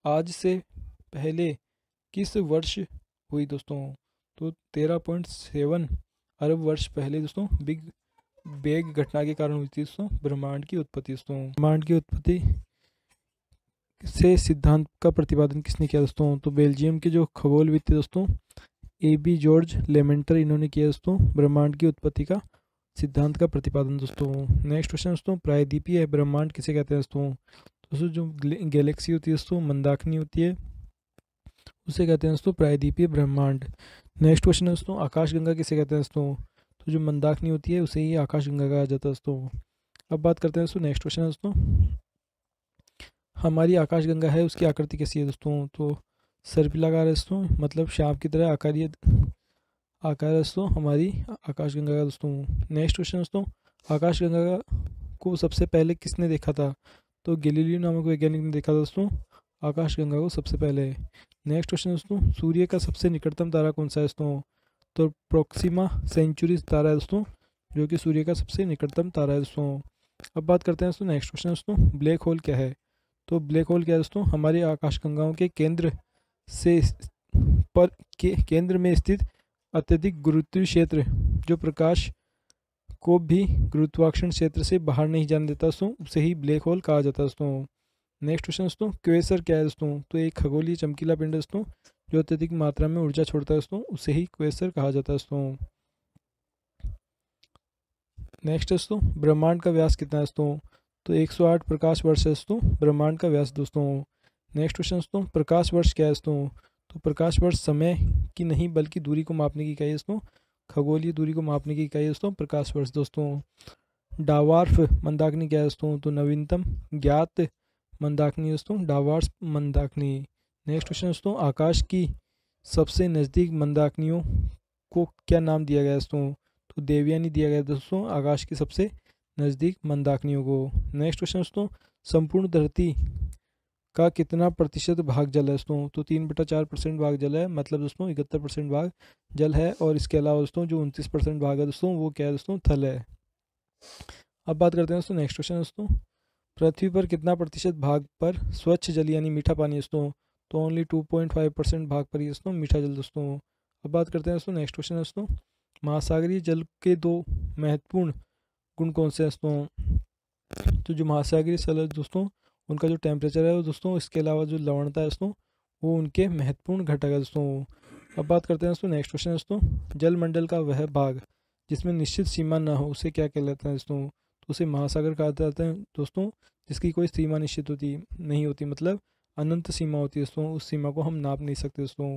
आज से पहले किस वर्ष हुई दोस्तों? तो 13.7 अरब वर्ष पहले दोस्तों बिग बैंग घटना के कारण हुई थी दोस्तों ब्रह्मांड की उत्पत्ति दोस्तों। ब्रह्मांड की उत्पत्ति से सिद्धांत का प्रतिपादन किसने किया दोस्तों? तो बेल्जियम के जो खगोलविद थे दोस्तों AB जॉर्ज लेमेंटर इन्होंने किया दोस्तों ब्रह्मांड की उत्पत्ति का सिद्धांत का प्रतिपादन दोस्तों। नेक्स्ट क्वेश्चन दोस्तों, प्रायद्वीपीय ब्रह्मांड किसे कहते हैं दोस्तों? जो गैलेक्सी होती है दोस्तों मंदाकिनी होती है उसे कहते हैं दोस्तों प्रायद्वीपीय ब्रह्मांड। नेक्स्ट क्वेश्चन है दोस्तों, आकाशगंगा किसे कहते हैं दोस्तों? तो जो मंदाकिनी होती है उसे ही आकाशगंगा कहा जाता है दोस्तों। अब बात करते हैं दोस्तों नेक्स्ट क्वेश्चन है दोस्तों, हमारी आकाशगंगा है उसकी आकृति कैसी है दोस्तों? तो सर्पिलाकार है दोस्तों मतलब सांप की तरह आकार है दोस्तों हमारी आकाशगंगा का दोस्तों। नेक्स्ट क्वेश्चन दोस्तों, आकाशगंगा को सबसे पहले किसने देखा था? तो गैलीलियो नामक वैज्ञानिक ने देखा था दोस्तों आकाशगंगा को सबसे पहले। नेक्स्ट क्वेश्चन दोस्तों, सूर्य का सबसे निकटतम तारा कौन सा है दोस्तों? तो प्रोक्सिमा सेंचुरी तारा है दोस्तों जो कि सूर्य का सबसे निकटतम तारा है दोस्तों। अब बात करते हैं दोस्तों नेक्स्ट क्वेश्चन दोस्तों, ब्लैक होल क्या है? तो ब्लैक होल क्या है दोस्तों? हमारी आकाशगंगाओं के केंद्र में स्थित अत्यधिक गुरुत्वीय क्षेत्र जो प्रकाश को भी गुरुत्वाकर्षण क्षेत्र से बाहर नहीं जाने देता दोस्तों, उसे ही ब्लैक होल कहा जाता है दोस्तों। नेक्स्ट क्वेश्चन दोस्तों, क्वेसर क्या है दोस्तों? तो एक खगोलीय चमकीला पिंड है दोस्तों, जो अत्यधिक मात्रा में ऊर्जा छोड़ता है दोस्तों, उसे ही क्वेसर कहा जाता है दोस्तों। नेक्स्ट दोस्तों, ब्रह्मांड का व्यास कितना है दोस्तों? तो 108 प्रकाश वर्ष है दोस्तों ब्रह्मांड का व्यास दोस्तों। नेक्स्ट क्वेश्चन दोस्तों, प्रकाश वर्ष क्या है दोस्तों? तो प्रकाश वर्ष समय की नहीं बल्कि दूरी को मापने की इकाई है दोस्तों, खगोलीय दूरी को मापने की इकाई है दोस्तों प्रकाश वर्ष दोस्तों। डावार्फ मंदाकिनी क्या है दोस्तों? तो नवीनतम ज्ञात मंदाकिनी दोस्तों डावार्फ मंदाकिनी। नेक्स्ट क्वेश्चन दोस्तों, आकाश की सबसे नज़दीक मंदाकिनियों को क्या नाम दिया गया दोस्तों? तो देवयानी दिया गया दोस्तों आकाश की सबसे नज़दीक मंदाकिनियों को। नेक्स्ट क्वेश्चन दोस्तों, संपूर्ण धरती का कितना प्रतिशत भाग जल है दोस्तों? तो 3/4% भाग जल है, मतलब दोस्तों 71% भाग जल है। और इसके अलावा दोस्तों जो 29% भाग है दोस्तों वो क्या है दोस्तों? थल है। अब बात करते हैं दोस्तों नेक्स्ट क्वेश्चन दोस्तों, पृथ्वी पर कितना प्रतिशत भाग पर स्वच्छ जल यानी मीठा पानी है दोस्तों? तो ओनली 2.5% भाग पर ही दोस्तों मीठा जल दोस्तों। अब बात करते हैं दोस्तों नेक्स्ट क्वेश्चन दोस्तों, महासागरीय जल के 2 महत्वपूर्ण गुण कौन से हैं दोस्तों? तो जो महासागरीय जल है दोस्तों उनका जो टेम्परेचर है वो दोस्तों, इसके अलावा जो लवणता है दोस्तों वो उनके महत्वपूर्ण घटक है दोस्तों। अब बात करते हैं दोस्तों नेक्स्ट क्वेश्चन दोस्तों, जलमंडल का वह भाग जिसमें निश्चित सीमा ना हो उसे क्या कहलाता है दोस्तों? तो उसे महासागर कहा जाता है दोस्तों, जिसकी कोई सीमा निश्चित होती नहीं होती, मतलब अनंत सीमा होती है दोस्तों, उस सीमा को हम नाप नहीं सकते दोस्तों।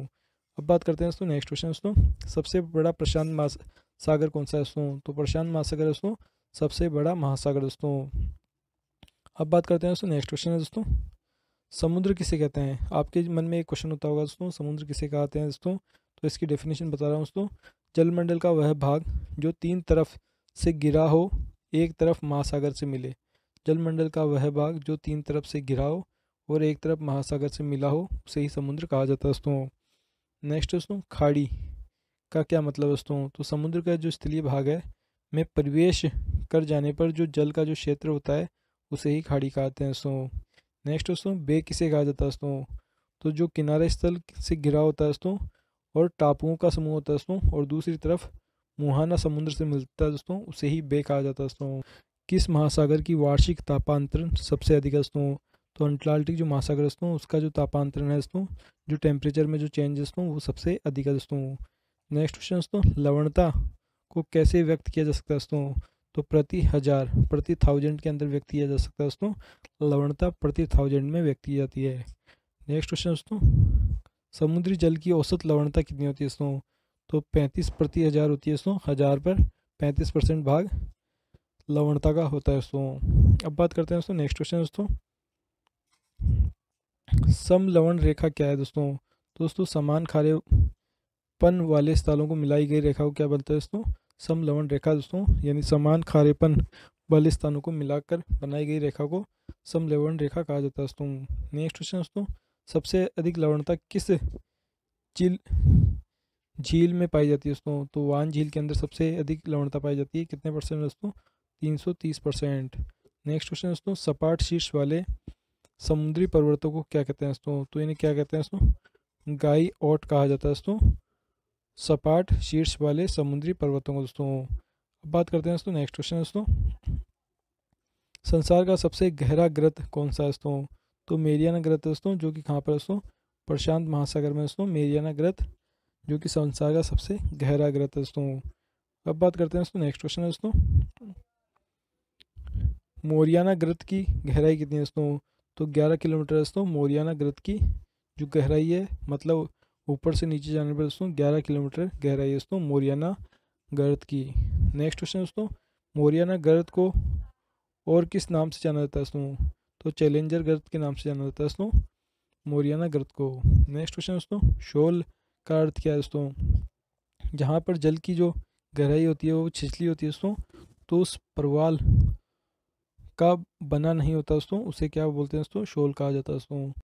अब बात करते हैं दोस्तों नेक्स्ट क्वेश्चन दोस्तों, सबसे बड़ा प्रशांत महासागर कौन सा है दोस्तों? तो प्रशांत महासागर दोस्तों सबसे बड़ा महासागर दोस्तों। अब बात करते हैं दोस्तों नेक्स्ट क्वेश्चन है दोस्तों, समुद्र किसे कहते हैं? आपके मन में एक क्वेश्चन होता होगा दोस्तों, समुद्र किसे कहते हैं दोस्तों? तो इसकी डेफिनेशन बता रहा हूँ दोस्तों, जलमंडल का वह भाग जो 3 तरफ से घिरा हो, एक तरफ महासागर से मिले। जलमंडल का वह भाग जो 3 तरफ से घिरा हो और एक तरफ महासागर से मिला हो उसे ही समुद्र कहा जाता है दोस्तों। नेक्स्ट दोस्तों, खाड़ी का क्या मतलब दोस्तों? तो समुद्र का जो स्थलीय भाग है में प्रवेश कर जाने पर जो जल का जो क्षेत्र होता है उसे ही खाड़ी कहते हैं दोस्तों। नेक्स्ट दोस्तों, बे किसे कहा जाता है दोस्तों? तो जो किनारे स्थल से घिरा होता है दोस्तों और टापुओं का समूह होता है दोस्तों और दूसरी तरफ मुहाना समुद्र से मिलता है दोस्तों, उसे ही बे कहा जाता है दोस्तों। किस महासागर की वार्षिक तापांतरण सबसे अधिक है दोस्तों? तो अंटार्कटिक जो महासागर है दोस्तों उसका जो तापांतरण है दोस्तों, जो टेम्परेचर में जो चेंज है दोस्तों वो सबसे अधिक है दोस्तों। नेक्स्ट क्वेश्चन दोस्तों, लवणता को कैसे व्यक्त किया जा सकता है दोस्तों? तो प्रति 1000 प्रति 1000 के अंदर व्यक्त किया जा सकता है दोस्तों, लवणता प्रति 1000 में व्यक्त की जाती है। नेक्स्ट क्वेश्चन दोस्तों, समुद्री जल की औसत लवणता कितनी होती है दोस्तों? तो 35 प्रति 1000 होती है दोस्तों, 1000 पर 35% भाग लवणता का होता है दोस्तों। अब बात करते हैं दोस्तों नेक्स्ट क्वेश्चन दोस्तों, समलवण रेखा क्या है दोस्तों? तो दोस्तों समान खारेपन वाले स्थलों को मिलाई गई रेखा को क्या बोलते हैं दोस्तों? समलवण रेखा दोस्तों, यानी समान खारेपन वाले स्थानों को मिलाकर बनाई गई रेखा को समलवण रेखा कहा जाता है दोस्तों। नेक्स्ट क्वेश्चन दोस्तों, सबसे अधिक लवणता किस झील झील में पाई जाती है दोस्तों? तो वान झील के अंदर सबसे अधिक लवणता पाई जाती है, कितने परसेंट दोस्तों? 330%। नेक्स्ट क्वेश्चन दोस्तों, सपाट शीर्ष वाले समुद्री पर्वतों को क्या कहते हैं दोस्तों? तो इन्हें क्या कहते हैं दोस्तों? गाई ओट कहा जाता है दोस्तों, सपाट शीर्ष वाले समुद्री पर्वतों को दोस्तों। अब बात करते हैं दोस्तों नेक्स्ट क्वेश्चन दोस्तों, संसार का सबसे गहरा ग्रत कौन सा है दोस्तों? तो मेरियाना ग्रत दोस्तों, जो कि कहाँ पर दोस्तों? प्रशांत महासागर में दोस्तों मेरियाना ग्रत, जो कि संसार का सबसे गहरा ग्रत है दोस्तों। अब बात करते हैं दोस्तों नेक्स्ट क्वेश्चन दोस्तों, मोरियाना ग्रत की गहराई कितनी है दोस्तों? तो 11 किलोमीटर दोस्तों मोरियाना ग्रत की जो गहराई है, मतलब ऊपर से नीचे जाने पर दोस्तों 11 किलोमीटर गहराई है दोस्तों मोरियाना गर्त की। नेक्स्ट क्वेश्चन दोस्तों, मोरियाना गर्त को और किस नाम से जाना जाता है दोस्तों? तो चैलेंजर गर्त के नाम से जाना जाता है दोस्तों मोरियाना गर्त को। नेक्स्ट क्वेश्चन दोस्तों, शोल का अर्थ क्या है दोस्तों? जहाँ पर जल की जो गहराई होती है वो छिछली होती है दोस्तों, तो उस प्रवाल का बना नहीं होता दोस्तों, उसे क्या बोलते हैं दोस्तों? शोल कहा जाता है दोस्तों।